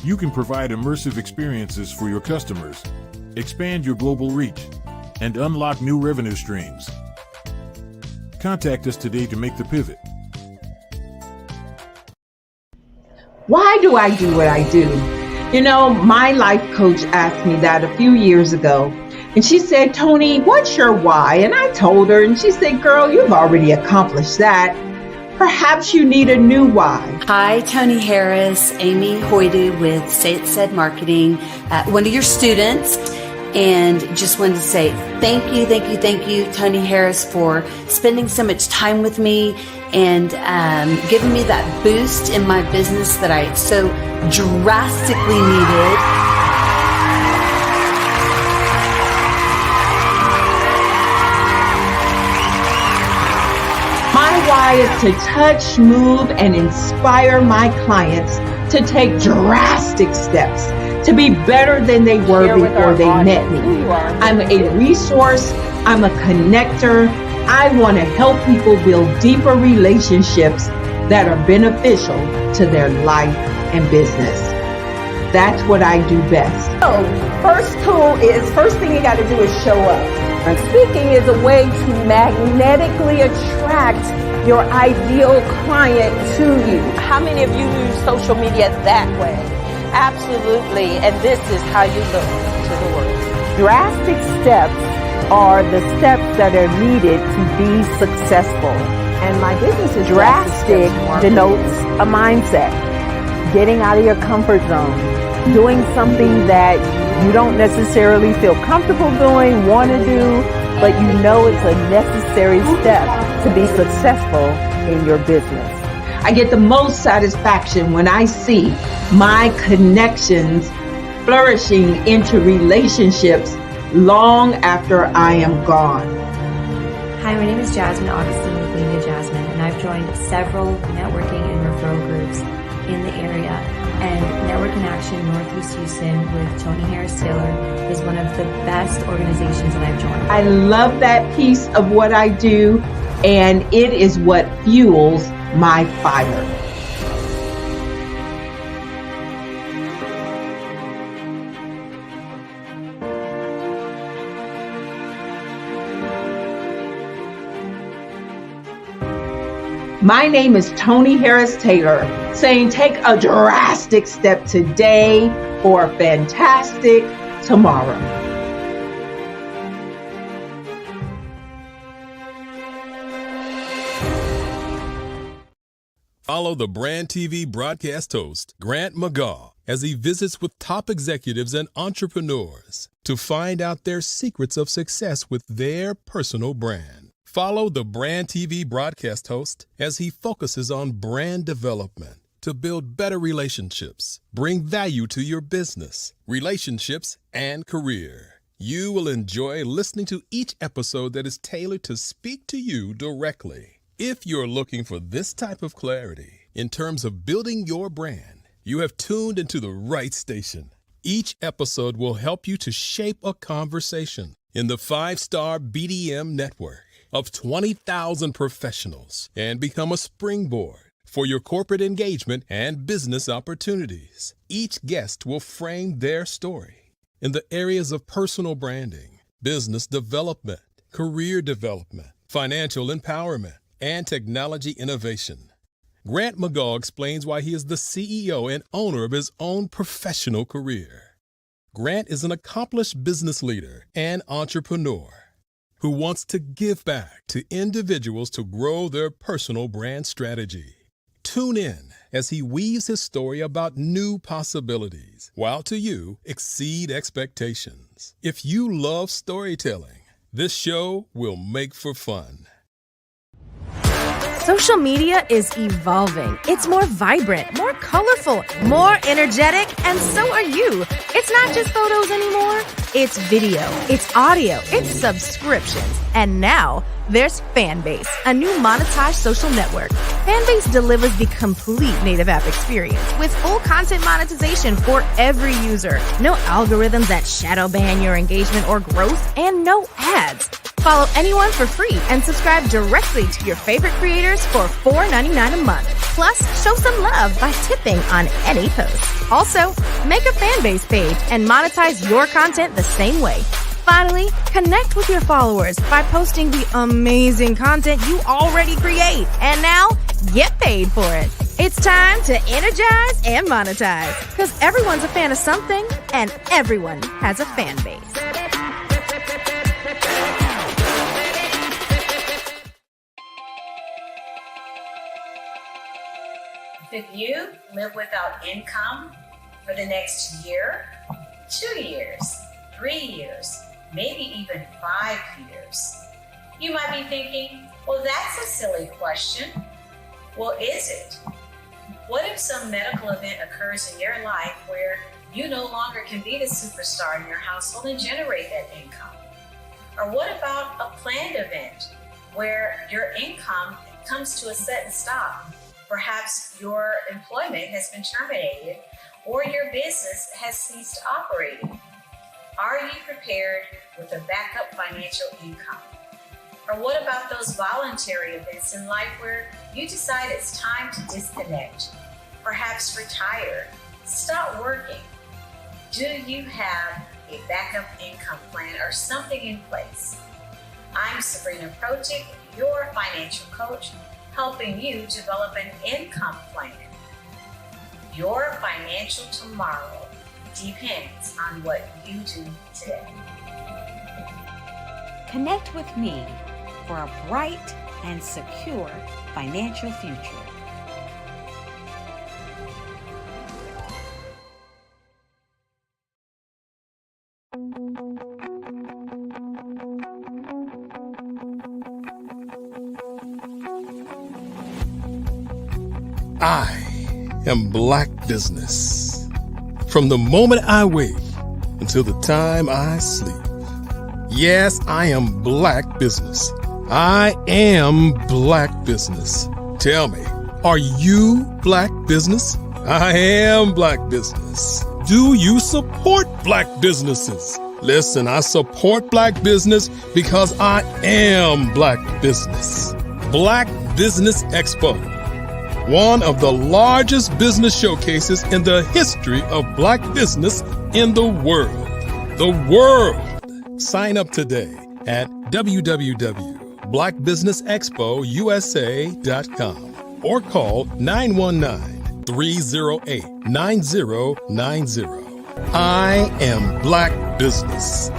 you can provide immersive experiences for your customers, expand your global reach, and unlock new revenue streams. Contact us today to make the pivot. Why do I do what I do? You know, my life coach asked me that a few years ago, and she said, Tony, what's your why? And I told her, and she said, girl, you've already accomplished that. Perhaps you need a new why. Hi, Tony Harris, Amy Hoydu with Say It Said Marketing, one of your students, and just wanted to say thank you, Tony Harris, for spending so much time with me and giving me that boost in my business that I so drastically needed. My why is to touch, move, and inspire my clients to take drastic steps to be better than they were before they met me. I'm a resource. I'm a connector. I want to help people build deeper relationships that are beneficial to their life and business. That's what I do best. So, first thing you got to do is show up. And speaking is a way to magnetically attract your ideal client to you. How many of you use social media that way? Absolutely. And this is how you look to the world. Drastic steps are the steps that are needed to be successful. And my business is drastic denotes a mindset. Getting out of your comfort zone. Doing something that you don't necessarily feel comfortable doing, want to do, but you know it's a necessary step to be successful in your business. I get the most satisfaction when I see my connections flourishing into relationships long after I am gone. Hi, my name is Jasmine Augustine with Media Jasmine, and I've joined several networking and referral groups in the area. And Network in Action Northeast Houston with Tony Harris Taylor is one of the best organizations that I've joined. I love that piece of what I do, and it is what fuels my fire. My name is Tony Harris Taylor, saying take a drastic step today for a fantastic tomorrow. Follow the Brand TV broadcast host, Grant McGaugh, as he visits with top executives and entrepreneurs to find out their secrets of success with their personal brand. Follow the Brand TV broadcast host as he focuses on brand development to build better relationships, bring value to your business, relationships, and career. You will enjoy listening to each episode that is tailored to speak to you directly. If you're looking for this type of clarity in terms of building your brand, you have tuned into the right station. Each episode will help you to shape a conversation in the 5-star BDM network of 20,000 professionals and become a springboard for your corporate engagement and business opportunities. Each guest will frame their story in the areas of personal branding, business development, career development, financial empowerment, and technology innovation. Grant McGaugh explains why he is the CEO and owner of his own professional career. Grant is an accomplished business leader and entrepreneur who wants to give back to individuals to grow their personal brand strategy. Tune in as he weaves his story about new possibilities, while to you exceed expectations. If you love storytelling, this show will make for fun. Social media is evolving. It's more vibrant, more colorful, more energetic, and so are you. It's not just photos anymore. It's video, it's audio, it's subscriptions. And now there's Fanbase, a new monetized social network. Fanbase delivers the complete native app experience with full content monetization for every user. No algorithms that shadow ban your engagement or growth, and no ads. Follow anyone for free and subscribe directly to your favorite creators for $4.99 a month. Plus, show some love by tipping on any post. Also, make a Fanbase page and monetize your content the same way. Finally, connect with your followers by posting the amazing content you already create. And now, get paid for it. It's time to energize and monetize, because everyone's a fan of something and everyone has a fan base. Could you live without income for the next year, 2 years, 3 years, maybe even 5 years? You might be thinking, well, that's a silly question. Well, is it? What if some medical event occurs in your life where you no longer can be the superstar in your household and generate that income? Or what about a planned event where your income comes to a sudden stop? Perhaps your employment has been terminated or your business has ceased operating. Are you prepared with a backup financial income? Or what about those voluntary events in life where you decide it's time to disconnect, perhaps retire, stop working? Do you have a backup income plan or something in place? I'm Sabrina Protic, your financial coach, helping you develop an income plan. Your financial tomorrow depends on what you do today. Connect with me for a bright and secure financial future. I am Black Business. From the moment I wake until the time I sleep. Yes, I am Black Business. I am Black Business. Tell me, are you Black Business? I am Black Business. Do you support Black businesses? Listen, I support Black business because I am Black Business. Black Business Expo, one of the largest business showcases in the history of Black business in the world. The world! Sign up today at www.blackbusinessexpousa.com or call 919-308-9090. I am Black Business.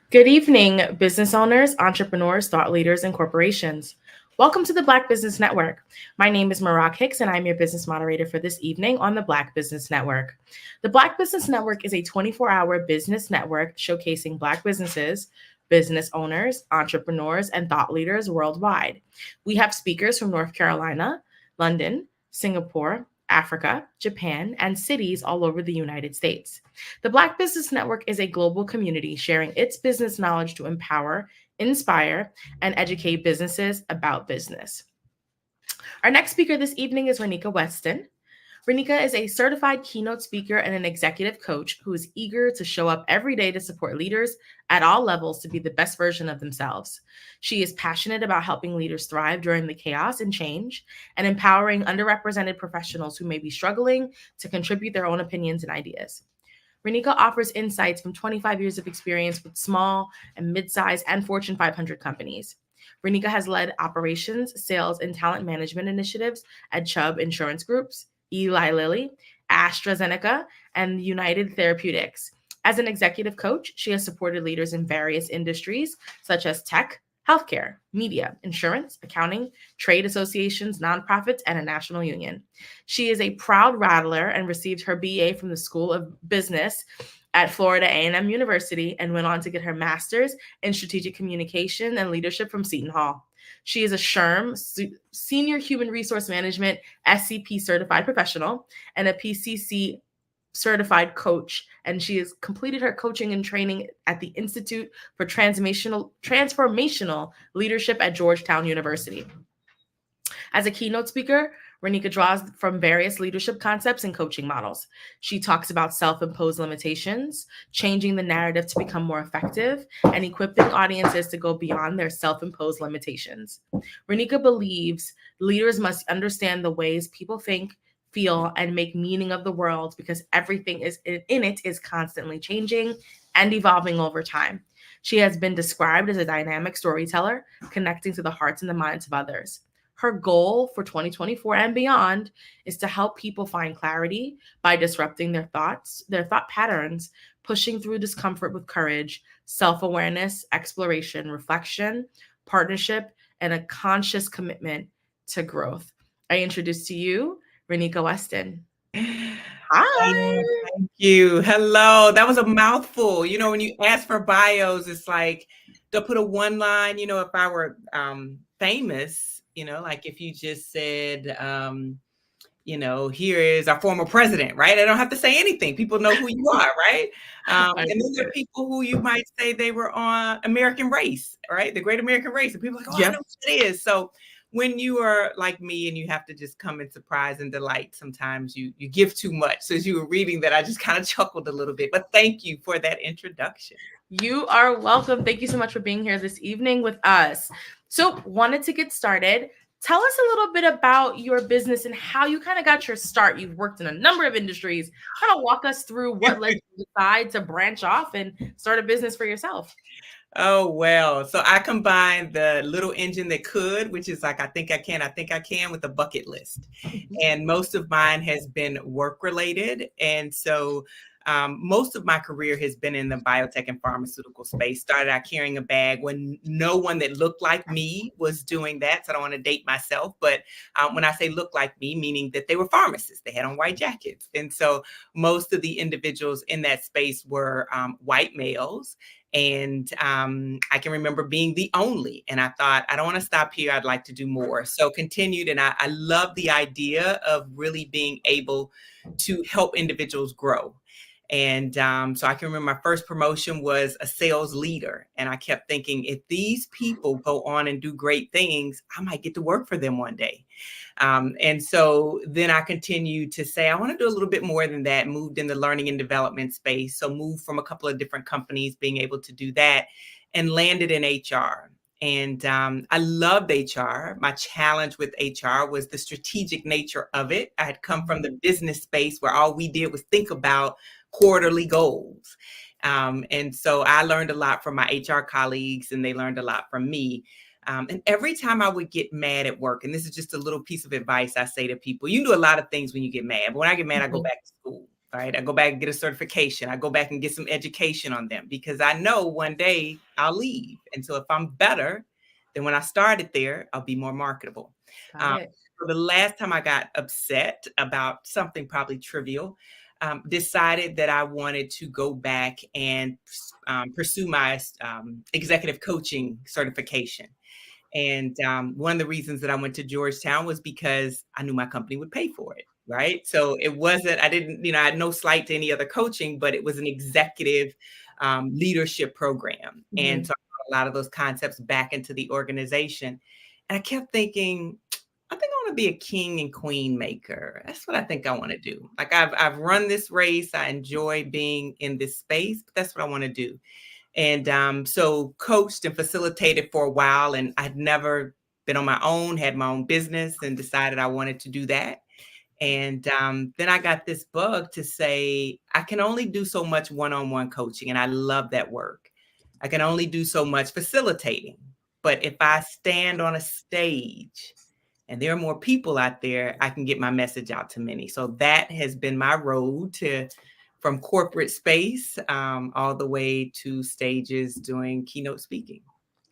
Good evening, business owners, entrepreneurs, thought leaders, and corporations. Welcome to the Black Business Network. My name is Marak Hicks, and I'm your business moderator for this evening on the Black Business Network. The Black Business Network is a 24-hour business network showcasing Black businesses, business owners, entrepreneurs, and thought leaders worldwide. We have speakers from North Carolina, London, Singapore, Africa, Japan, and cities all over the United States. The Black Business Network is a global community sharing its business knowledge to empower, inspire, and educate businesses about business. Our next speaker this evening is Renika Weston. Renika is a certified keynote speaker and an executive coach who is eager to show up every day to support leaders at all levels to be the best version of themselves. She is passionate about helping leaders thrive during the chaos and change and empowering underrepresented professionals who may be struggling to contribute their own opinions and ideas. Renika offers insights from 25 years of experience with small and mid-sized and Fortune 500 companies. Renika has led operations, sales, and talent management initiatives at Chubb Insurance Groups, Eli Lilly, AstraZeneca, and United Therapeutics. As an executive coach, she has supported leaders in various industries such as tech, healthcare, media, insurance, accounting, trade associations, nonprofits, and a national union. She is a proud Rattler and received her BA from the School of Business at Florida A&M University and went on to get her master's in strategic communication and leadership from Seton Hall. She is a SHRM, Senior Human Resource Management, SCP certified professional, and a PCC certified coach, and she has completed her coaching and training at the Institute for Transformational Leadership at Georgetown University. As a keynote speaker, Renika draws from various leadership concepts and coaching models. She talks about self-imposed limitations, changing the narrative to become more effective, and equipping audiences to go beyond their self-imposed limitations. Renika believes leaders must understand the ways people think, feel, and make meaning of the world because everything in it is constantly changing and evolving over time. She has been described as a dynamic storyteller, connecting to the hearts and the minds of others. Her goal for 2024 and beyond is to help people find clarity by disrupting their thought patterns, pushing through discomfort with courage, self-awareness, exploration, reflection, partnership, and a conscious commitment to growth. I introduce to you Renika Weston. Hi. Thank you. Hello. That was a mouthful. You know, when you ask for bios, it's like they'll put a one line, you know, if I were famous, you know, like if you just said, you know, here is our former president, right? I don't have to say anything. People know who you are, right? And then there are people who you might say they were on American Race, right? The Great American Race. And people are like, oh, I know what it is. So when you are like me and you have to just come in surprise and delight, sometimes you give too much. So as you were reading that, I just kind of chuckled a little bit. But thank you for that introduction. You are welcome. Thank you so much for being here this evening with us. So wanted to get started. Tell us a little bit about your business and how you kind of got your start. You've worked in a number of industries. Kind of walk us through what led you to decide to branch off and start a business for yourself. Oh, well, so I combined the little engine that could, which is like, I think I can with a bucket list. And most of mine has been work related. And so most of my career has been in the biotech and pharmaceutical space. Started out carrying a bag when no one that looked like me was doing that. So I don't want to date myself. But when I say look like me, meaning that they were pharmacists, they had on white jackets. And so most of the individuals in that space were white males. And I can remember being the only, and I thought, I don't want to stop here. I'd like to do more. So continued. And I love the idea of really being able to help individuals grow. And so I can remember my first promotion was a sales leader. And I kept thinking, if these people go on and do great things, I might get to work for them one day. And so then I continued to say, I want to do a little bit more than that, moved in the learning and development space. So moved from a couple of different companies, being able to do that, and landed in HR. And I loved HR. My challenge with HR was the strategic nature of it. I had come from the business space where all we did was think about quarterly goals. And so I learned a lot from my HR colleagues, and they learned a lot from me. And every time I would get mad at work, and this is just a little piece of advice I say to people, you can do a lot of things when you get mad. But when I get mad, I go back to school, right? I go back and get a certification. I go back and get some education on them, because I know one day I'll leave. And so if I'm better than when I started there, I'll be more marketable. So the last time I got upset about something probably trivial, decided that I wanted to go back and pursue my executive coaching certification. And one of the reasons that I went to Georgetown was because I knew my company would pay for it, right? So it wasn't, I had no slight to any other coaching, but it was an executive leadership program. And so I brought a lot of those concepts back into the organization. And I kept thinking, I think I want to be a king and queen maker. That's what I think I want to do. Like I've run this race. I enjoy being in this space, but that's what I want to do. And so coached and facilitated for a while, and I'd never been on my own, had my own business, and decided I wanted to do that. And then I got this bug to say, I can only do so much one-on-one coaching, and I love that work. I can only do so much facilitating. But if I stand on a stage and there are more people out there, I can get my message out to many. So that has been my road from corporate space all the way to stages doing keynote speaking.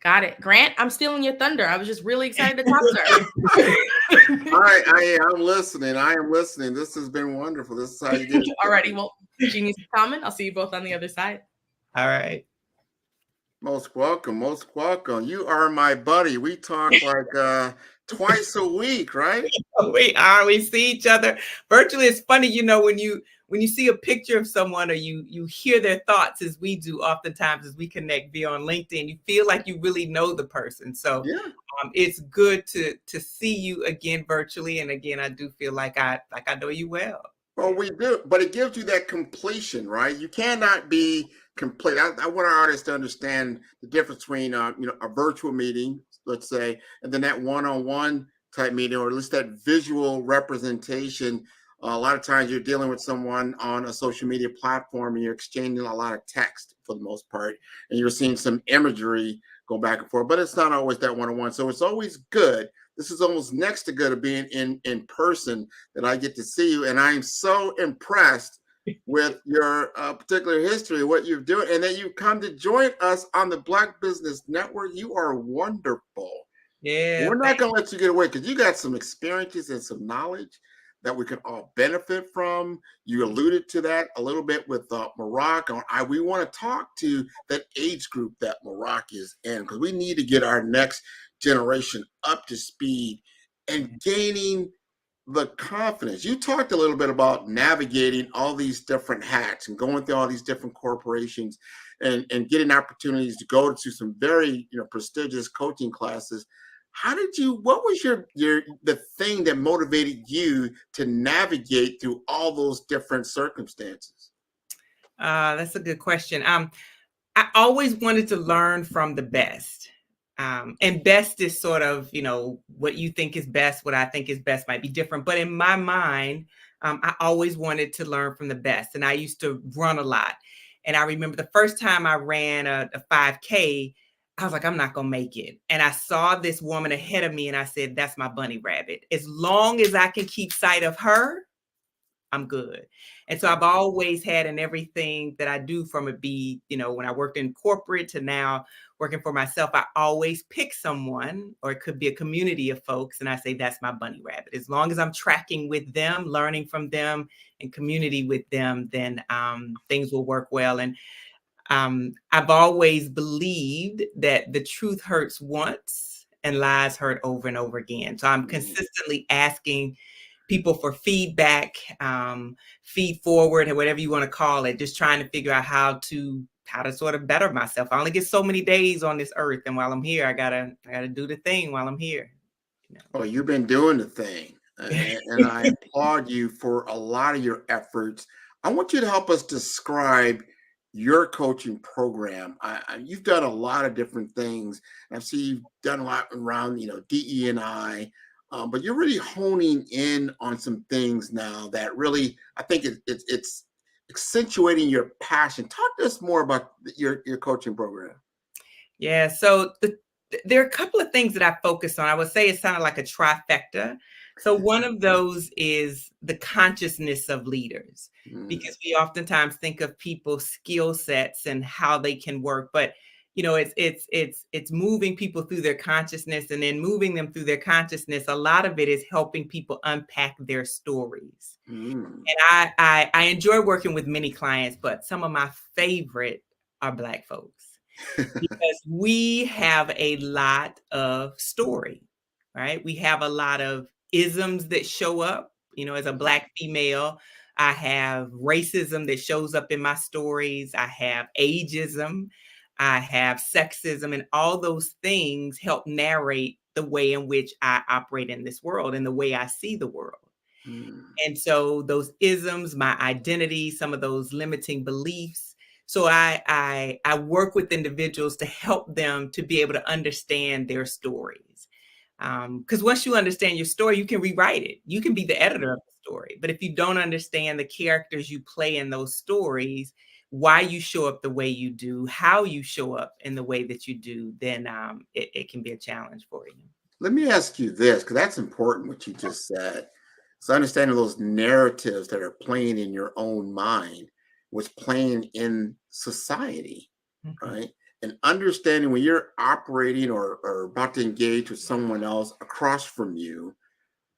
Got it. Grant, I'm stealing your thunder. I was just really excited to talk to her. I'm listening. I am listening. This has been wonderful. This is how you do it. All righty. Well, Jeannie's comment. I'll see you both on the other side. All right. Most welcome. Most welcome. You are my buddy. We talk like twice a week, right? We are. We see each other virtually. It's funny, when you see a picture of someone, or you hear their thoughts, as we do oftentimes as we connect via on LinkedIn, you feel like you really know the person. So it's good to see you again virtually. And again, I do feel like I know you well. Well, we do, but it gives you that completion, right? You cannot be complete. I want our artists to understand the difference between a virtual meeting, let's say, and then that one-on-one type meeting, or at least that visual representation. A lot of times you're dealing with someone on a social media platform, and you're exchanging a lot of text for the most part, and you're seeing some imagery go back and forth, but it's not always that one-on-one. So it's always good. This is almost next to good of being in person, that I get to see you. And I am so impressed with your particular history, what you're doing, and that you come to join us on the Black Business Network. You are wonderful. Yeah. We're not going to let you get away, because you got some experiences and some knowledge that we can all benefit from. You alluded to that a little bit with Maroc. We want to talk to that age group that Maroc is in, because we need to get our next generation up to speed and gaining the confidence. You talked a little bit about navigating all these different hats and going through all these different corporations and getting opportunities to go to some very prestigious coaching classes. What was the thing that motivated you to navigate through all those different circumstances? That's a good question. I always wanted to learn from the best. And best is sort of, what you think is best, what I think is best might be different. But in my mind, I always wanted to learn from the best. And I used to run a lot. And I remember the first time I ran a 5K, I was like, I'm not going to make it. And I saw this woman ahead of me, and I said, that's my bunny rabbit. As long as I can keep sight of her, I'm good. And so I've always had in everything that I do, from it be, when I worked in corporate to now working for myself, I always pick someone, or it could be a community of folks, and I say, that's my bunny rabbit. As long as I'm tracking with them, learning from them, and community with them, then things will work well. And I've always believed that the truth hurts once and lies hurt over and over again. So I'm consistently asking people for feedback, feed forward, or whatever you want to call it, just trying to figure out how to sort of better myself. I only get so many days on this earth, and while I'm here, I gotta do the thing while I'm here. Oh, you've been doing the thing, and I applaud you for a lot of your efforts. I want you to help us describe your coaching program. You've done a lot of different things. I see you've done a lot around, DE&I, but you're really honing in on some things now that really, I think it's accentuating your passion. Talk to us more about your coaching program. Yeah, so there are a couple of things that I focus on. I would say it's kind of like a trifecta. So one of those is the consciousness of leaders, because we oftentimes think of people's skill sets and how they can work, but it's moving people through their consciousness, and then moving them through their consciousness. A lot of it is helping people unpack their stories. And I enjoy working with many clients, but some of my favorite are Black folks. Because we have a lot of story, right? We have a lot of isms that show up. As a Black female, I have racism that shows up in my stories. I have ageism. I have sexism, and all those things help narrate the way in which I operate in this world and the way I see the world. And so those isms, my identity, some of those limiting beliefs. So I work with individuals to help them to be able to understand their stories. Because once you understand your story, you can rewrite it. You can be the editor of the story. But if you don't understand the characters you play in those stories, why you show up the way you do, how you show up in the way that you do, then it can be a challenge for you. Let me ask you this, because that's important what you just said. So understanding those narratives that are playing in your own mind, what's playing in society, right? And understanding when you're operating or about to engage with someone else across from you,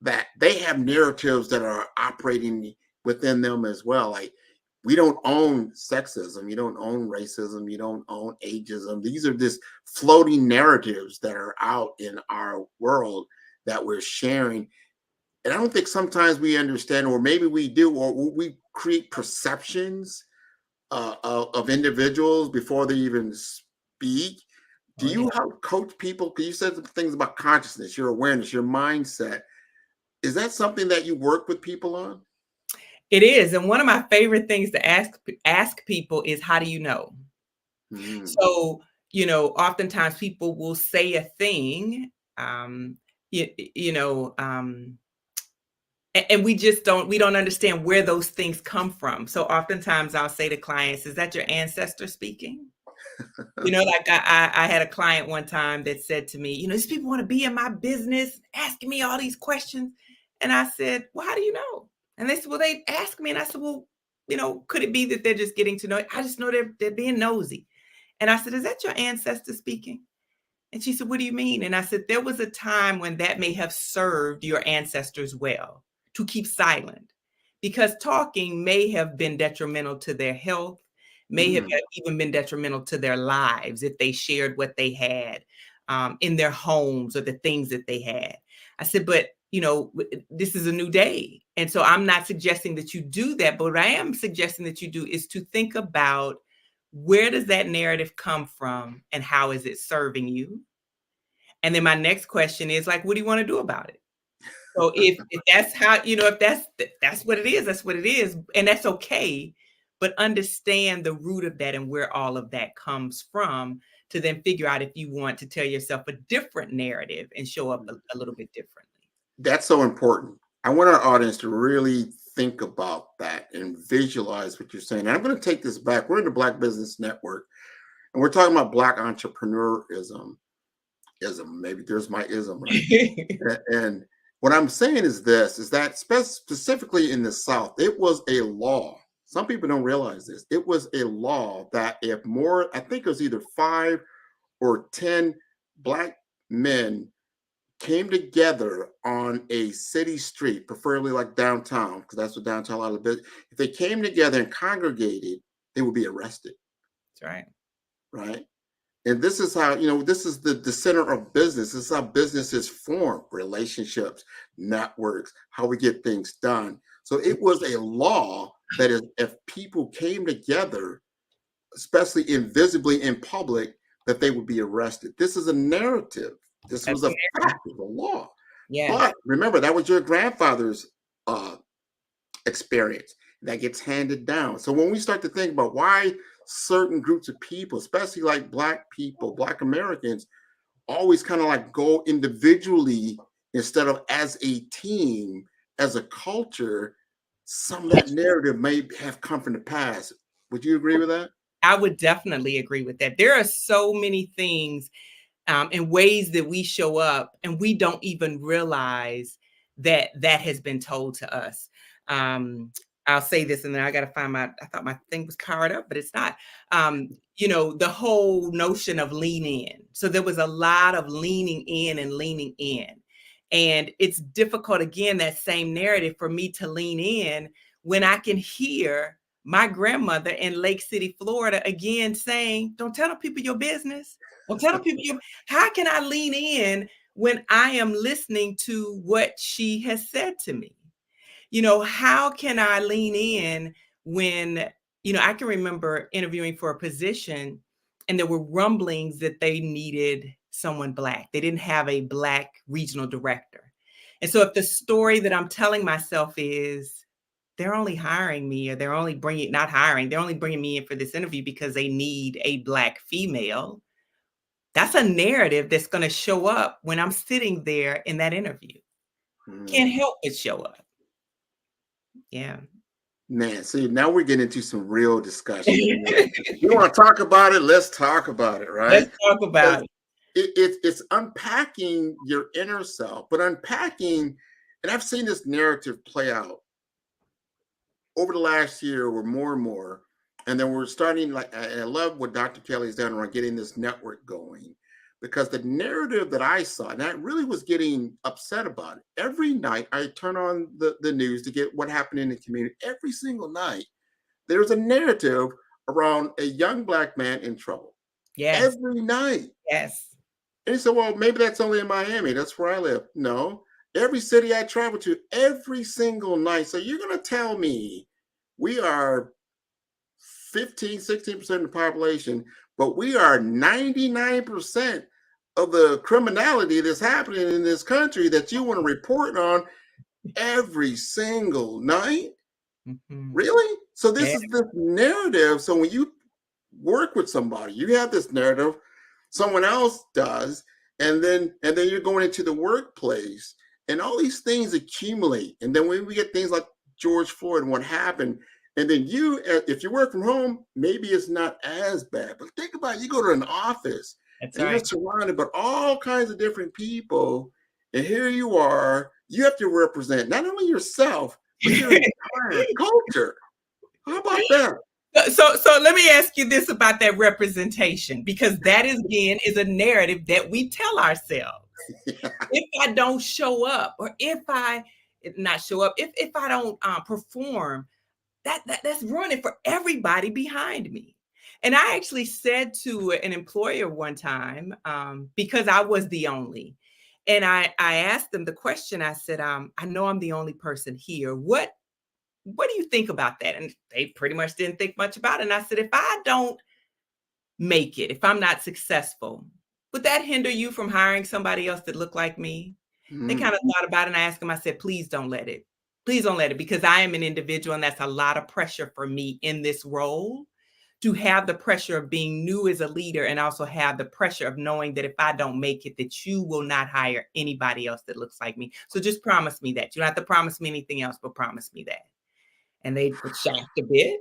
that they have narratives that are operating within them as well. Like, we don't own sexism, you don't own racism, you don't own ageism. These are just floating narratives that are out in our world that we're sharing. And I don't think sometimes we understand, or maybe we do, or we create perceptions of individuals before they even speak. Do you help coach people? Because you said some things about consciousness, your awareness, your mindset. Is that something that you work with people on? It is. And one of my favorite things to ask people is, how do you know? So, oftentimes people will say a thing, and we don't understand where those things come from. So oftentimes I'll say to clients, is that your ancestor speaking? Like I had a client one time that said to me, these people want to be in my business, asking me all these questions. And I said, well, how do you know? And they said, well, they asked me. And I said, well, could it be that they're just getting to know it? I just know they're being nosy. And I said, is that your ancestor speaking? And she said, what do you mean? And I said, there was a time when that may have served your ancestors well, to keep silent, because talking may have been detrimental to their health, may have even been detrimental to their lives if they shared what they had in their homes or the things that they had. I said, but this is a new day. And so I'm not suggesting that you do that, but what I am suggesting that you do is to think about, where does that narrative come from and how is it serving you? And then my next question is, like, what do you want to do about it? So if that's how, if that's what it is, that's what it is. And that's okay. But understand the root of that and where all of that comes from, to then figure out if you want to tell yourself a different narrative and show up a little bit differently. That's so important. I want our audience to really think about that and visualize what you're saying. And I'm going to take this back. We're in the Black Business Network, and we're talking about Black entrepreneurism. Maybe there's my ism, right? And what I'm saying is this, is that specifically in the South, it was a law. Some people don't realize this. It was a law that if more, I think it was either 5 or 10 Black men came together on a city street, preferably like downtown, because that's what downtown a lot of the business. If they came together and congregated, they would be arrested. right. Right. And this is how, this is the center of business. This is how businesses form relationships, networks, how we get things done. So it was a law that if people came together, especially invisibly in public, that they would be arrested. This is a narrative. This was a fact of the law. Yeah. But remember, that was your grandfather's experience that gets handed down. So when we start to think about why certain groups of people, especially like Black people, Black Americans, always kind of like go individually instead of as a team, as a culture, some of that narrative may have come from the past. Would you agree with that? I would definitely agree with that. There are so many things and ways that we show up and we don't even realize that has been told to us. I'll say this and then I got to find I thought my thing was powered up, but it's not. The whole notion of lean in. So there was a lot of leaning in and leaning in. And it's difficult, again, that same narrative for me to lean in when I can hear my grandmother in Lake City, Florida, again saying, don't tell the people your business. Don't tell the people how can I lean in when I am listening to what she has said to me? How can I lean in when, I can remember interviewing for a position and there were rumblings that they needed someone Black. They didn't have a Black regional director. And so if the story that I'm telling myself is they're only hiring me or they're only bringing me in for this interview because they need a Black female, that's a narrative that's going to show up when I'm sitting there in that interview. Can't help but show up. Yeah. Man, see, now we're getting into some real discussion. You want to talk about it? Let's talk about it, right? Let's talk about it. It's unpacking your inner self, but unpacking, and I've seen this narrative play out over the last year or more and more. And then we're starting, and I love what Dr. Kelly's done around getting this network going, because the narrative that I saw, and I really was getting upset about it. Every night I turn on the news to get what happened in the community. Every single night, there's a narrative around a young Black man in trouble. Yes. Every night. Yes. And he said, well, maybe that's only in Miami. That's where I live. No, every city I travel to, every single night. So you're going to tell me we are 16% of the population, but we are 99% of the criminality that's happening in this country that you want to report on every single night? Mm-hmm. Really? So this is this narrative. So when you work with somebody, you have this narrative, someone else does, and then you're going into the workplace and all these things accumulate. And then when we get things like George Floyd and what happened, and then if you work from home, maybe it's not as bad. But think about it, you go to an office and you're surrounded by all kinds of different people. And here you are, you have to represent not only yourself, but your entire culture. How about that? So let me ask you this about that representation, because that is a narrative that we tell ourselves. Yeah. If I don't show up, or if I don't perform, that's ruining for everybody behind me. And I actually said to an employer one time, because I was the only, and I asked them the question. I said, I know I'm the only person here. What do you think about that? And they pretty much didn't think much about it. And I said, if I don't make it, if I'm not successful, would that hinder you from hiring somebody else that looked like me? Mm-hmm. They kind of thought about it, and I asked them, I said, please don't let it. Please don't let it, because I am an individual and that's a lot of pressure for me in this role, to have the pressure of being new as a leader and also have the pressure of knowing that if I don't make it, that you will not hire anybody else that looks like me. So just promise me that. You don't have to promise me anything else, but promise me that. And they were shocked a bit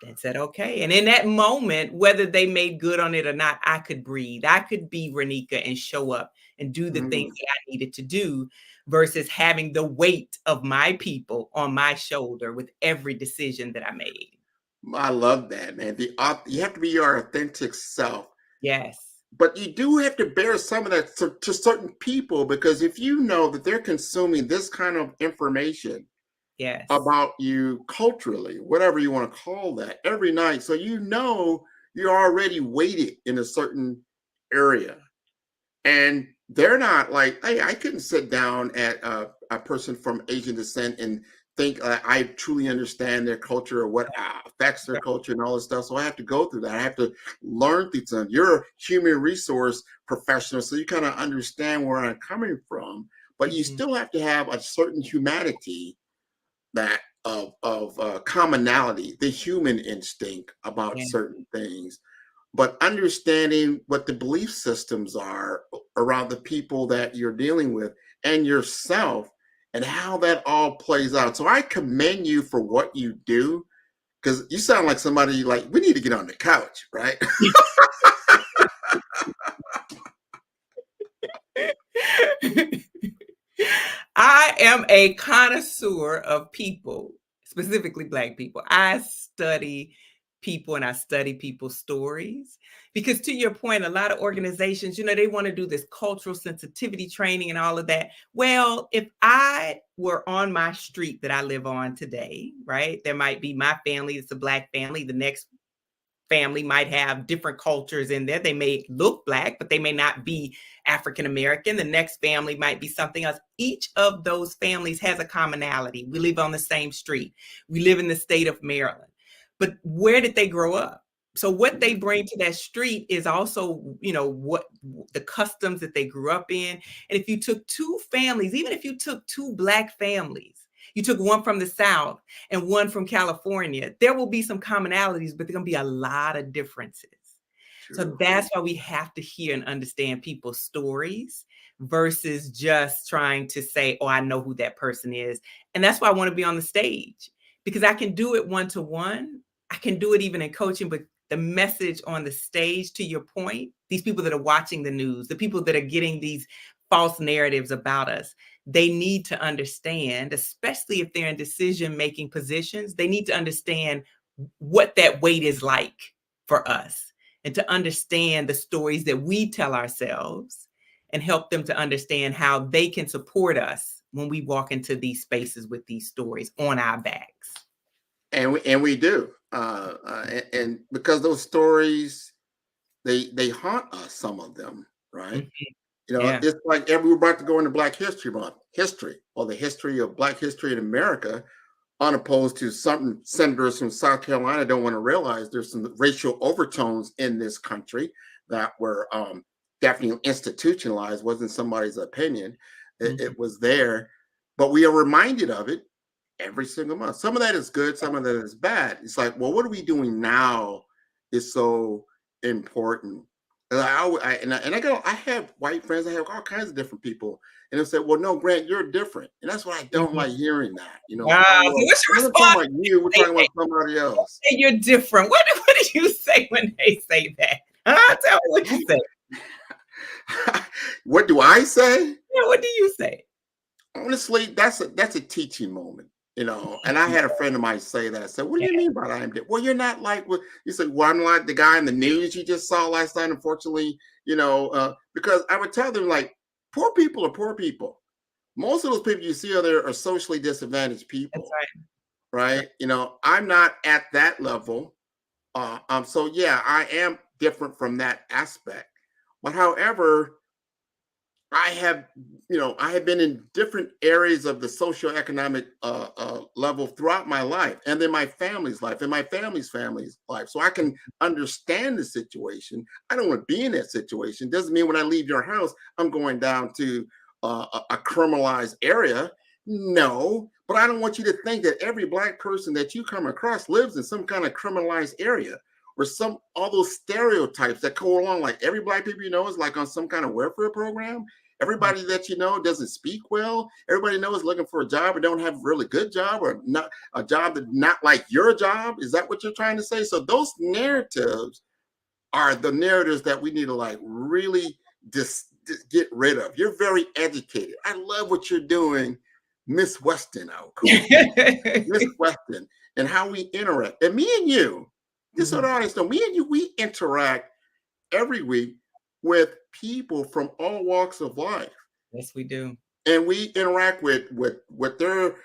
and said, okay. And in that moment, whether they made good on it or not, I could breathe. I could be Renika and show up and do the things that I needed to do, versus having the weight of my people on my shoulder with every decision that I made. I love that, man. You have to be your authentic self. Yes. But you do have to bear some of that to certain people, because if you know that they're consuming this kind of information about you culturally, whatever you want to call that, every night, so you know you're already weighted in a certain area. And they're not like, hey, I couldn't sit down at a person from Asian descent and think I truly understand their culture or what affects their culture and all this stuff. So I have to go through that. I have to learn things. You're a human resource professional, so you kind of understand where I'm coming from, but you still have to have a certain humanity that of commonality, the human instinct about certain things, but understanding what the belief systems are around the people that you're dealing with and yourself and how that all plays out. So I commend you for what you do, because you sound like somebody like, we need to get on the couch, right? I am a connoisseur of people, specifically Black people. I study people and I study people's stories, because to your point, a lot of organizations, they want to do this cultural sensitivity training and all of that. Well, if I were on my street that I live on today, right, there might be my family, it's a Black family. The next family might have different cultures in there. They may look Black, but they may not be African American. The next family might be something else. Each of those families has a commonality. We live on the same street. We live in the state of Maryland. But where did they grow up? So what they bring to that street is also, what the customs that they grew up in. And if you took two families, even if you took two Black families, you took one from the South and one from California, there will be some commonalities, but there are going to be a lot of differences. True. So that's why we have to hear and understand people's stories versus just trying to say, oh, I know who that person is. And that's why I want to be on the stage, because I can do it one-to-one. I can do it even in coaching, but the message on the stage, to your point, these people that are watching the news, the people that are getting these false narratives about us, they need to understand, especially if they're in decision-making positions, they need to understand what that weight is like for us and to understand the stories that we tell ourselves and help them to understand how they can support us when we walk into these spaces with these stories on our backs. And we do. And because those stories, they haunt us, some of them, right? Mm-hmm. It's like we're about to go into Black History Month, the history of Black history in America, unopposed to some senators from South Carolina don't want to realize there's some racial overtones in this country that were definitely institutionalized. Wasn't somebody's opinion. It was there, but we are reminded of it every single month. Some of that is good, some of that is bad. It's like, well, what are we doing now is so important. And I have white friends, I have all kinds of different people. And they'll say, well, no, Grant, you're different. And that's why I don't like hearing that. Wow. So what's your response? We're talking about you, we're talking about somebody else. Hey, you're different. What do you say when they say that? Tell me what you say. What do I say? Yeah, what do you say? Honestly, that's a teaching moment. And I had a friend of mine say that. I said, what do you mean by that? I'm different? Well, you're not like what you said. Well, I'm like the guy in the news you just saw last night, unfortunately, because I would tell them, like, poor people are poor people. Most of those people you see out there are socially disadvantaged people. That's right. Right. I'm not at that level. So yeah, I am different from that aspect. But however, I have been in different areas of the socioeconomic level throughout my life, and then my family's life, and my family's life. So I can understand the situation. I don't want to be in that situation. Doesn't mean when I leave your house, I'm going down to a criminalized area. No, but I don't want you to think that every Black person that you come across lives in some kind of criminalized area. Or all those stereotypes that go along, like every Black people is like on some kind of welfare program. Everybody that doesn't speak well. Everybody knows looking for a job or don't have a really good job or not a job that's not like your job. Is that what you're trying to say? So those narratives are the narratives that we need to like really just get rid of. You're very educated. I love what you're doing, Miss Weston. Miss Weston, and how we interact. And me and you, just so the audience know, me and you, we interact every week with people from all walks of life. Yes, we do. And we interact with their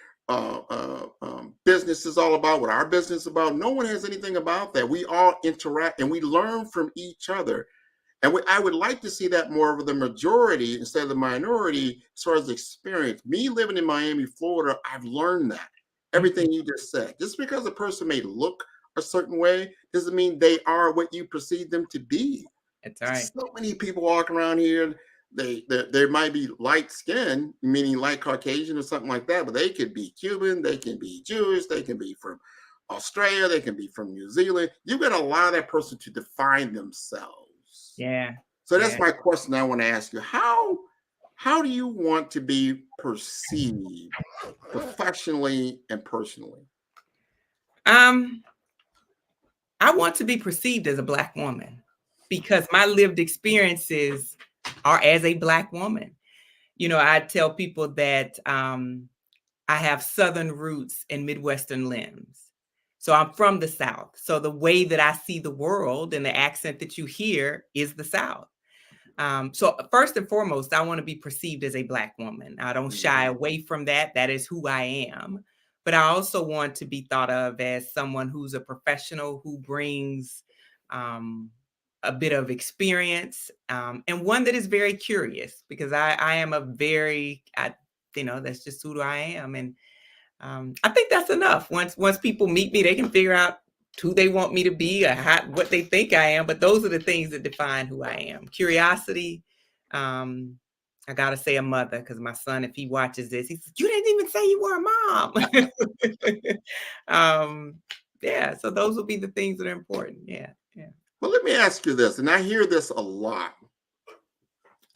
business is all about, what our business is about. No one has anything about that. We all interact and we learn from each other. And I would like to see that more of the majority instead of the minority as far as experience. Me living in Miami, Florida, I've learned that. Everything you just said. Just because a person may look a certain way doesn't mean they are what you perceive them to be. That's right. So many people walking around here, they might be light skinned, meaning light Caucasian or something like that, but they could be Cuban, they can be Jewish, they can be from Australia, they can be from New Zealand. You've got to allow that person to define themselves. Yeah. So that's my question I want to ask you. How do you want to be perceived professionally and personally? I want to be perceived as a Black woman because my lived experiences are as a Black woman. You know, I tell people that I have Southern roots and Midwestern limbs. So I'm from the South. So the way that I see the world and the accent that you hear is the South. So first and foremost, I want to be perceived as a Black woman. I don't shy away from that. That is who I am. But I also want to be thought of as someone who's a professional who brings a bit of experience and one that is very curious, because I am a very, that's just who I am. And I think that's enough. Once people meet me, they can figure out who they want me to be or what they think I am. But those are the things that define who I am. Curiosity. I got to say a mother, because my son, if he watches this, he says, you didn't even say you were a mom. Yeah. So those will be the things that are important. Yeah. Well, let me ask you this, and I hear this a lot.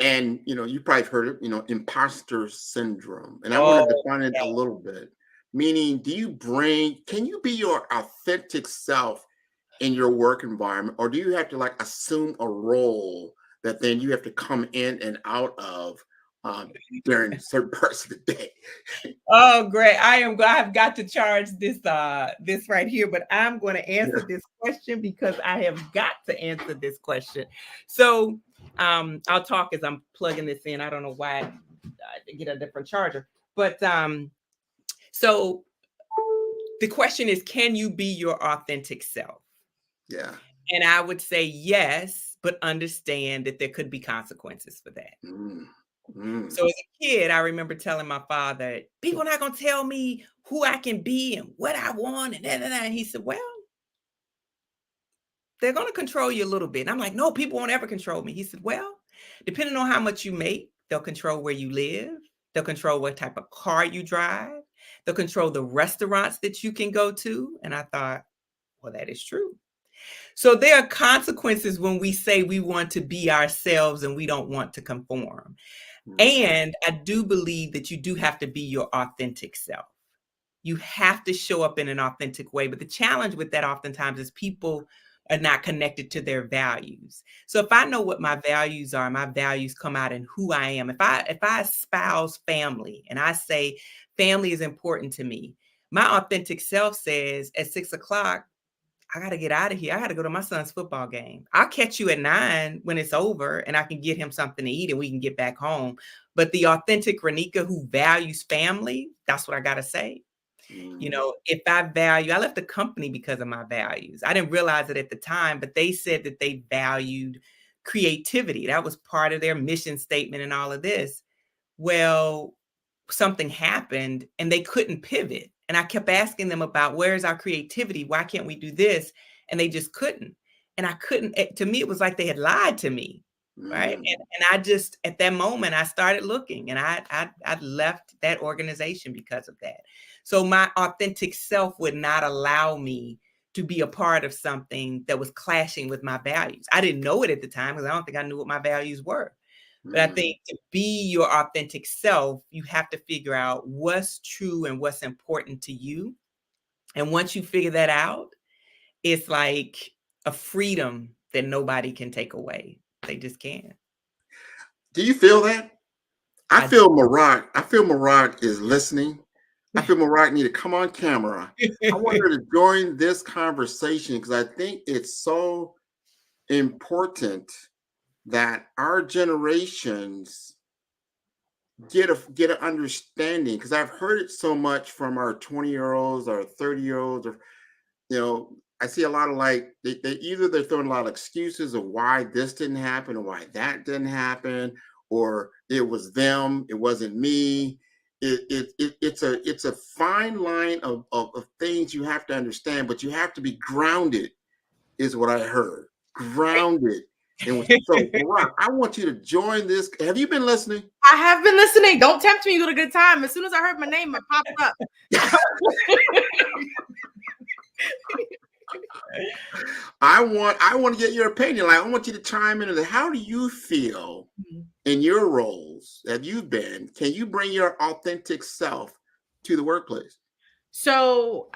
And, you probably heard it, imposter syndrome. And I want to define it a little bit. Meaning, can you be your authentic self in your work environment, or do you have to assume a role that then you have to come in and out of during certain parts of the day? Oh, great. I've got to charge this right here, but I'm going to answer this question because I have got to answer this question. So I'll talk as I'm plugging this in. I don't know why I get a different charger, but so the question is, can you be your authentic self? Yeah. And I would say yes, but understand that there could be consequences for that. So as a kid, I remember telling my father, people are not going to tell me who I can be and what I want. And he said, well, they're going to control you a little bit. And I'm like, no, people won't ever control me. He said, well, depending on how much you make, they'll control where you live. They'll control what type of car you drive. They'll control the restaurants that you can go to. And I thought, well, that is true. So there are consequences when we say we want to be ourselves and we don't want to conform. And I do believe that you do have to be your authentic self. You have to show up in an authentic way. But the challenge with that oftentimes is people are not connected to their values. So if I know what my values are, my values come out in who I am. If I espouse family and I say family is important to me, my authentic self says at 6 o'clock, I got to get out of here. I got to go to my son's football game. I'll catch you at 9 when it's over and I can get him something to eat and we can get back home. But the authentic Renika who values family, that's what I got to say. If I left the company because of my values. I didn't realize it at the time, but they said that they valued creativity. That was part of their mission statement and all of this. Well, something happened and they couldn't pivot. And I kept asking them about, where's our creativity? Why can't we do this? And they just couldn't. And I couldn't, to me, it was like they had lied to me. Right. And I just, at that moment, I started looking and I left that organization because of that. So my authentic self would not allow me to be a part of something that was clashing with my values. I didn't know it at the time because I don't think I knew what my values were. But I think to be your authentic self, you have to figure out what's true and what's important to you. And once you figure that out, it's like a freedom that nobody can take away. They just can't. Do you feel that? I feel Marak is listening. I feel Marak need to come on camera. I want her to join this conversation because I think it's so important that our generations get an understanding, because I've heard it so much from our 20-year-olds or 30-year-olds, or I see a lot of they're throwing a lot of excuses of why this didn't happen or why that didn't happen, or it was them, it wasn't me. It's a fine line of things you have to understand, but you have to be grounded, is what I heard. Grounded. And so, Rock, I want you to join this. Have you been listening? I have been listening. Don't tempt me with a good time. As soon as I heard my name, it popped up. I want to get your opinion. I want you to chime in. How do you feel in your roles that you've been? Can you bring your authentic self to the workplace? So,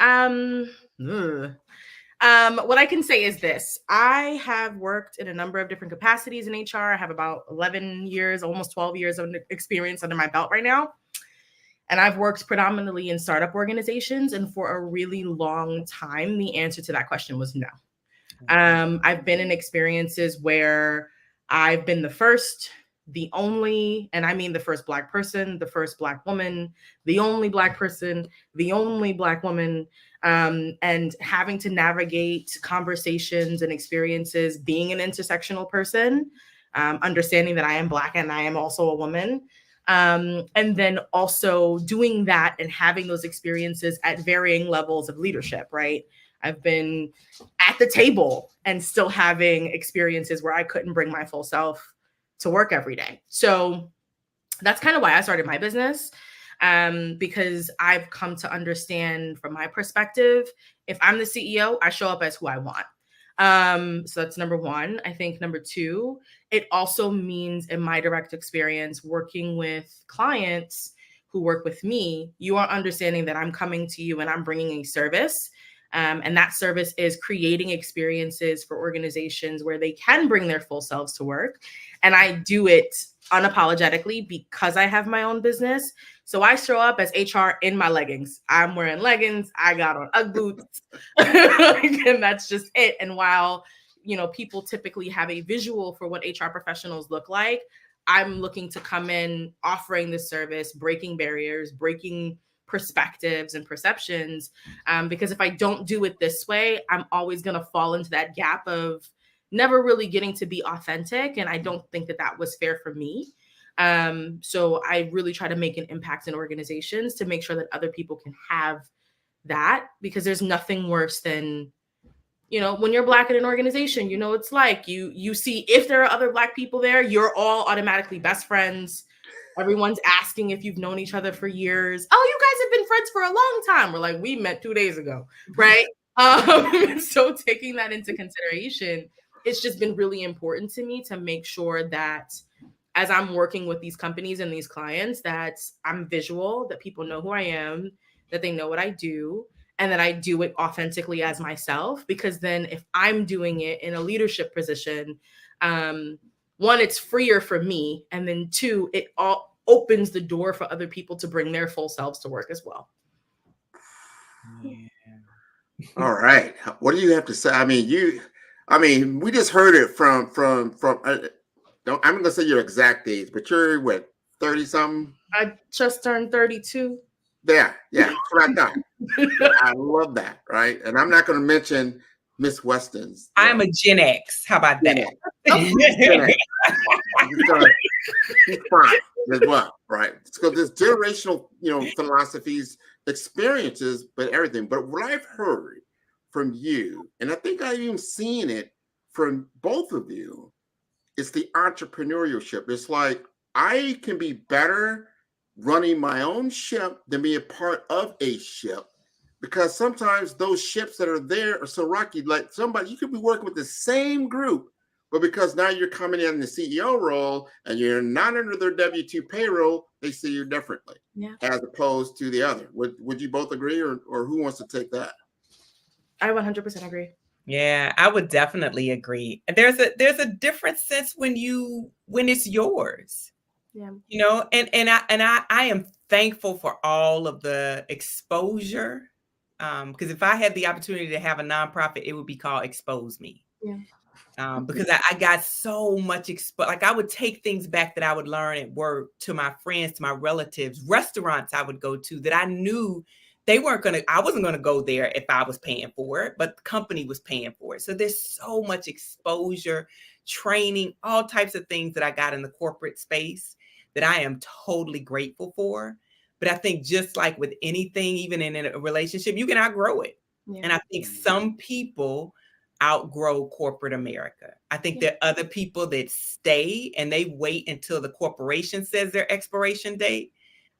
what I can say is this. I have worked in a number of different capacities in HR. I have about 11 years, almost 12 years of experience under my belt right now. And I've worked predominantly in startup organizations. And for a really long time, the answer to that question was no. I've been in experiences where I've been the first, the only, and I mean the first Black person, the first Black woman, the only Black person, the only Black woman, and having to navigate conversations and experiences, being an intersectional person, understanding that I am Black and I am also a woman. And then also doing that and having those experiences at varying levels of leadership, right? I've been at the table and still having experiences where I couldn't bring my full self to work every day. So that's kind of why I started my business, because I've come to understand from my perspective, if I'm the CEO, I show up as who I want. So that's number one. I think number two, it also means in my direct experience working with clients who work with me, you are understanding that I'm coming to you and I'm bringing a service. And that service is creating experiences for organizations where they can bring their full selves to work. And I do it unapologetically because I have my own business. So I show up as HR in my leggings. I'm wearing leggings. I got on UGG boots. And that's just it. And while, people typically have a visual for what HR professionals look like, I'm looking to come in offering this service, breaking barriers, breaking perspectives and perceptions, because if I don't do it this way, I'm always going to fall into that gap of never really getting to be authentic. And I don't think that was fair for me. So I really try to make an impact in organizations to make sure that other people can have that, because there's nothing worse than, when you're Black in an organization, it's like you see if there are other Black people there, you're all automatically best friends. Everyone's asking if you've known each other for years. Oh, you guys have been friends for a long time. We're like, we met 2 days ago, right? So taking that into consideration, it's just been really important to me to make sure that as I'm working with these companies and these clients, that I'm visual, that people know who I am, that they know what I do, and that I do it authentically as myself. Because then if I'm doing it in a leadership position, one, it's freer for me. And then two, it all opens the door for other people to bring their full selves to work as well. Yeah. All right. What do you have to say? We just heard it from I'm going to say your exact age, but you're what, 30 something? I just turned 32. Yeah. That's what I thought. I love that. Right. And I'm not going to mention Miss Weston's. I'm a Gen X. How about that? Gen X. He's fine as well, right? So there's generational, philosophies, experiences, but everything. But what I've heard from you, and I think I've even seen it from both of you, is the entrepreneurship. It's like I can be better running my own ship than be a part of a ship. Because sometimes those ships that are there are so rocky, like you could be working with the same group, but because now you're coming in the CEO role and you're not under their W-2 payroll, they see you differently, as opposed to the other. Would you both agree, or who wants to take that? I 100% agree. Yeah, I would definitely agree. There's a different sense when it's yours. Yeah. And I am thankful for all of the exposure. Because if I had the opportunity to have a nonprofit, it would be called Expose Me. Yeah. because I got so much like I would take things back that I would learn at work to my friends, to my relatives, restaurants I would go to that I knew I wasn't going to go there if I was paying for it, but the company was paying for it. So there's so much exposure, training, all types of things that I got in the corporate space that I am totally grateful for. But I think just like with anything, even in a relationship, you can outgrow it. Yeah. And I think some people outgrow corporate America. I think there are other people that stay and they wait until the corporation says their expiration date.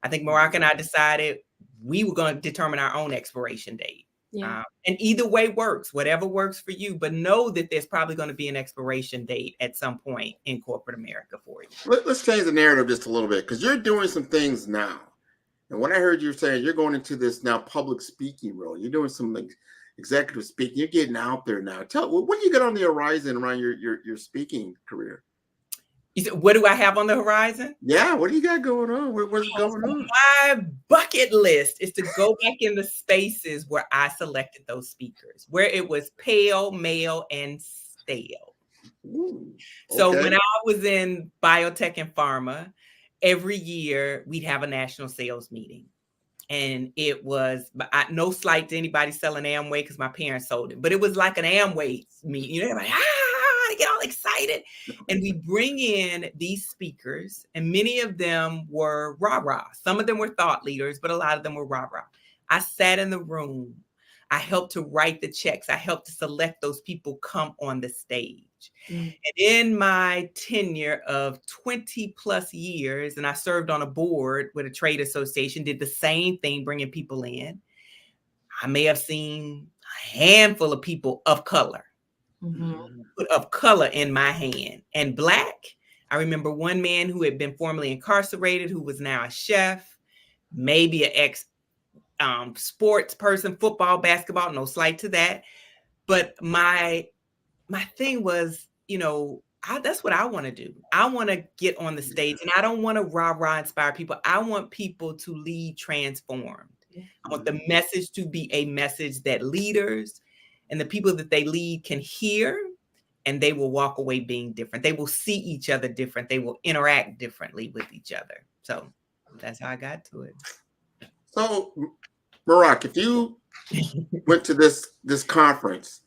I think Marak and I decided we were going to determine our own expiration date. Yeah. And either way works, whatever works for you, but know that there's probably going to be an expiration date at some point in corporate America for you. Let's change the narrative just a little bit, because you're doing some things now. And what I heard you saying, you're going into this now public speaking role. You're doing some like executive speaking. You're getting out there now. What do you got on the horizon around your speaking career? You said, what do I have on the horizon? Yeah, what do you got going on? What's going on? My bucket list is to go back in the spaces where I selected those speakers, where it was pale, male, and stale. Ooh, okay. So when I was in biotech and pharma, every year we'd have a national sales meeting. And it was no slight to anybody selling Amway because my parents sold it, but it was like an Amway meeting. You know, like, I get all excited. And we bring in these speakers, and many of them were rah-rah. Some of them were thought leaders, but a lot of them were rah-rah. I sat in the room. I helped to write the checks. I helped to select those people come on the stage. And in my tenure of 20 plus years, and I served on a board with a trade association, did the same thing, bringing people in. I may have seen a handful of people of color, of color in my hand. And Black, I remember one man who had been formerly incarcerated, who was now a chef, maybe an ex sports person, football, basketball, no slight to that. But my thing was, that's what I want to do. I want to get on the stage, and I don't want to rah-rah inspire people. I want people to lead transformed. I want the message to be a message that leaders and the people that they lead can hear, and they will walk away being different. They will see each other different. They will interact differently with each other. So that's how I got to it. So, Marak, if you went to this conference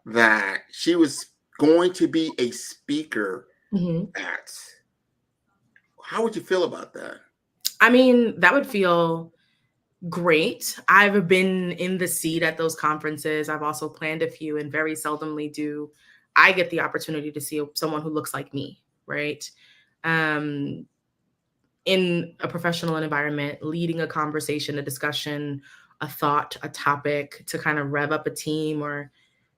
that she was going to be a speaker at, how would you feel about that? I mean, that would feel great. I've been in the seat at those conferences. I've also planned a few, and very seldomly do I get the opportunity to see someone who looks like me, right? In a professional environment, leading a conversation, a discussion, a thought, a topic to kind of rev up a team or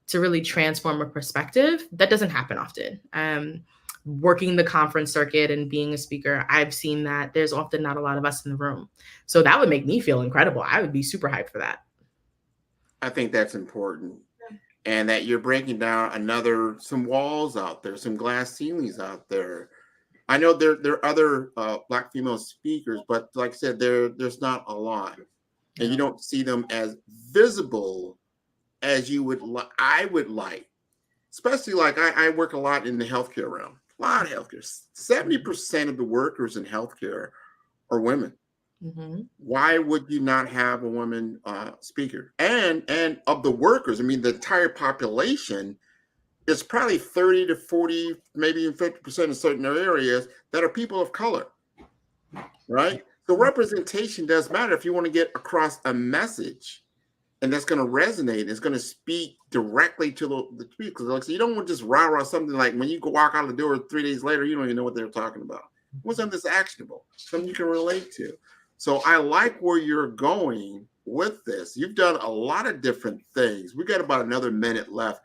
to really transform a perspective. That doesn't happen often. Working the conference circuit and being a speaker, I've seen that there's often not a lot of us in the room. So that would make me feel incredible. I would be super hyped for that. I think that's important. And that you're breaking down some walls out there, some glass ceilings out there. I know there are other Black female speakers, but like I said, there's not a lot. And you don't see them as visible as I would like. Especially like I work a lot in the healthcare realm. A lot of healthcare. 70% of the workers in healthcare are women. Why would you not have a woman speaker? And of the workers, I mean, the entire population is probably 30 to 40, maybe even 50% in certain areas that are people of color, right? So representation does matter if you want to get across a message, and that's going to resonate. It's going to speak directly to the people. Like, so you don't want to just rah-rah something like when you go walk out the door 3 days later, you don't even know what they're talking about. What's something that's actionable, something you can relate to. So I like where you're going with this. You've done a lot of different things. We got about another minute left.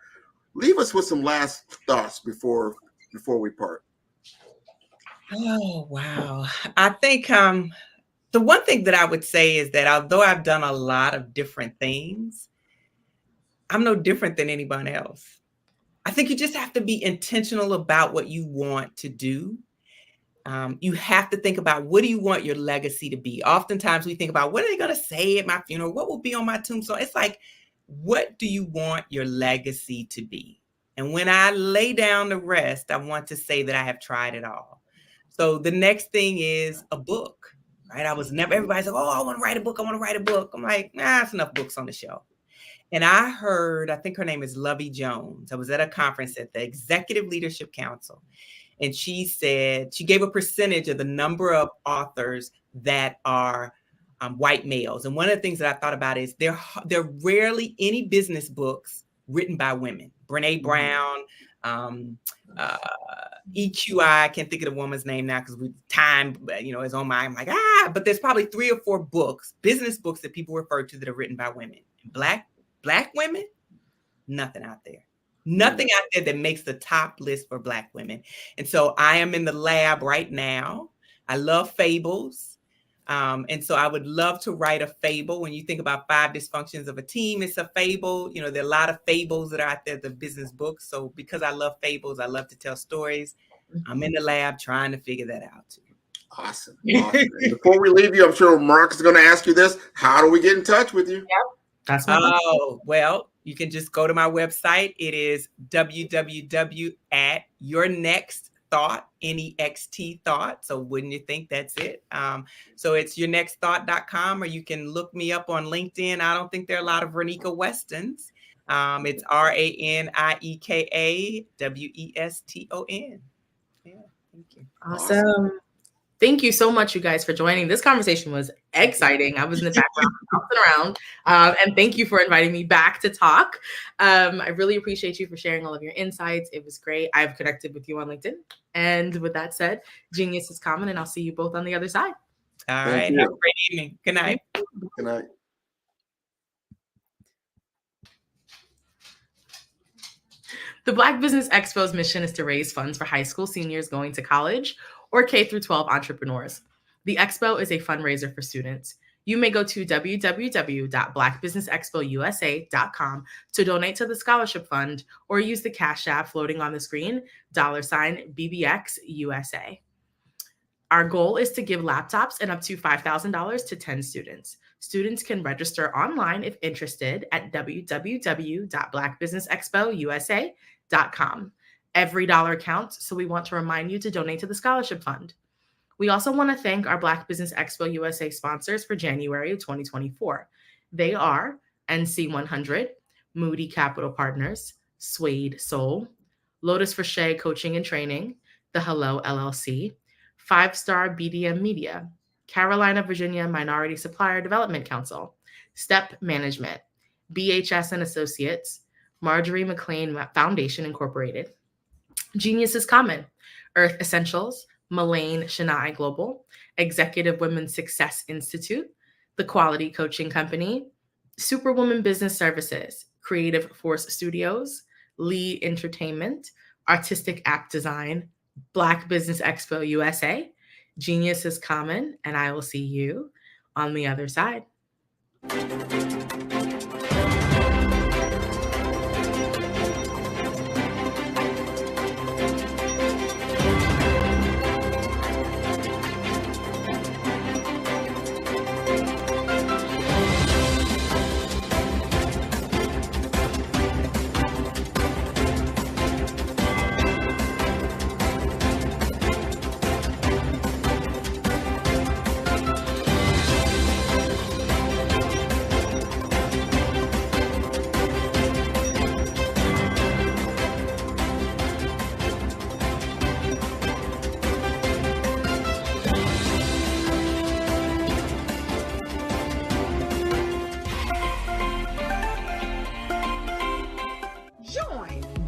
Leave us with some last thoughts before we part. Oh, wow. I think the one thing that I would say is that although I've done a lot of different things, I'm no different than anyone else. I think you just have to be intentional about what you want to do. You have to think about, what do you want your legacy to be? Oftentimes we think about, what are they going to say at my funeral? What will be on my tombstone? It's like, what do you want your legacy to be? And when I lay down the rest, I want to say that I have tried it all. So the next thing is a book, right? Everybody's like, oh, I want to write a book. I want to write a book. I'm like, it's enough books on the shelf. And I think her name is Lovey Jones. I was at a conference at the Executive Leadership Council. And she said, she gave a percentage of the number of authors that are white males. And one of the things that I thought about is there are rarely any business books written by women. Brene Brown, EQI, I can't think of the woman's name now because time, is on my, I'm like, but there's probably 3 or 4 books, business books that people refer to that are written by women. Black women, nothing out there. Nothing out there that makes the top list for Black women. And so I am in the lab right now. I love fables. And so I would love to write a fable. When you think about 5 dysfunctions of a team, it's a fable. There are a lot of fables that are out there, the business books. So because I love fables, I love to tell stories. I'm in the lab trying to figure that out too. Awesome. Before we leave you, I'm sure Mark is going to ask you this. How do we get in touch with you? Yep. That's my well, you can just go to my website. It is www.yournextthought, NEXT thought. So wouldn't you think that's it? So it's yournextthought.com, or you can look me up on LinkedIn. I don't think there are a lot of Renika Westons. It's RANIEKA WESTON. Yeah, thank you. Awesome. Thank you so much, you guys, for joining. This conversation was exciting. I was in the background bouncing around. And thank you for inviting me back to talk. I really appreciate you for sharing all of your insights. It was great. I've connected with you on LinkedIn. And with that said, genius is common, and I'll see you both on the other side. All right. Have a great evening. Good night. Good night. The Black Business Expo's mission is to raise funds for high school seniors going to college or K through 12 entrepreneurs. The Expo is a fundraiser for students. You may go to www.blackbusinessexpousa.com to donate to the scholarship fund, or use the Cash App floating on the screen, $BBXUSA. Our goal is to give laptops and up to $5,000 to 10 students. Students can register online if interested at www.blackbusinessexpousa.com. Every dollar counts, so we want to remind you to donate to the scholarship fund. We also want to thank our Black Business Expo USA sponsors for January of 2024. They are NC100, Moody Capital Partners, Suede Soul, Lotus Frichet Coaching and Training, The Hello LLC, 5-Star BDM Media, Carolina, Virginia Minority Supplier Development Council, Step Management, BHS and Associates, Marjorie McLean Foundation Incorporated, Genius is Common, Earth Essentials, Mullane Shania Global, Executive Women's Success Institute, The Quality Coaching Company, Superwoman Business Services, Creative Force Studios, Lee Entertainment, Artistic App Design, Black Business Expo USA, Genius is Common, and I will see you on the other side.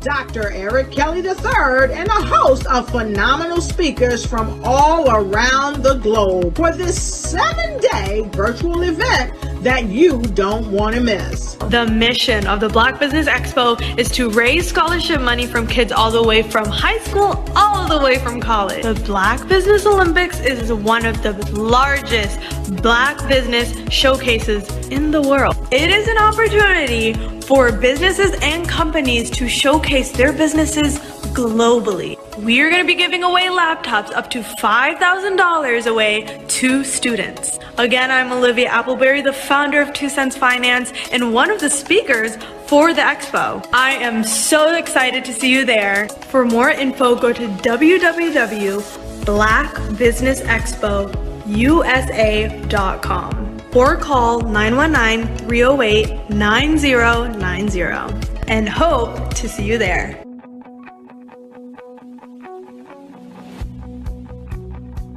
Dr. Eric Kelly III and a host of phenomenal speakers from all around the globe for this 7-day virtual event that you don't want to miss. The mission of the Black Business Expo is to raise scholarship money from kids all the way from high school all the way from college. The Black Business Olympics is one of the largest Black business showcases in the world. It is an opportunity for businesses and companies to showcase their businesses globally. we are going to be giving away laptops up to $5,000 away to students. Again, I'm Olivia Appleberry, the founder of 2 Cents Finance and one of the speakers for the expo. I am so excited to see you there. For more info, go to www.blackbusinessexpousa.com or call 919-308-9090 and hope to see you there.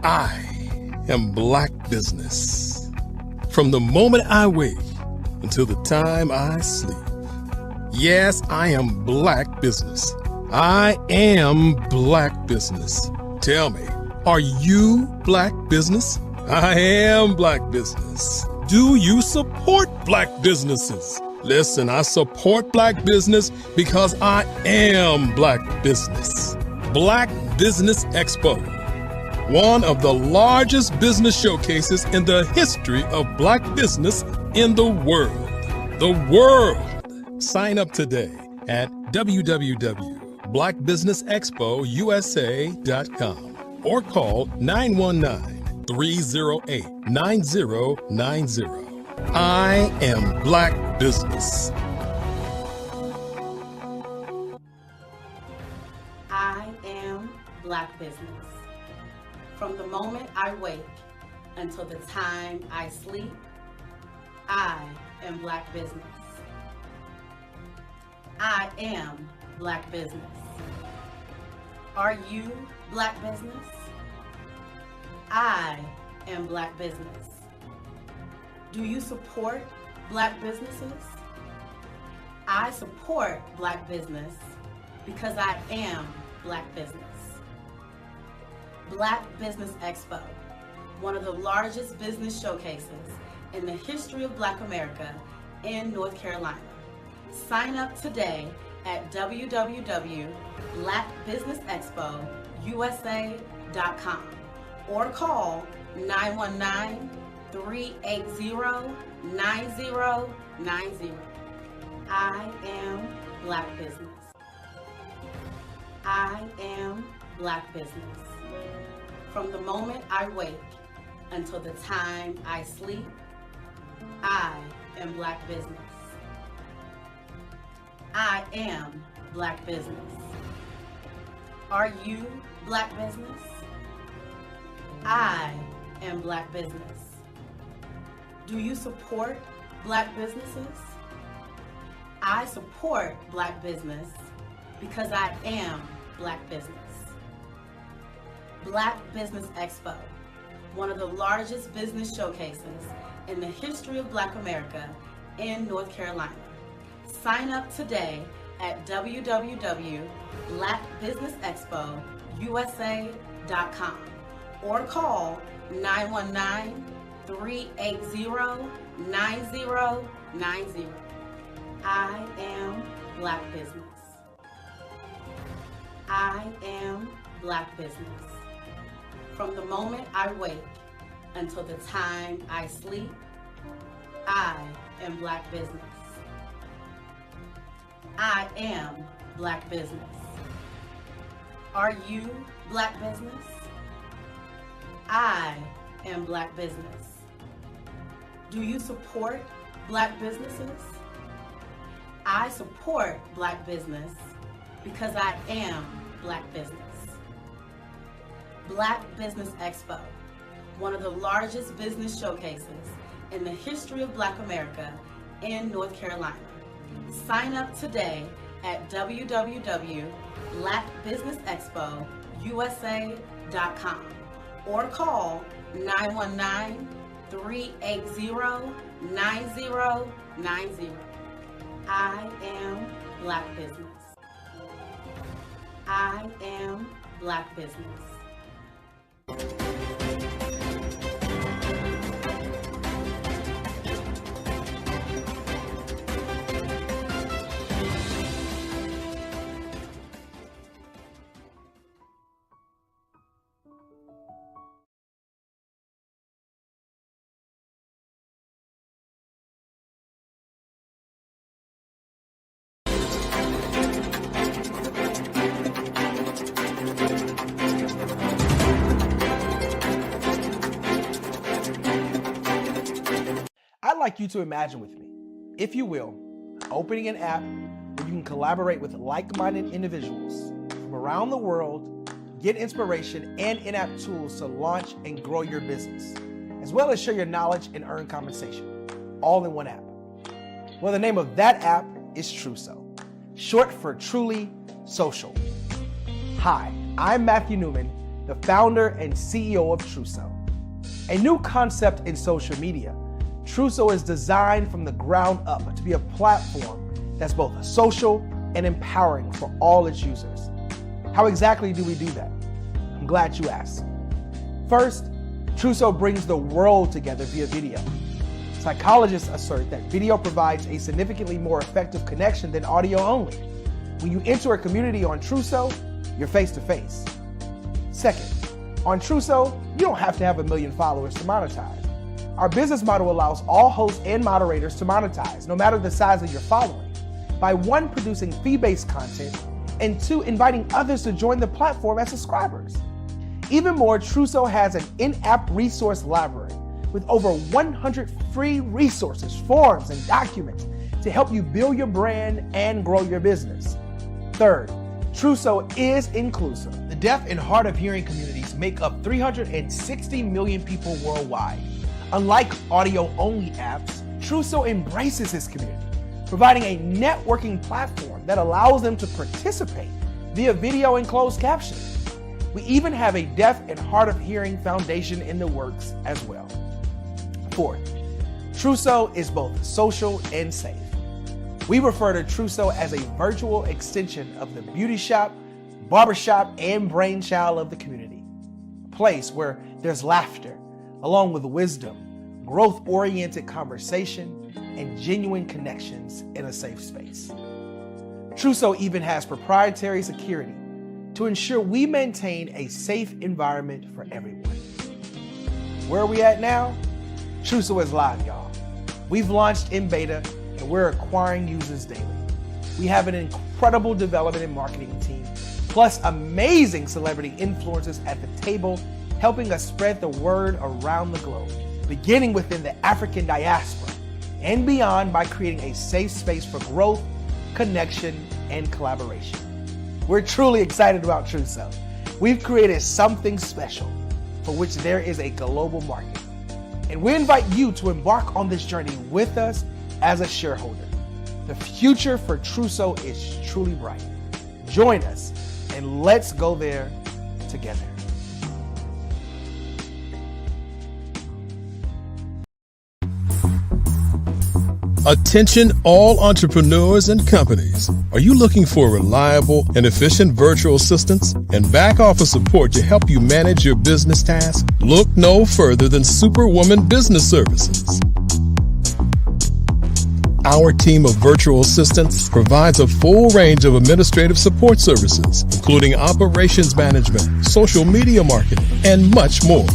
I am Black Business. From the moment I wake until the time I sleep. Yes, I am Black Business. I am Black Business. Tell me, are you Black Business? I am Black Business. Do you support Black businesses? Listen, I support Black business because I am Black Business. Black Business Expo, one of the largest business showcases in the history of Black business in the world. The world! Sign up today at www.blackbusinessexpousa.com or call 919-308-9090. I am Black Business. I am Black Business. From the moment I wake until the time I sleep, I am Black Business. I am Black Business. Are you Black Business? I am Black Business. Do you support Black businesses? I support Black business because I am Black Business. Black Business Expo, one of the largest business showcases in the history of Black America in North Carolina. Sign up today at www.blackbusinessexpousa.com or call 919-380-9090. I am Black Business. I am Black Business. From the moment I wake until the time I sleep, I am Black Business. I am Black Business. Are you Black Business? I am Black Business. Do you support Black businesses? I support Black business because I am Black Business. Black Business Expo, one of the largest business showcases in the history of Black America in North Carolina. Sign up today at www.blackbusinessexpousa.com or call 919-380-9090. I am Black Business. I am Black Business. From the moment I wake until the time I sleep, I am Black Business. I am Black Business. Are you Black Business? I am Black Business. Do you support Black businesses? I support Black business because I am Black Business. Black Business Expo, one of the largest business showcases in the history of Black America in North Carolina. Sign up today at www.blackbusinessexpousa.com or call 919-380-9090. I am Black Business. I am Black Business. like you to imagine with me, if you will, opening an app where you can collaborate with like-minded individuals from around the world, get inspiration and in-app tools to launch and grow your business, as well as share your knowledge and earn compensation, all in one app. Well, the name of that app is Truso, short for Truly Social. Hi, I'm Matthew Newman, the founder and CEO of Truso. A new concept in social media, Truso is designed from the ground up to be a platform that's both social and empowering for all its users. How exactly do we do that? I'm glad you asked. First, Truso brings the world together via video. Psychologists assert that video provides a significantly more effective connection than audio only. When you enter a community on Truso, you're face to face. Second, on Truso, you don't have to have 1 million followers to monetize. Our business model allows all hosts and moderators to monetize, no matter the size of your following, by 1, producing fee-based content, and 2, inviting others to join the platform as subscribers. Even more, Truso has an in-app resource library with over 100 free resources, forms, and documents to help you build your brand and grow your business. Third, Truso is inclusive. The deaf and hard of hearing communities make up 360 million people worldwide. Unlike audio-only apps, Truso embraces this community, providing a networking platform that allows them to participate via video and closed captioning. We even have a deaf and hard of hearing foundation in the works as well. Fourth, Truso is both social and safe. We refer to Truso as a virtual extension of the beauty shop, barbershop, and brainchild of the community. A place where there's laughter, along with wisdom, growth-oriented conversation, and genuine connections in a safe space. Truso even has proprietary security to ensure we maintain a safe environment for everyone. Where are we at now? Truso is live, y'all. We've launched in beta and we're acquiring users daily. We have an incredible development and marketing team, plus amazing celebrity influencers at the table, helping us spread the word around the globe, beginning within the African diaspora and beyond by creating a safe space for growth, connection, and collaboration. We're truly excited about Truso. We've created something special for which there is a global market. And we invite you to embark on this journey with us as a shareholder. The future for Truso is truly bright. Join us and let's go there together. Attention all entrepreneurs and companies. Are you looking for reliable and efficient virtual assistants and back office support to help you manage your business tasks? Look no further than Superwoman Business Services. Our team of virtual assistants provides a full range of administrative support services, including operations management, social media marketing, and much more.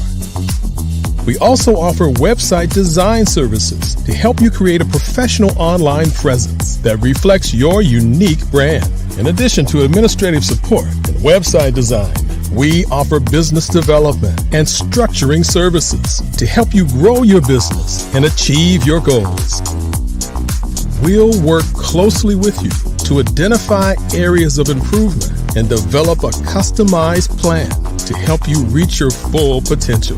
We also offer website design services to help you create a professional online presence that reflects your unique brand. In addition to administrative support and website design, we offer business development and structuring services to help you grow your business and achieve your goals. We'll work closely with you to identify areas of improvement and develop a customized plan to help you reach your full potential.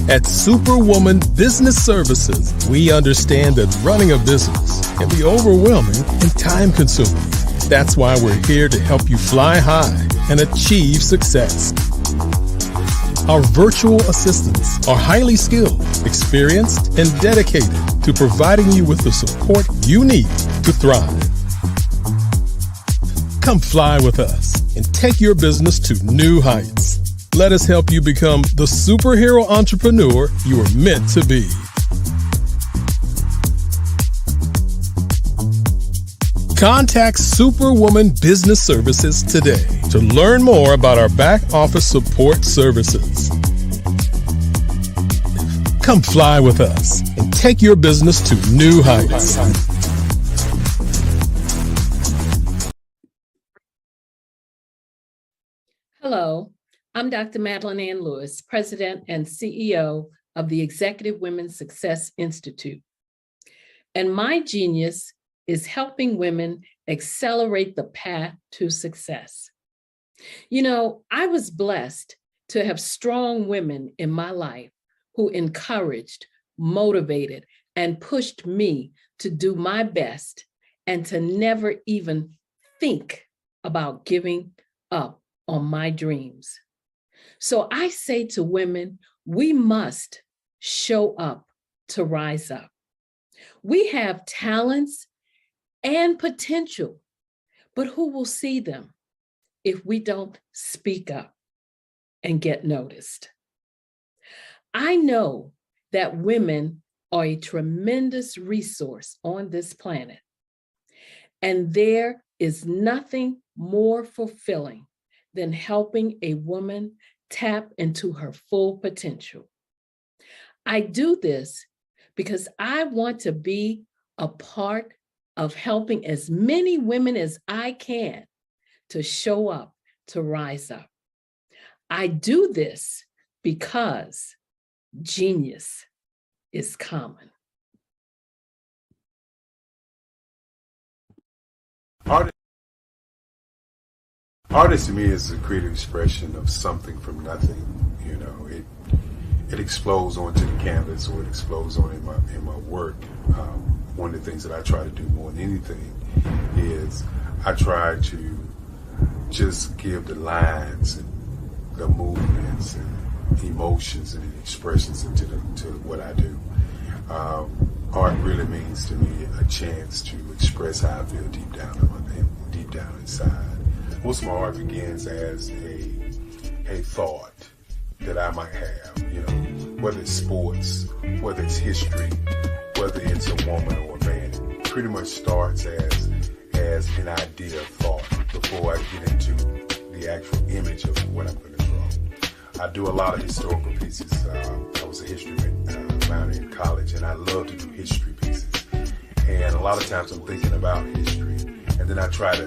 At Superwoman Business Services, we understand that running a business can be overwhelming and time-consuming. That's why we're here to help you fly high and achieve success. Our virtual assistants are highly skilled, experienced, and dedicated to providing you with the support you need to thrive. Come fly with us and take your business to new heights. Let us help you become the superhero entrepreneur you are meant to be. Contact Superwoman Business Services today to learn more about our back office support services. Come fly with us and take your business to new heights. Hello, I'm Dr. Madeline Ann Lewis, President and CEO of the Executive Women's Success Institute. And my genius is helping women accelerate the path to success. You know, I was blessed to have strong women in my life who encouraged, motivated, and pushed me to do my best and to never even think about giving up on my dreams. So I say to women, we must show up to rise up. We have talents and potential, but who will see them if we don't speak up and get noticed? I know that women are a tremendous resource on this planet, and there is nothing more fulfilling than helping a woman tap into her full potential. I do this because I want to be a part of helping as many women as I can to show up, to rise up. I do this because genius is common. Artist to me is a creative expression of something from nothing. You know, it explodes onto the canvas, or it explodes on in my work. One of the things that I try to do more than anything is I try to just give the lines and the movements and emotions and expressions into to what I do. Art really means to me a chance to express how I feel deep down inside. Most of my art begins as a thought that I might have, you know, whether it's sports, whether it's history, whether it's a woman or a man. It pretty much starts as an idea of thought before I get into the actual image of what I'm going to draw. I do a lot of historical pieces. I was a history minor in college, and I love to do history pieces. And a lot of times I'm thinking about history, and then I try to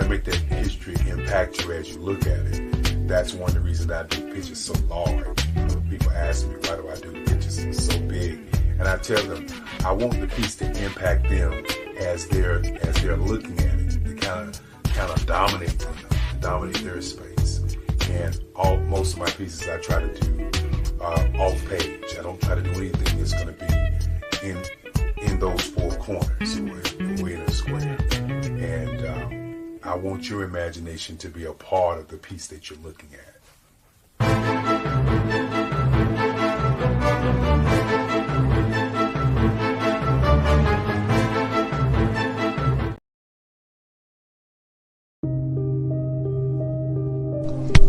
make that history impact you as you look at it. That's one of the reasons I do pictures so large. People ask me, why do I do pictures so big? And I tell them, I want the piece to impact them as they're looking at it, to kind of dominate them, dominate their space. And most of my pieces I try to do off page. I don't try to do anything that's going to be in those four corners or in a square. And I want your imagination to be a part of the piece that you're looking at.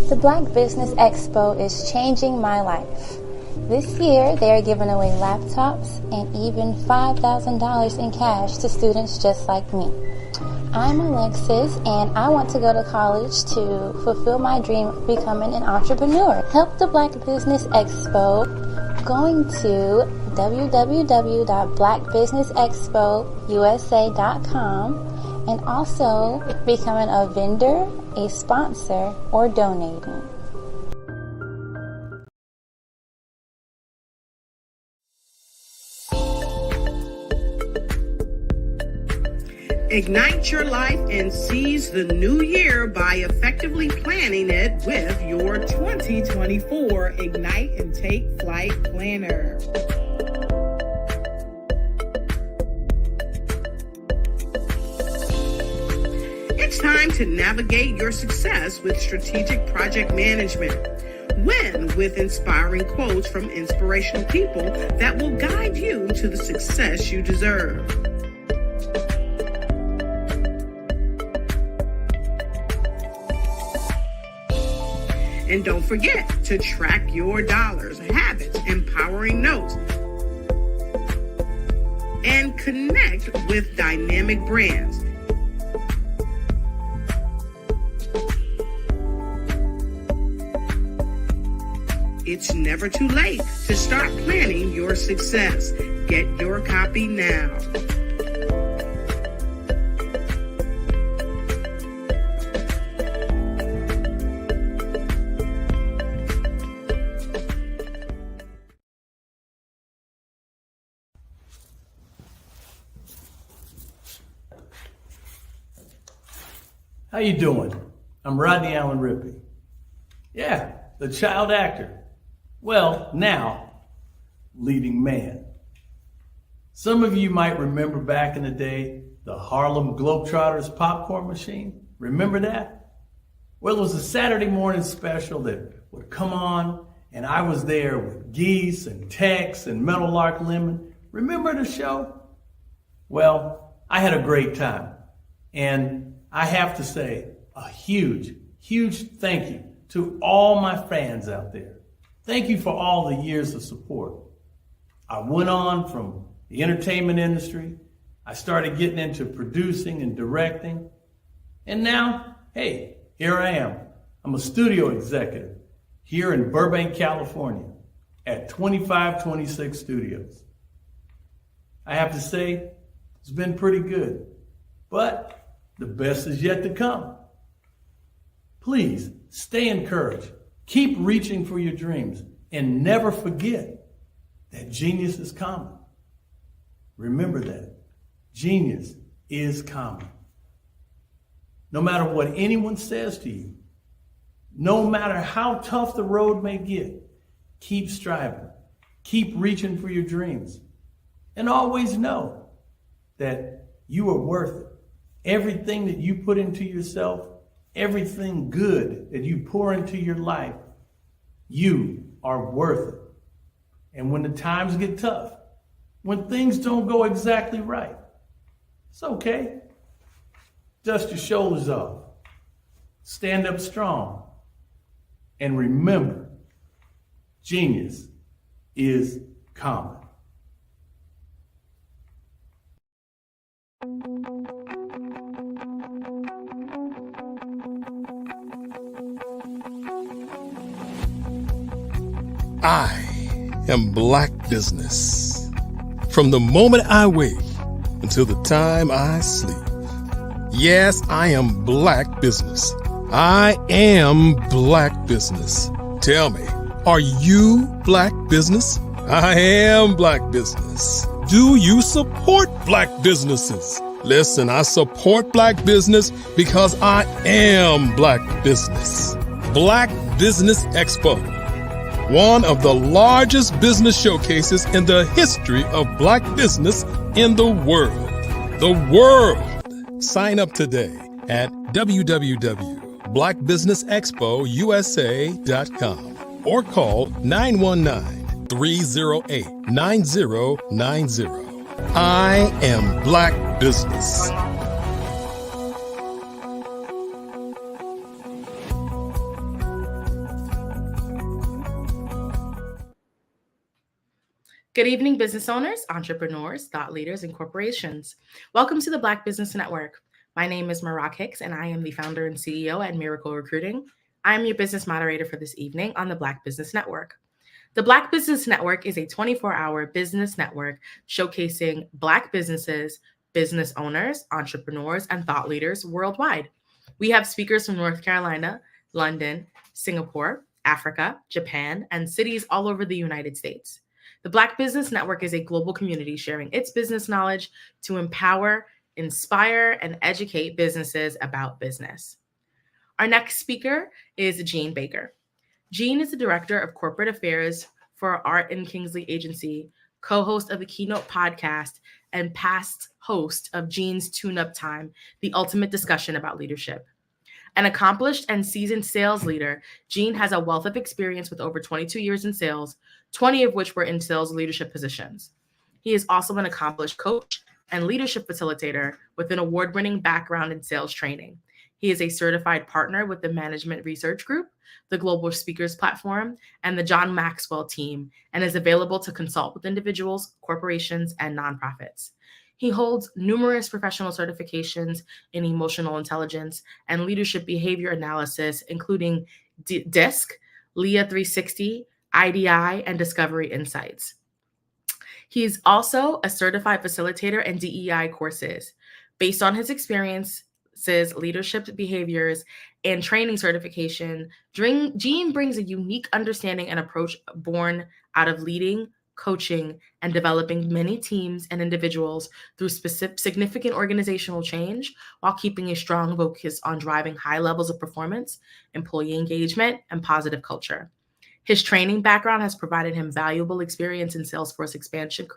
The Black Business Expo is changing my life. This year, they are giving away laptops and even $5,000 in cash to students just like me. I'm Alexis, and I want to go to college to fulfill my dream of becoming an entrepreneur. Help the Black Business Expo going to www.blackbusinessexpousa.com and also becoming a vendor, a sponsor, or donating. Ignite your life and seize the new year by effectively planning it with your 2024 Ignite and Take Flight Planner. It's time to navigate your success with strategic project management. Win with inspiring quotes from inspirational people that will guide you to the success you deserve. And don't forget to track your dollars, habits, empowering notes, and connect with dynamic brands. It's never too late to start planning your success. Get your copy now. How you doing? I'm Rodney Allen Rippey. Yeah, the child actor. Well, now, leading man. Some of you might remember back in the day, the Harlem Globetrotters popcorn machine. Remember that? Well, it was a Saturday morning special that would come on, and I was there with Geese and Tex and Meadowlark Lemon. Remember the show? Well, I had a great time. And I have to say a huge, huge thank you to all my fans out there. Thank you for all the years of support. I went on from the entertainment industry. I started getting into producing and directing. And now, hey, here I am. I'm a studio executive here in Burbank, California at 2526 Studios. I have to say, it's been pretty good, but the best is yet to come. Please stay encouraged. Keep reaching for your dreams and never forget that genius is common. Remember that. Genius is common. No matter what anyone says to you, no matter how tough the road may get, keep striving. Keep reaching for your dreams. And always know that you are worth it. Everything that you put into yourself, everything good that you pour into your life, you are worth it. And when the times get tough, when things don't go exactly right, it's okay. Dust your shoulders off. Stand up strong. And remember, genius is common. I am Black Business. From the moment I wake until the time I sleep. Yes, I am Black Business. I am Black Business. Tell me, are you Black Business? I am Black Business. Do you support Black businesses? Listen, I support Black business because I am Black Business. Black Business Expo. One of the largest business showcases in the history of Black business in the world. The world! Sign up today at www.blackbusinessexpousa.com or call 919-308-9090. I am Black Business. Good evening, business owners, entrepreneurs, thought leaders, and corporations. Welcome to the Black Business Network. My name is Marak Hicks, and I am the founder and CEO at Miracle Recruiting. I am your business moderator for this evening on the Black Business Network. The Black Business Network is a 24-hour business network showcasing Black businesses, business owners, entrepreneurs, and thought leaders worldwide. We have speakers from North Carolina, London, Singapore, Africa, Japan, and cities all over the United States. The Black Business Network is a global community sharing its business knowledge to empower, inspire, and educate businesses about business. Our next speaker is Jean Baker. Jean is the Director of Corporate Affairs for Art and Kingsley Agency, co-host of the Keynote podcast, and past host of Jean's Tune-Up Time, the ultimate discussion about leadership. An accomplished and seasoned sales leader, Jean has a wealth of experience with over 22 years in sales, 20 of which were in sales leadership positions. He is also an accomplished coach and leadership facilitator with an award-winning background in sales training. He is a certified partner with the Management Research Group, the Global Speakers Platform, and the John Maxwell team, and is available to consult with individuals, corporations, and nonprofits. He holds numerous professional certifications in emotional intelligence and leadership behavior analysis, including DISC, LEA 360, IDI, and Discovery Insights. He's also a certified facilitator and DEI courses. Based on his experiences, leadership behaviors, and training certification, Jean brings a unique understanding and approach born out of leading, coaching, and developing many teams and individuals through significant organizational change while keeping a strong focus on driving high levels of performance, employee engagement, and positive culture. His training background has provided him valuable experience in Salesforce expansion,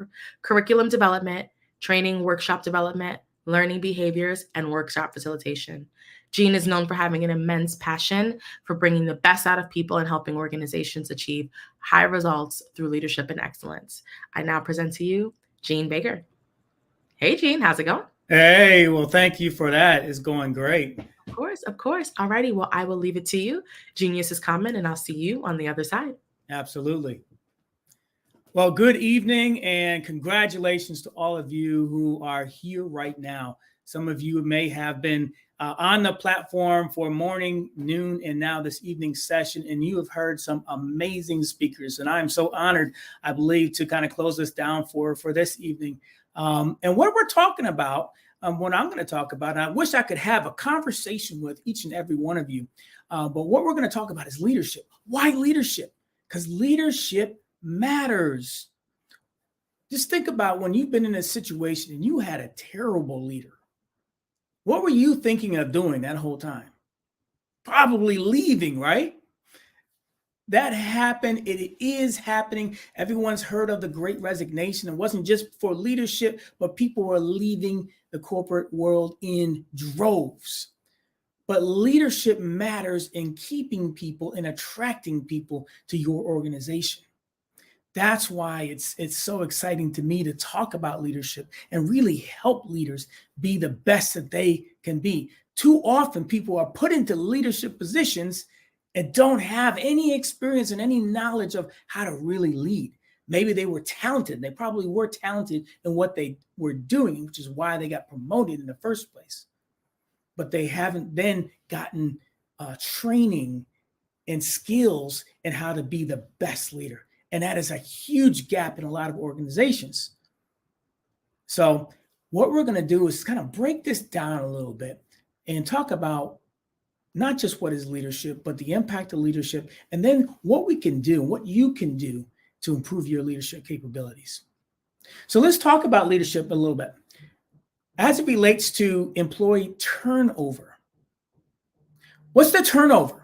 curriculum development, training, workshop development, learning behaviors, and workshop facilitation. Gene is known for having an immense passion for bringing the best out of people and helping organizations achieve high results through leadership and excellence. I now present to you Gene Baker. Hey, Gene, how's it going? Hey, well, thank you for that. It's going great. Of course, of course. All righty, well, I will leave it to you. Genius is coming, and I'll see you on the other side. Absolutely. Well, good evening and congratulations to all of you who are here right now. Some of you may have been on the platform for morning, noon, and now this evening session, and you have heard some amazing speakers. And I'm so honored, I believe, to kind of close this down for this evening. And what we're talking about, what I'm going to talk about, and I wish I could have a conversation with each and every one of you, but what we're going to talk about is leadership. Why leadership? Because leadership matters. Just think about when you've been in a situation and you had a terrible leader. What were you thinking of doing that whole time? Probably leaving, right? That happened. It is happening. Everyone's heard of the Great Resignation. It wasn't just for leadership, but people were leaving the corporate world in droves. But leadership matters in keeping people and attracting people to your organization. That's why it's so exciting to me to talk about leadership and really help leaders be the best that they can be. Too often people are put into leadership positions and don't have any experience and any knowledge of how to really lead. Maybe they were talented. They probably were talented in what they were doing, which is why they got promoted in the first place. But they haven't then gotten training and skills in how to be the best leader. And that is a huge gap in a lot of organizations. So what we're going to do is kind of break this down a little bit and talk about not just what is leadership, but the impact of leadership, and then what we can do, what you can do to improve your leadership capabilities. So let's talk about leadership a little bit. As it relates to employee turnover. What's the turnover?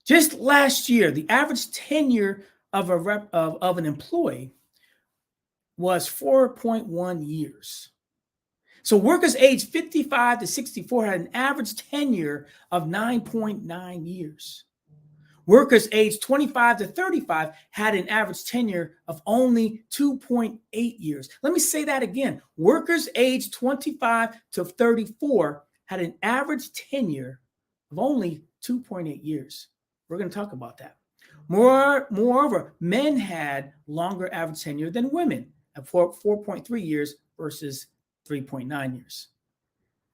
Just last year, the average tenure of an employee was 4.1 years. So workers aged 55 to 64 had an average tenure of 9.9 years. Workers aged 25 to 35 had an average tenure of only 2.8 years. Let me say that again. Workers aged 25 to 34 had an average tenure of only 2.8 years. We're going to talk about that. Moreover, men had longer average tenure than women at 4.3 years versus 3.9 years.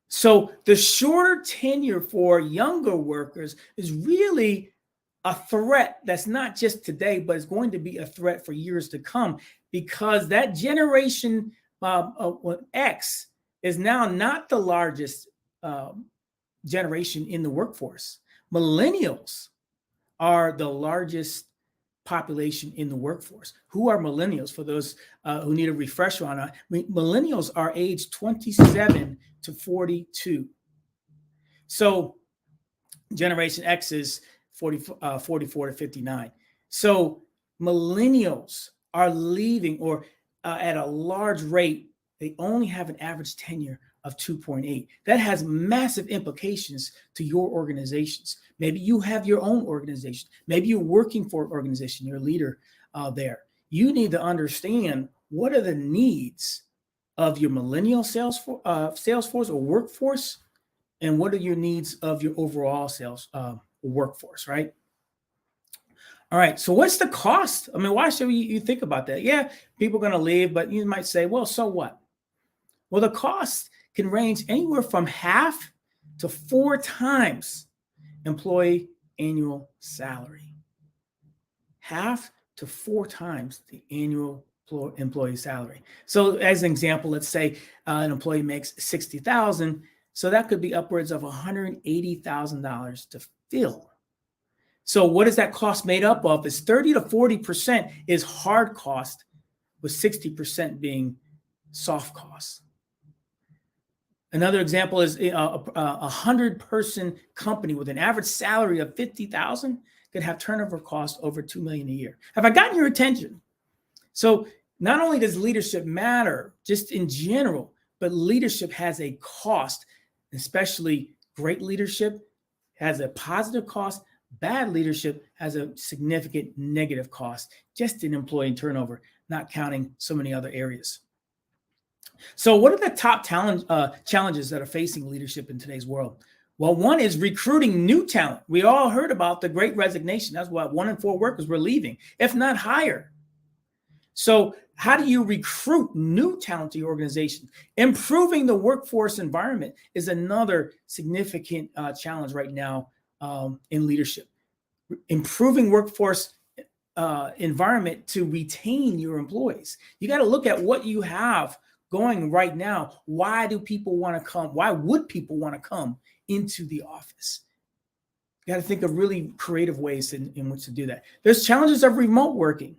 So the shorter tenure for younger workers is really a threat that's not just today, but it's going to be a threat for years to come, because that generation X is now not the largest generation in the workforce. Millennials are the largest population in the workforce. Who are millennials? For those who need a refresher on that, millennials are aged 27 to 42. So Generation X is 44 to 59. So millennials are leaving, or at a large rate, they only have an average tenure of 2.8. That has massive implications to your organizations. Maybe you have your own organization. Maybe you're working for an organization, you're a leader there. You need to understand what are the needs of your millennial sales force or workforce, and what are your needs of your overall sales workforce, right? All right, so what's the cost? I mean, why should you think about that? Yeah, people are going to leave, but you might say, well, so what? Well, the cost can range anywhere from 1/2 to 4 times employee annual salary. 1/2 to 4 times the annual employee salary. So as an example, let's say an employee makes $60,000. So that could be upwards of $180,000 to fill. So what is that cost made up of? Is 30 to 40% is hard cost with 60% being soft costs. Another example is a 100-person company with an average salary of $50,000 could have turnover costs over $2 million a year. Have I gotten your attention? So not only does leadership matter just in general, but leadership has a cost, especially great leadership has a positive cost. Bad leadership has a significant negative cost just in employee turnover, not counting so many other areas. So what are the top challenges that are facing leadership in today's world? Well, one is recruiting new talent. We all heard about the Great Resignation. That's why 1 in 4 workers were leaving, if not higher. So how do you recruit new talent to your organization? Improving the workforce environment is another significant challenge right now in leadership. Improving workforce environment to retain your employees. You got to look at what you have going right now. Why do people want to come? Why would people want to come into the office? You got to think of really creative ways in which to do that. There's challenges of remote working.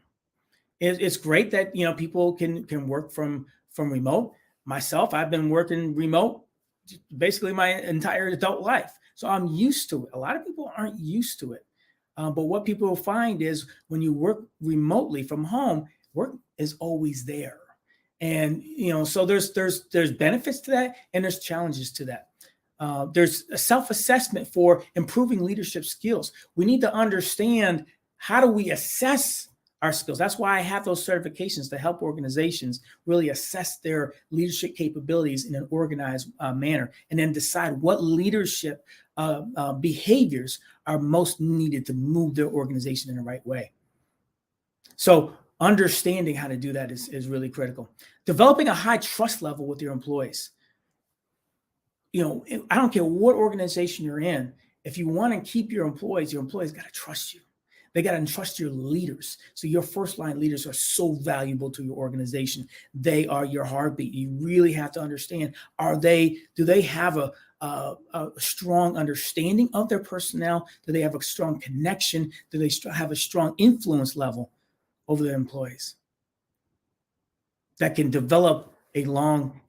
It's great that people can work from remote. Myself, I've been working remote basically my entire adult life, so I'm used to it. A lot of people aren't used to it, but what people will find is when you work remotely from home, work is always there. And, so there's benefits to that and there's challenges to that. There's a self-assessment for improving leadership skills. We need to understand, how do we assess our skills? That's why I have those certifications to help organizations really assess their leadership capabilities in an organized manner, and then decide what leadership behaviors are most needed to move their organization in the right way. So understanding how to do that is really critical. Developing a high trust level with your employees. I don't care what organization you're in. If you want to keep your employees got to trust you. They got to trust your leaders. So your first line leaders are so valuable to your organization. They are your heartbeat. You really have to understand, do they have a strong understanding of their personnel? Do they have a strong connection? Do they have a strong influence level over their employees that can develop a long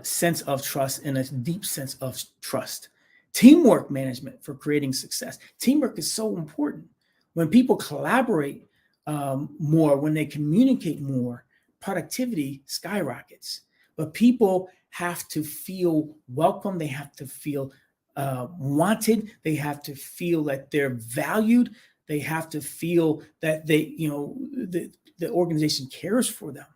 sense of trust and a deep sense of trust? Teamwork management for creating success. Teamwork is so important. When people collaborate more, when they communicate more, productivity skyrockets. But people have to feel welcome. They have to feel wanted. They have to feel that they're valued. They have to feel that the organization cares for them.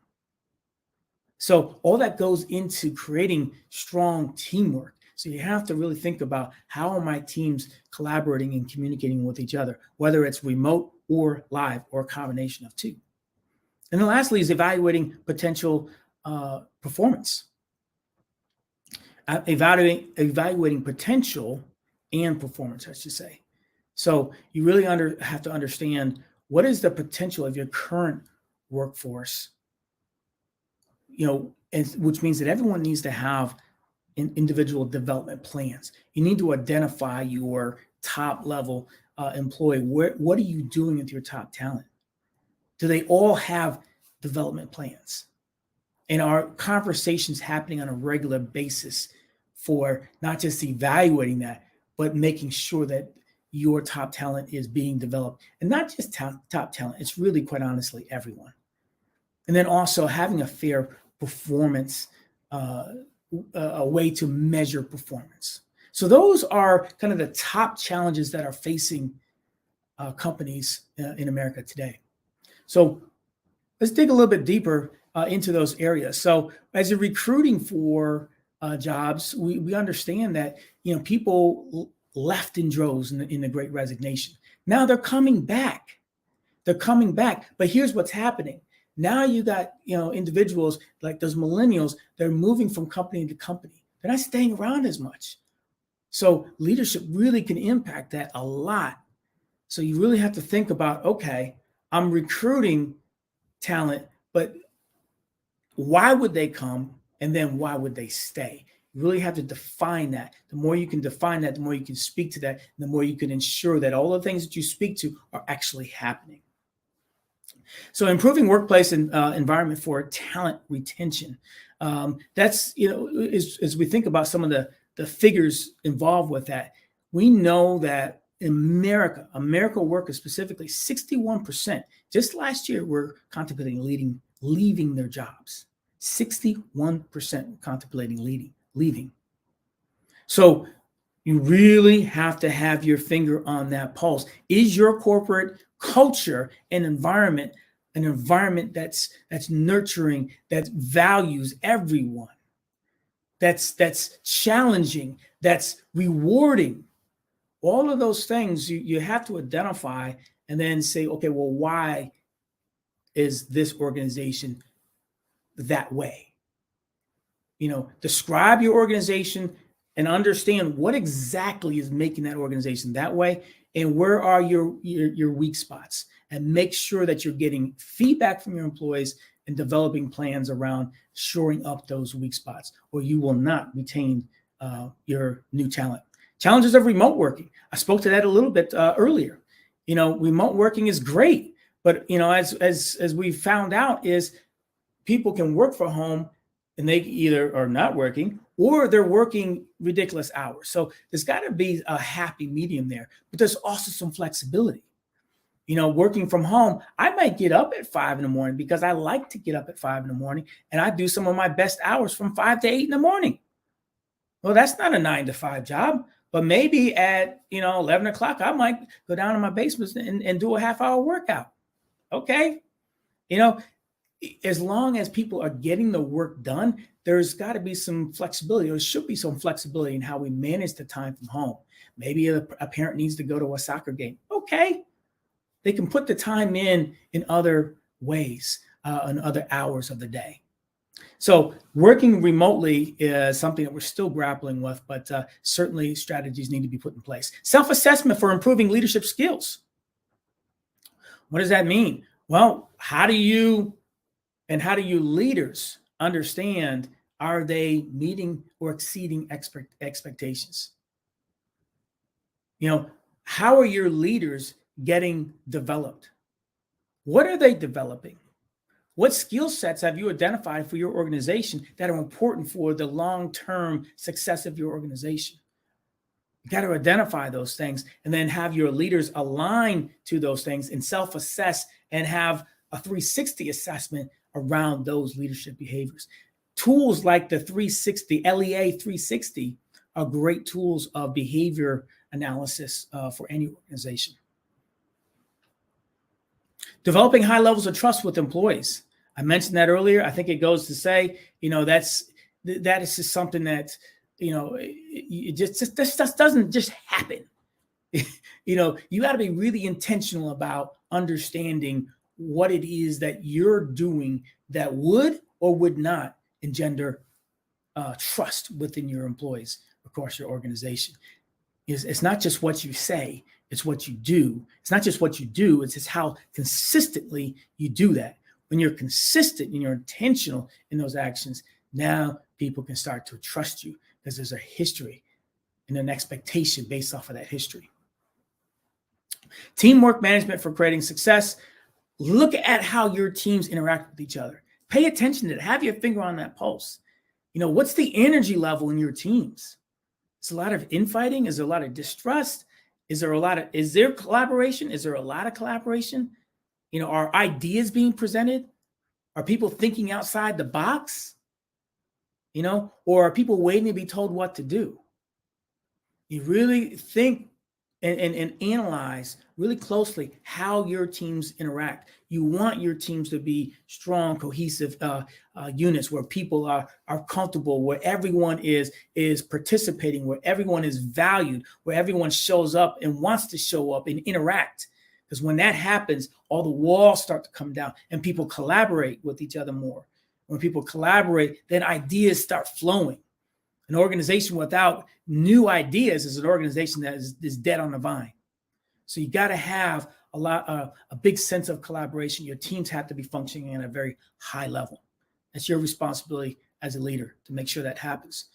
So all that goes into creating strong teamwork. So you have to really think about, how are my teams collaborating and communicating with each other, whether it's remote or live or a combination of two. And then lastly is evaluating potential performance. Evaluating potential and performance, I should say. So you really have to understand, what is the potential of your current workforce, which means that everyone needs to have individual development plans. You need to identify your top level employee. What are you doing with your top talent? Do they all have development plans? And are conversations happening on a regular basis for not just evaluating that, but making sure that your top talent is being developed? And not just top talent, it's really, quite honestly, everyone. And then also having a fair performance, a way to measure performance. So those are kind of the top challenges that are facing companies in America today. So let's dig a little bit deeper into those areas. So as you're recruiting for jobs, we understand that people left in droves in the Great Resignation. Now they're coming back. But here's what's happening. Now you got individuals like those millennials. They're moving from company to company. They're not staying around as much. So leadership really can impact that a lot. So you really have to think about, okay, I'm recruiting talent, but why would they come? And then why would they stay? You really have to define that. The more you can define that, the more you can speak to that, the more you can ensure that all the things that you speak to are actually happening. So improving workplace and environment for talent retention. That's, as we think about some of the figures involved with that, we know that in America workers specifically, 61% just last year were contemplating leaving their jobs. 61% contemplating leaving. So you really have to have your finger on that pulse. Is your corporate culture and environment an environment that's nurturing, that values everyone, that's challenging, that's rewarding? All of those things you have to identify and then say, okay, well, why is this organization that way? Describe your organization and understand what exactly is making that organization that way, and where are your weak spots, and make sure that you're getting feedback from your employees and developing plans around shoring up those weak spots, or you will not retain your new talent. Challenges of remote working. I spoke to that a little bit earlier. Remote working is great, but as we found out, is people can work from home and they either are not working or they're working ridiculous hours. So there's got to be a happy medium there, but there's also some flexibility. Working from home, I might get up at 5 a.m. because I like to get up at 5 a.m. and I do some of my best hours from 5 to 8 a.m. Well, that's not a 9 to 5 job, but maybe at 11 o'clock, I might go down in my basement and do a half-hour workout. Okay, as long as people are getting the work done, there's got to be some flexibility. There should be some flexibility in how we manage the time from home. Maybe a parent needs to go to a soccer game. Okay, they can put the time in other ways, in other hours of the day. So working remotely is something that we're still grappling with, but certainly strategies need to be put in place. Self-assessment for improving leadership skills. What does that mean? Well, how do you leaders understand, are they meeting or exceeding expectations? How are your leaders getting developed? What are they developing? What skill sets have you identified for your organization that are important for the long-term success of your organization? You got to identify those things and then have your leaders align to those things and self-assess and have a 360 assessment around those leadership behaviors. Tools like the LEA 360 are great tools of behavior analysis for any organization. Developing high levels of trust with employees. I mentioned that earlier. I think it goes to say, that is just something that, it just doesn't just happen. You got to be really intentional about understanding what it is that you're doing that would or would not engender trust within your employees across your organization. It's not just what you say, it's what you do. It's not just what you do, it's just how consistently you do that. When you're consistent and you're intentional in those actions, now people can start to trust you because there's a history and an expectation based off of that history. Teamwork management for creating success. Look at how your teams interact with each other. Pay attention to it. Have your finger on that pulse. What's the energy level in your teams? Is a lot of infighting? Is there a lot of distrust? Is there collaboration? Is there a lot of collaboration? Are ideas being presented? Are people thinking outside the box? Or are people waiting to be told what to do? You really think and analyze really closely how your teams interact. You want your teams to be strong, cohesive units where people are comfortable, where everyone is participating, where everyone is valued, where everyone shows up and wants to show up and interact. Because when that happens, all the walls start to come down and people collaborate with each other more. When people collaborate, then ideas start flowing. An organization without new ideas is an organization that is dead on the vine. So you got to have a big sense of collaboration. Your teams have to be functioning at a very high level. That's your responsibility as a leader to make sure that happens.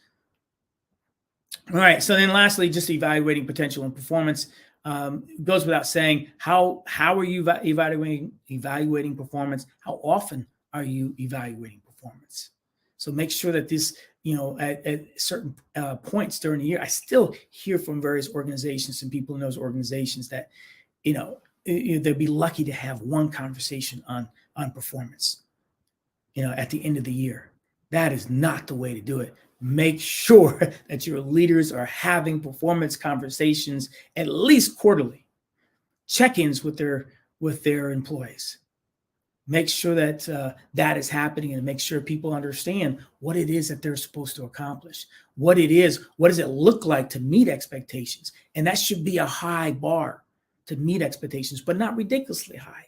All right. So then lastly, just evaluating potential and performance. it goes without saying, how are you evaluating performance? How often are you evaluating performance? So make sure that this, at certain points during the year, I still hear from various organizations and people in those organizations that, they'd be lucky to have one conversation on performance, at the end of the year. That is not the way to do it. Make sure that your leaders are having performance conversations at least quarterly, check-ins with their employees. Make sure that that is happening, and make sure people understand what it is that they're supposed to accomplish, what does it look like to meet expectations. And that should be a high bar to meet expectations, but not ridiculously high.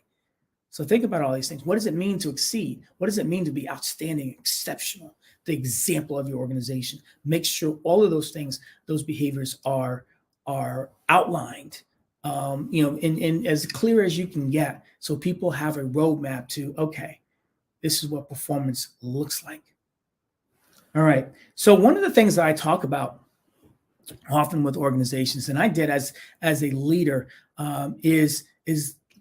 So think about all these things. What does it mean to exceed? What does it mean to be outstanding, exceptional, the example of your organization? Make sure all of those things, those behaviors are outlined, in as clear as you can get, so people have a roadmap to, okay, this is what performance looks like. All right. So one of the things that I talk about often with organizations, and I did as a leader, is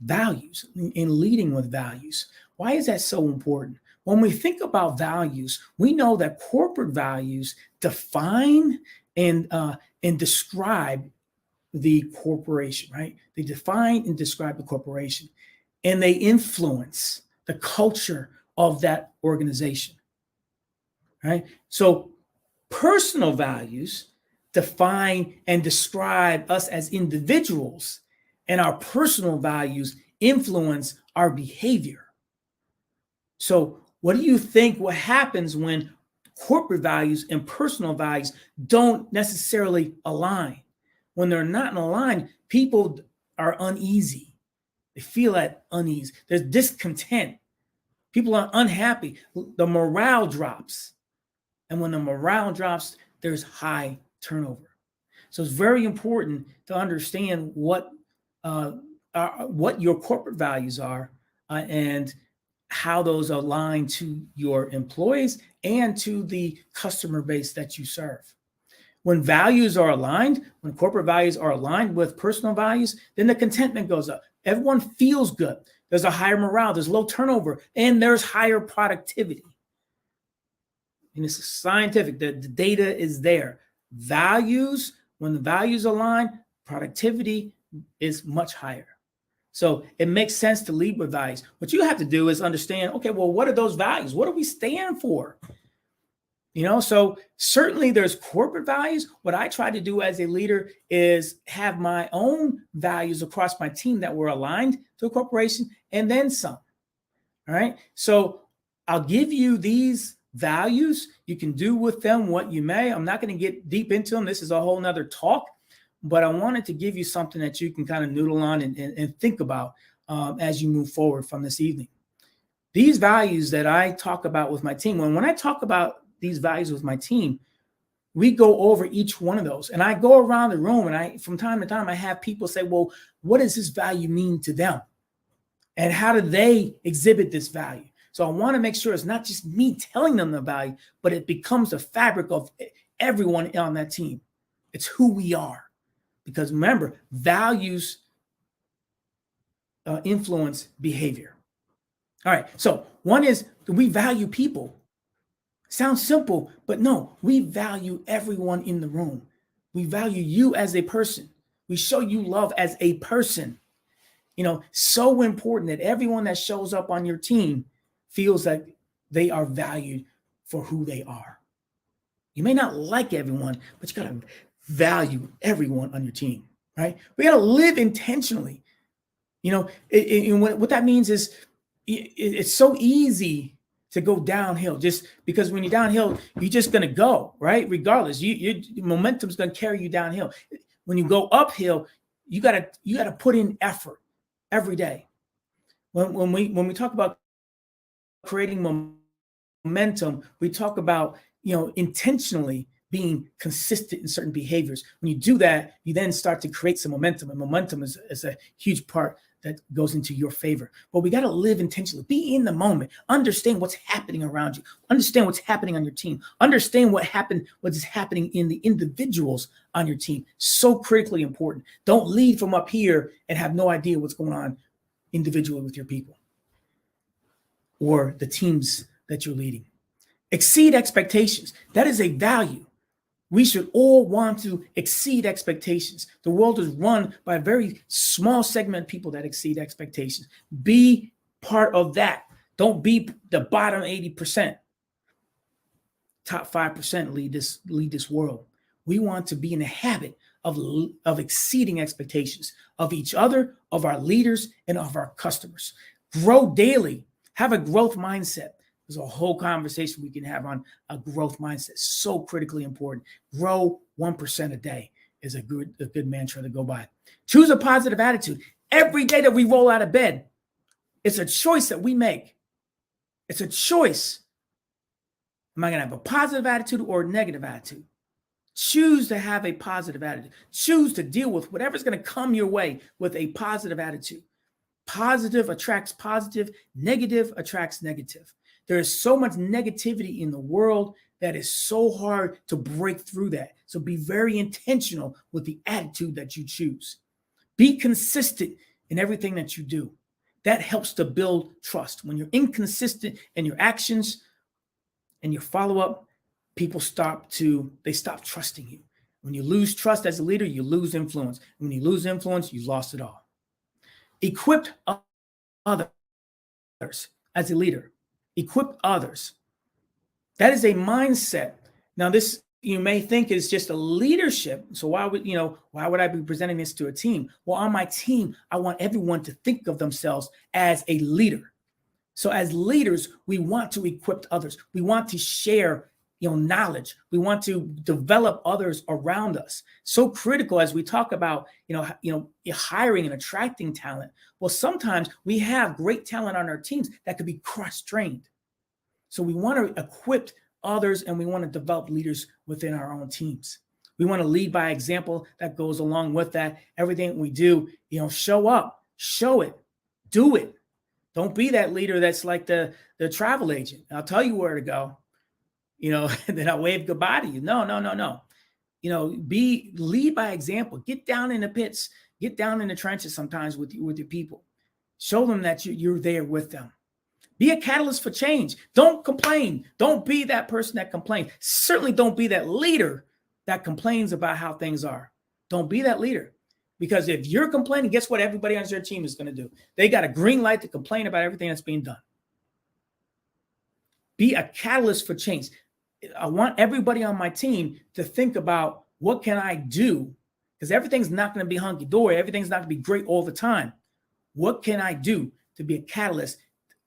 values, in leading with values. Why is that so important? When we think about values, we know that corporate values define and describe the corporation, right? They define and describe the corporation, and they influence the culture of that organization, right? So personal values define and describe us as individuals, and our personal values influence our behavior. So what do you think what happens when corporate values and personal values don't necessarily align? When they're not in line, people are uneasy. They feel that unease. There's discontent. People are unhappy. The morale drops. And when the morale drops, there's high turnover. So it's very important to understand what your corporate values are and how those align to your employees and to the customer base that you serve. When values are aligned, when corporate values are aligned with personal values, then the contentment goes up. Everyone feels good. There's a higher morale, there's low turnover, and there's higher productivity. And it's scientific, the data is there. Values, when the values align, productivity is much higher. So it makes sense to lead with values. What you have to do is understand, okay, well, what are those values? What do we stand for? So certainly there's corporate values. What I try to do as a leader is have my own values across my team that were aligned to a corporation, and then some. All right. So I'll give you these values. You can do with them what you may. I'm not going to get deep into them. This is a whole nother talk, but I wanted to give you something that you can kind of noodle on and think about as you move forward from this evening. These values that I talk about with my team, when I talk about these values with my team, we go over each one of those, and I go around the room, and from time to time I have people say, well, what does this value mean to them? And how do they exhibit this value? So I want to make sure it's not just me telling them the value, but it becomes the fabric of everyone on that team. It's who we are. Because remember, values influence behavior. All right, so one is, do we value people? Sounds simple, but no, we value everyone in the room. We value you as a person. We show you love as a person. So important that everyone that shows up on your team feels that they are valued for who they are. You may not like everyone, but you got to value everyone on your team, right? We got to live intentionally. What that means is it's so easy to go downhill, just because when you're downhill, you're just going to go, right? Regardless, your momentum's going to carry you downhill. When you go uphill, you got to put in effort every day. When we talk about creating momentum, we talk about, intentionally being consistent in certain behaviors. When you do that, you then start to create some momentum, and momentum is a huge part that goes into your favor. But we got to live intentionally. Be in the moment. Understand what's happening around you. Understand what's happening on your team. Understand what is happening in the individuals on your team. So critically important. Don't lead from up here and have no idea what's going on individually with your people or the teams that you're leading. Exceed expectations. That is a value. We should all want to exceed expectations. The world is run by a very small segment of people that exceed expectations. Be part of that. Don't be the bottom 80%. Top 5% lead this world. We want to be in the habit of exceeding expectations of each other, of our leaders, and of our customers. Grow daily. Have a growth mindset. There's a whole conversation we can have on a growth mindset. So critically important. Grow 1% a day is a good mantra to go by. Choose a positive attitude. Every day that we roll out of bed, it's a choice that we make. It's a choice. Am I going to have a positive attitude or a negative attitude? Choose to have a positive attitude. Choose to deal with whatever's going to come your way with a positive attitude. Positive attracts positive. Negative attracts negative. There is so much negativity in the world that is so hard to break through that. So be very intentional with the attitude that you choose. Be consistent in everything that you do. That helps to build trust. When you're inconsistent in your actions and your follow-up, people stop trusting you. When you lose trust as a leader, you lose influence. When you lose influence, you've lost it all. Equip others as a leader. Equip others. That is a mindset. Now, this you may think is just a leadership. So why would I be presenting this to a team? Well, on my team, I want everyone to think of themselves as a leader. So as leaders, we want to equip others. We want to share knowledge. We want to develop others around us. So critical as we talk about, hiring and attracting talent. Well, sometimes we have great talent on our teams that could be cross-trained. So we want to equip others and we want to develop leaders within our own teams. We want to lead by example. That goes along with that. Everything we do, show up, show it, do it. Don't be that leader that's like the travel agent. I'll tell you where to go. And then I'll wave goodbye to you. No. Lead by example. Get down in the pits. Get down in the trenches sometimes with your people. Show them that you're there with them. Be a catalyst for change. Don't complain. Don't be that person that complains. Certainly don't be that leader that complains about how things are. Don't be that leader. Because if you're complaining, guess what everybody on your team is going to do? They got a green light to complain about everything that's being done. Be a catalyst for change. I want everybody on my team to think about what can I do? Because everything's not going to be hunky-dory. Everything's not going to be great all the time. What can I do to be a catalyst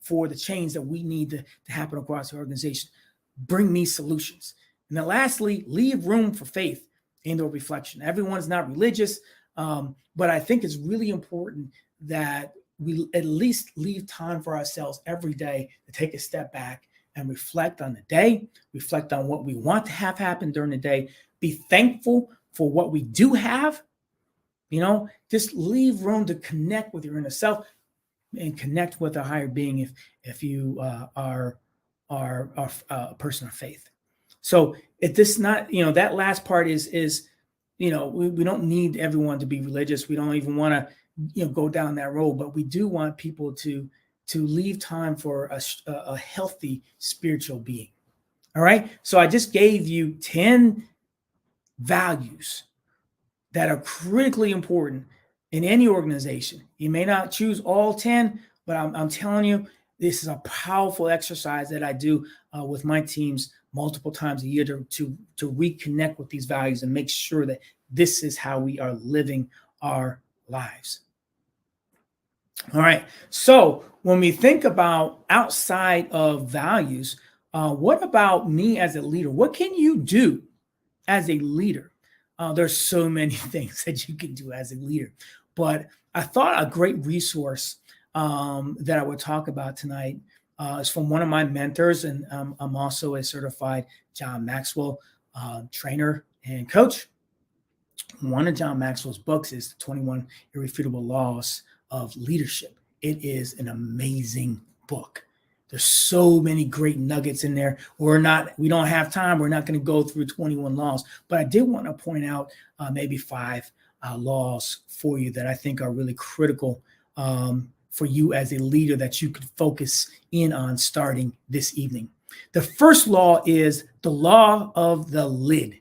for the change that we need to happen across the organization? Bring me solutions. And then lastly, leave room for faith and or reflection. Everyone's not religious, but I think it's really important that we at least leave time for ourselves every day to take a step back and reflect on the day, reflect on what we want to have happen during the day, be thankful for what we do have, just leave room to connect with your inner self and connect with a higher being if you are a person of faith. So if this not, that last part is we don't need everyone to be religious. We don't even want to, go down that road, but we do want people to leave time for a healthy spiritual being. All right. So I just gave you 10 values that are critically important in any organization. You may not choose all 10, but I'm telling you, this is a powerful exercise that I do with my teams multiple times a year to reconnect with these values and make sure that this is how we are living our lives. All right. So when we think about outside of values, what about me as a leader? What can you do as a leader? There's so many things that you can do as a leader, but I thought a great resource that I would talk about tonight is from one of my mentors, and I'm also a certified John Maxwell trainer and coach. One of John Maxwell's books is the 21 Irrefutable Laws of Leadership. It is an amazing book. There's so many great nuggets in there. We don't have time. We're not going to go through 21 laws, but I did want to point out maybe 5 laws for you that I think are really critical for you as a leader that you could focus in on starting this evening. The first law is the law of the lid.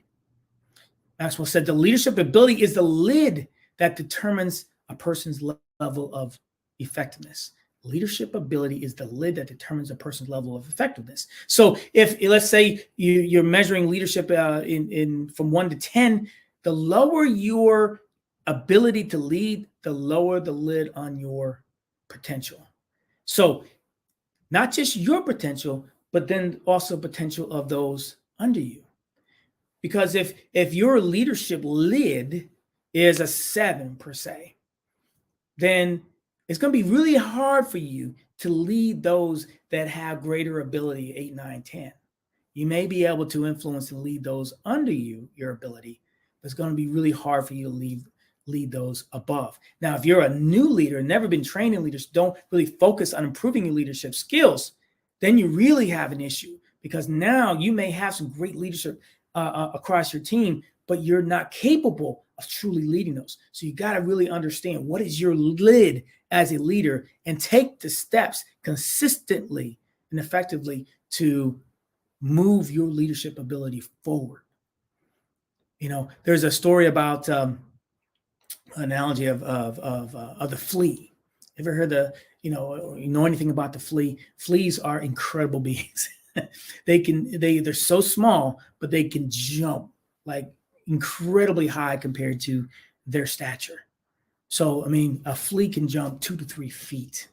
Maxwell said the leadership ability is the lid that determines a person's level of effectiveness. Leadership ability is the lid that determines a person's level of effectiveness. So if, let's say, you're measuring leadership in from 1 to 10, the lower your ability to lead, the lower the lid on your potential. So not just your potential, but then also potential of those under you. Because if your leadership lid is a 7 per se, then it's going to be really hard for you to lead those that have greater ability, 8, 9, 10. You may be able to influence and lead those under you, your ability, but it's going to be really hard for you to lead those above. Now, if you're a new leader, never been trained in leaders, don't really focus on improving your leadership skills, then you really have an issue, because now you may have some great leadership across your team, but you're not capable of truly leading those. So you got to really understand what is your lid as a leader and take the steps consistently and effectively to move your leadership ability forward. You know, there's a story about analogy of the flea. Ever heard you know anything about the flea? Fleas are incredible beings. They're so small, but they can jump like incredibly high compared to their stature. So, I mean, a flea can jump 2 to 3 feet,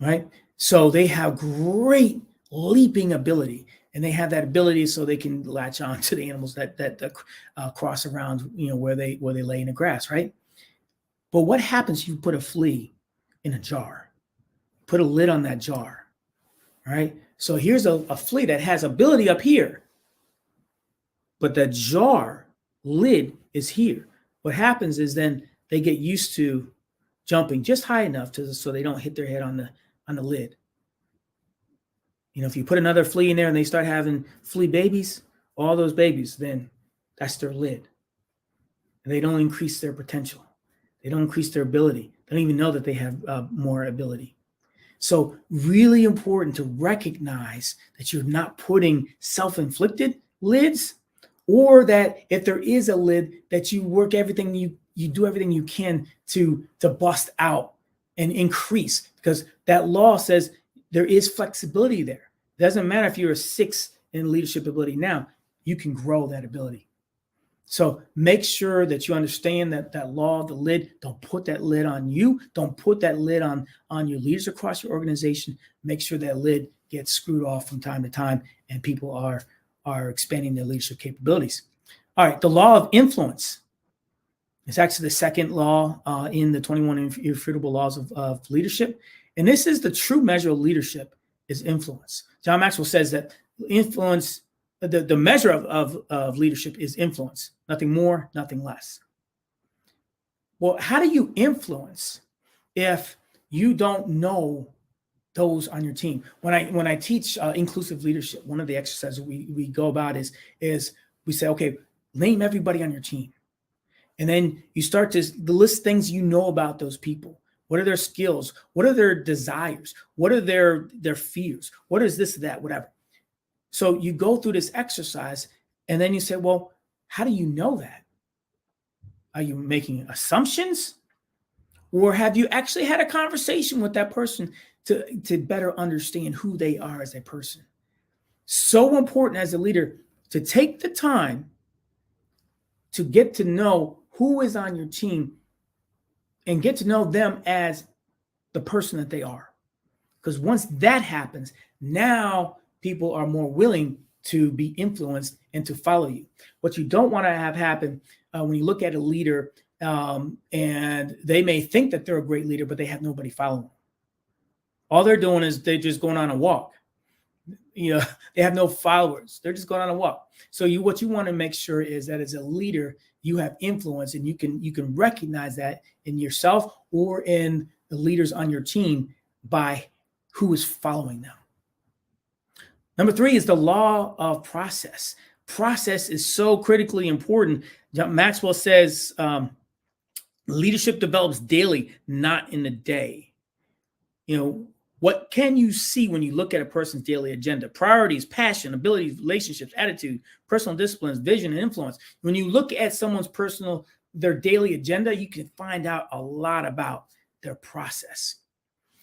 right? So they have great leaping ability, and they have that ability so they can latch on to the animals that cross around, you know, where they lay in the grass, right? But what happens if you put a flea in a jar? Put a lid on that jar, right? So here's a flea that has ability up here, but the jar lid is here. What happens is then they get used to jumping just high enough so they don't hit their head on the lid. You know, if you put another flea in there and they start having flea babies, all those babies, then that's their lid. And they don't increase their potential. They don't increase their ability. They don't even know that they have more ability. So really important to recognize that you're not putting self-inflicted lids, or that if there is a lid, that you work everything you do everything you can to bust out and increase, because that law says there is flexibility there. It doesn't matter if you're a 6 in leadership ability now, you can grow that ability. So make sure that you understand that law of the lid. Don't put that lid on you. Don't put that lid on your leaders across your organization. Make sure that lid gets screwed off from time to time and people are expanding their leadership capabilities. All right, the law of influence. It's actually the second law in the 21 irrefutable laws of leadership. And this is the true measure of leadership is influence. John Maxwell says that influence, the measure of leadership is influence, nothing more, nothing less. Well, how do you influence if you don't know those on your team? When I teach inclusive leadership, one of the exercises we go about is we say, okay, name everybody on your team. And then you start to list things you know about those people. What are their skills? What are their desires? What are their fears? What is this, that, whatever? So you go through this exercise and then you say, well, how do you know that? Are you making assumptions? Or have you actually had a conversation with that person to better understand who they are as a person? So important as a leader to take the time to get to know who is on your team and get to know them as the person that they are. Because once that happens, now people are more willing to be influenced and to follow you. What you don't want to have happen when you look at a leader and they may think that they're a great leader, but they have nobody following them. All they're doing is they're just going on a walk. they have no followers. They're just going on a walk. So what you want to make sure is that as a leader, you have influence, and you can recognize that in yourself or in the leaders on your team by who is following them. Number 3 is the law of process. Process is so critically important. Maxwell says leadership develops daily, not in a day. What can you see when you look at a person's daily agenda? Priorities, passion, abilities, relationships, attitude, personal disciplines, vision, and influence. When you look at someone's their daily agenda, you can find out a lot about their process.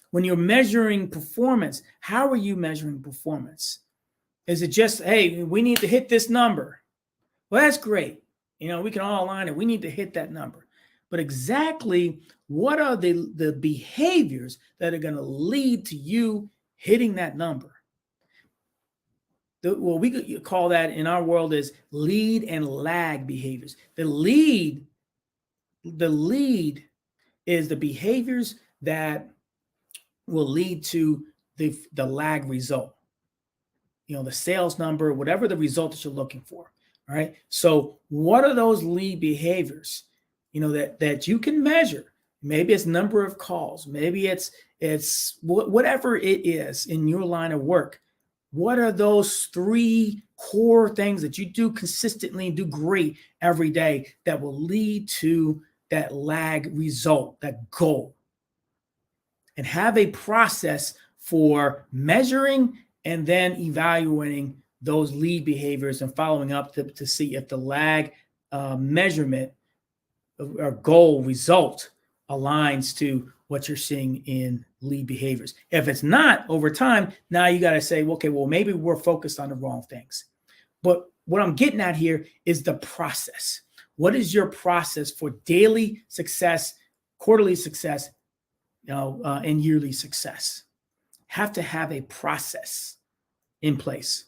When you're measuring performance, how are you measuring performance? Is it just, hey, we need to hit this number? Well, that's great. We can all align it. We need to hit that number. But exactly what are the behaviors that are going to lead to you hitting that number? We could call that in our world is lead and lag behaviors. The lead is the behaviors that will lead to the lag result. The sales number, whatever the result that you're looking for. All right. So what are those lead behaviors, that you can measure? Maybe it's number of calls. Maybe it's whatever it is in your line of work. What are those 3 core things that you do consistently and do great every day that will lead to that lag result, that goal? And have a process for measuring and then evaluating those lead behaviors and following up to see if the lag measurement or goal result aligns to what you're seeing in lead behaviors. If it's not, over time, now you got to say, okay, well, maybe we're focused on the wrong things. But what I'm getting at here is the process. What is your process for daily success, quarterly success, and yearly success? Have to have a process in place.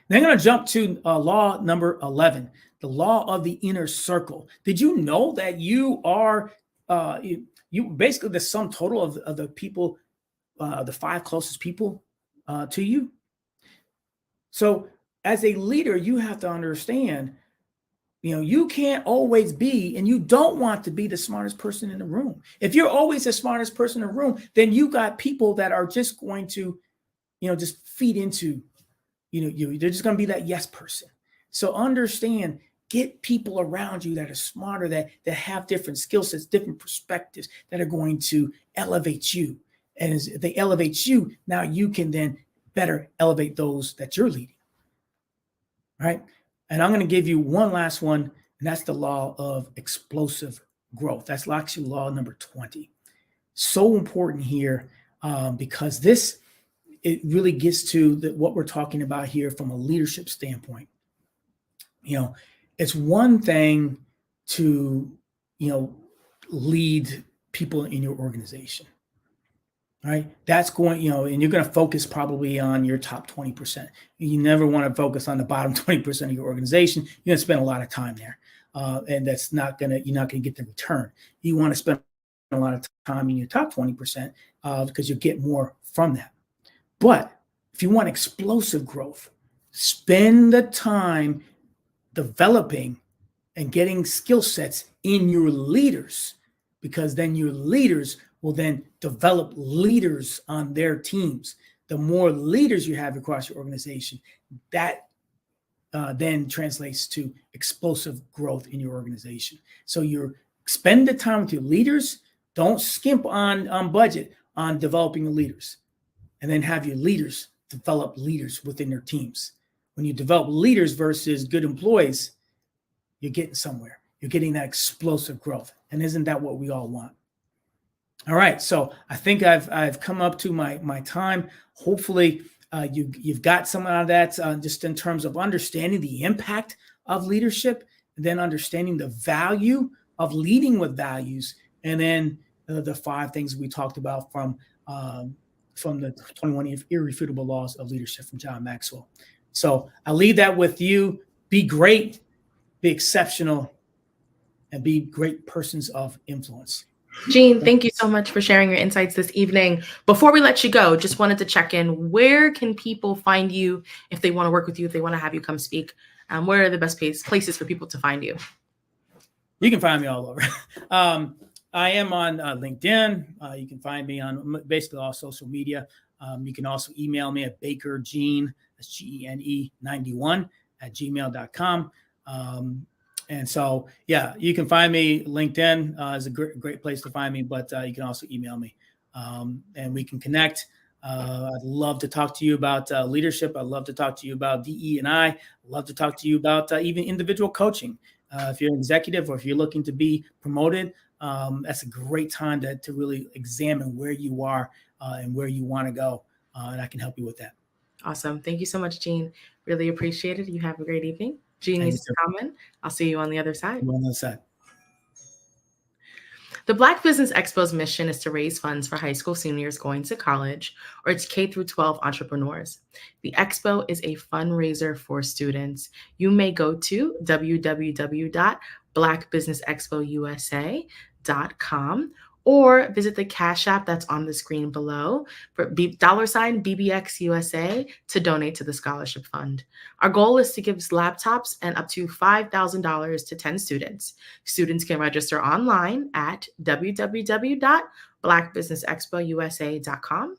Then I'm going to jump to law number 11, the law of the inner circle. Did you know that you are you basically the sum total of the people, the 5 closest people to you? So as a leader, you have to understand, you can't always be, and you don't want to be the smartest person in the room. If you're always the smartest person in the room, then you got people that are just going to, just feed into, you. They're just going to be that yes person. So understand, get people around you that are smarter, that have different skill sets, different perspectives, that are going to elevate you. And as they elevate you, now you can then better elevate those that you're leading. All right. And I'm going to give you one last one, and that's the law of explosive growth. That's actually law number 20. So important here because it really gets to what we're talking about here from a leadership standpoint. It's one thing to, lead people in your organization. All right. That's going, and you're going to focus probably on your top 20%. You never want to focus on the bottom 20% of your organization. You're going to spend a lot of time there. And that's you're not going to get the return. You want to spend a lot of time in your top 20% because you get more from that. But if you want explosive growth, spend the time developing and getting skill sets in your leaders, because then your leaders will then develop leaders on their teams. The more leaders you have across your organization, that then translates to explosive growth in your organization. So you spend the time with your leaders. Don't skimp on budget on developing the leaders, and then have your leaders develop leaders within their teams. When you develop leaders versus good employees, you're getting somewhere. You're getting that explosive growth. And isn't that what we all want? All right. So I think I've come up to my time. Hopefully you've got some out of that just in terms of understanding the impact of leadership, and then understanding the value of leading with values. And then the 5 things we talked about from the 21 irrefutable laws of leadership from John Maxwell. So I leave that with you. Be great, be exceptional, and be great persons of influence. Jean, thank you so much for sharing your insights this evening. Before we let you go, just wanted to check in. Where can people find you if they want to work with you, if they want to have you come speak? Where are the best places for people to find you? You can find me all over. I am on LinkedIn. You can find me on basically all social media. You can also email me at bakergene, that's GENE 91 at gmail.com. And so, yeah, you can find me. LinkedIn is a great place to find me, but you can also email me and we can connect. I'd love to talk to you about leadership. I'd love to talk to you about DE&I. I'd love to talk to you about even individual coaching. If you're an executive or if you're looking to be promoted, that's a great time to really examine where you are and where you want to go. And I can help you with that. Awesome. Thank you so much, Jean. Really appreciate it. You have a great evening. Genius is common. I'll see you on the other side. On the other side. The Black Business Expo's mission is to raise funds for high school seniors going to college or its K-12 entrepreneurs. The expo is a fundraiser for students. You may go to www.blackbusinessexpousa.com or visit the Cash App that's on the screen below for $BBXUSA to donate to the scholarship fund. Our goal is to give laptops and up to $5,000 to 10 students. Students can register online at www.blackbusinessexpousa.com.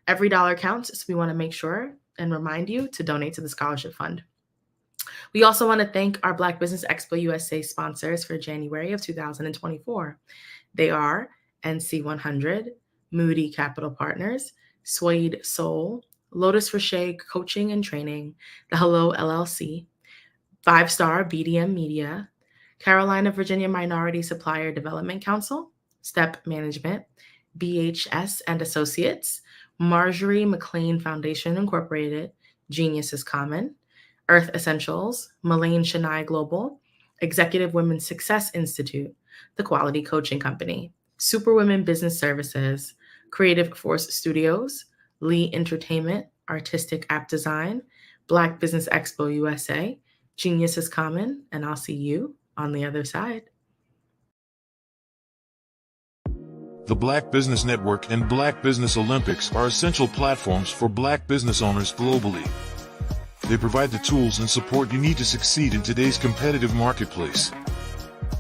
Every dollar counts, so we want to make sure and remind you to donate to the scholarship fund. We also want to thank our Black Business Expo USA sponsors for January of 2024. They are NC100, Moody Capital Partners, Suede Soul, Lotus Rocher Coaching and Training, The Hello LLC, 5-Star BDM Media, Carolina Virginia Minority Supplier Development Council, Step Management, BHS and Associates, Marjorie McLean Foundation Incorporated, Genius is Common, Earth Essentials, Malaine Chennai Global, Executive Women's Success Institute, The Quality Coaching Company, Superwomen Business Services, Creative Force Studios, Lee Entertainment, Artistic App Design, Black Business Expo USA, Genius is Common, and I'll see you on the other side. The Black Business Network and Black Business Olympics are essential platforms for Black business owners globally. They provide the tools and support you need to succeed in today's competitive marketplace.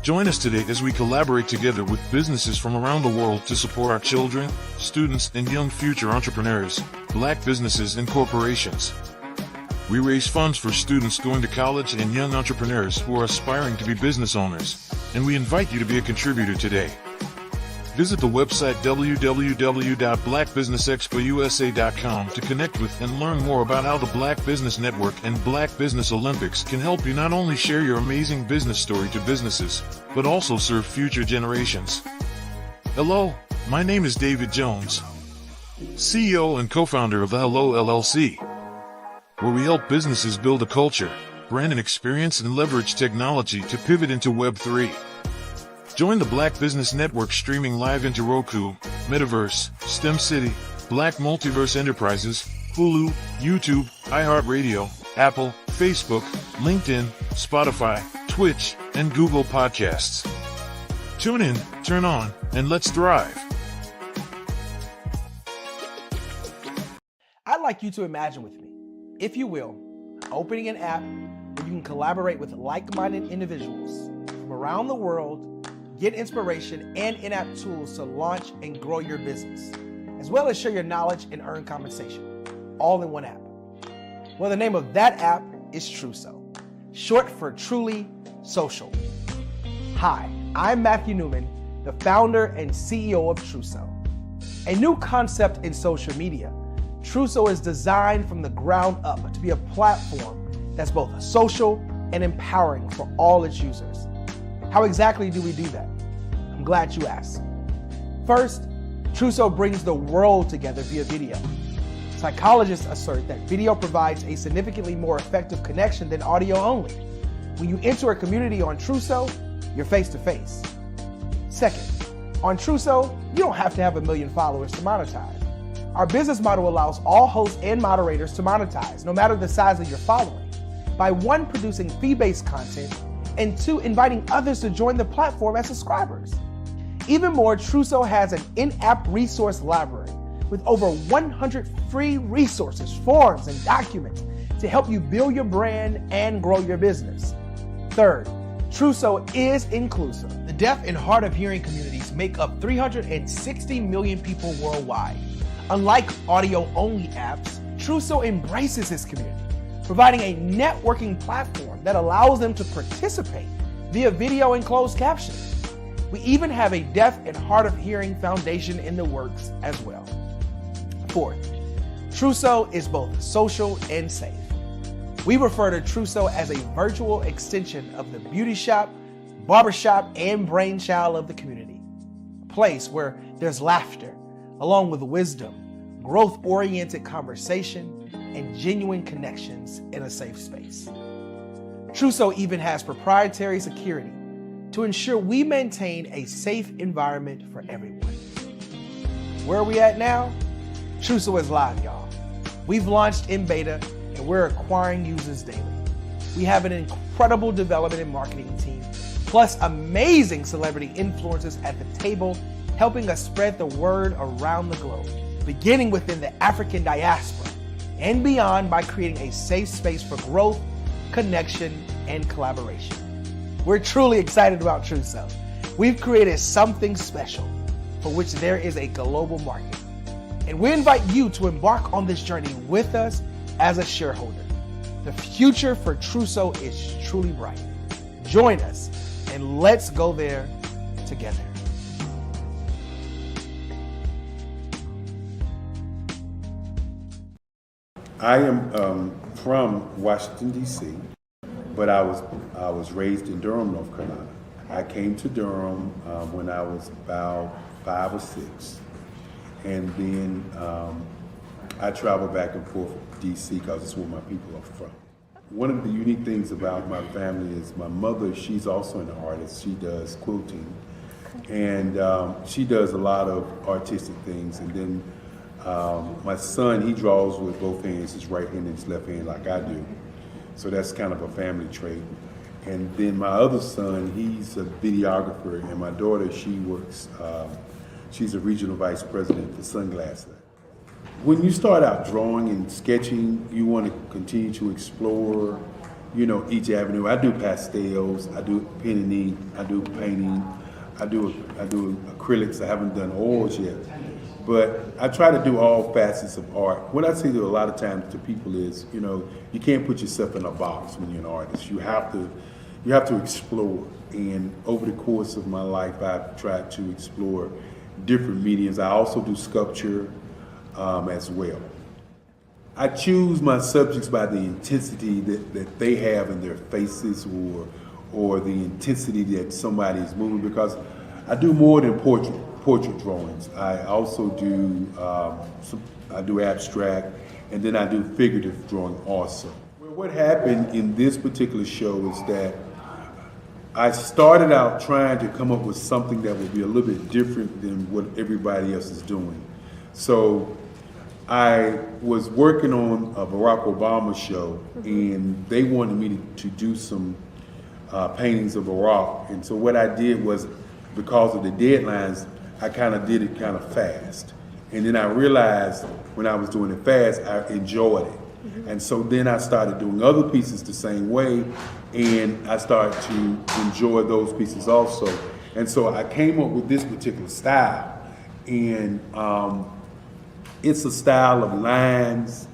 Join us today as we collaborate together with businesses from around the world to support our children, students, and young future entrepreneurs, Black businesses and corporations. We raise funds for students going to college and young entrepreneurs who are aspiring to be business owners, and we invite you to be a contributor today. Visit the website www.blackbusinessexpousa.com to connect with and learn more about how the Black Business Network and Black Business Olympics can help you not only share your amazing business story to businesses, but also serve future generations. Hello, my name is David Jones, CEO and co-founder of the Hello LLC, where we help businesses build a culture, brand an experience, and leverage technology to pivot into Web3. Join the Black Business Network streaming live into Roku, Metaverse, STEM City, Black Multiverse Enterprises, Hulu, YouTube, iHeartRadio, Apple, Facebook, LinkedIn, Spotify, Twitch, and Google Podcasts. Tune in, turn on, and let's thrive. I'd like you to imagine with me, if you will, opening an app where you can collaborate with like-minded individuals from around the world, get inspiration and in-app tools to launch and grow your business, as well as share your knowledge and earn compensation, all in one app. Well, the name of that app is Truso, short for Truly Social. Hi, I'm Matthew Newman, the founder and CEO of Truso. A new concept in social media, Truso is designed from the ground up to be a platform that's both social and empowering for all its users. How exactly do we do that? I'm glad you asked. First, Truso brings the world together via video. Psychologists assert that video provides a significantly more effective connection than audio only. When you enter a community on Truso, you're face-to-face. Second, on Truso, you don't have to have 1 million followers to monetize. Our business model allows all hosts and moderators to monetize, no matter the size of your following, by 1, producing fee-based content, and 2, inviting others to join the platform as subscribers. Even more, Trousseau has an in-app resource library with over 100 free resources, forms, and documents to help you build your brand and grow your business. Third, Trousseau is inclusive. The deaf and hard of hearing communities make up 360 million people worldwide. Unlike audio-only apps, Trousseau embraces his community, providing a networking platform that allows them to participate via video and closed captioning. We even have a deaf and hard of hearing foundation in the works as well. Fourth, Trousseau is both social and safe. We refer to Trousseau as a virtual extension of the beauty shop, barbershop, and brainchild of the community. A place where there's laughter, along with wisdom, growth-oriented conversation, and genuine connections in a safe space. Trousseau even has proprietary security to ensure we maintain a safe environment for everyone. Where are we at now? Trousseau is live, y'all. We've launched in beta and we're acquiring users daily. We have an incredible development and marketing team, plus amazing celebrity influencers at the table, helping us spread the word around the globe, beginning within the African diaspora and beyond by creating a safe space for growth, connection, and collaboration. We're truly excited about Trousseau. We've created something special for which there is a global market. And we invite you to embark on this journey with us as a shareholder. The future for Trousseau is truly bright. Join us and let's go there together. I am from Washington, D.C., but I was raised in Durham, North Carolina. I came to Durham when I was about 5 or 6. And then I traveled back and forth to D.C. because it's where my people are from. One of the unique things about my family is my mother, she's also an artist. She does quilting. And she does a lot of artistic things. And then my son, he draws with both hands, his right hand and his left hand like I do. So that's kind of a family trait. And then my other son, he's a videographer, and my daughter, she works, she's a regional vice president for Sunglasses. When you start out drawing and sketching, you want to continue to explore, each avenue. I do pastels, I do pen and ink, I do painting, I do acrylics. I haven't done oils yet. But I try to do all facets of art. What I say to a lot of times to people is, you can't put yourself in a box when you're an artist. You have to explore. And over the course of my life, I've tried to explore different mediums. I also do sculpture as well. I choose my subjects by the intensity that they have in their faces or the intensity that somebody is moving, because I do more than portrait drawings. I also do I do abstract, and then I do figurative drawing also. Well, what happened in this particular show is that I started out trying to come up with something that would be a little bit different than what everybody else is doing. So I was working on a Barack Obama show, and they wanted me to do some paintings of Barack. And so what I did was, because of the deadlines, I kind of did it kind of fast. And then I realized when I was doing it fast, I enjoyed it. And so then I started doing other pieces the same way, and I started to enjoy those pieces also. And so I came up with this particular style. And it's a style of lines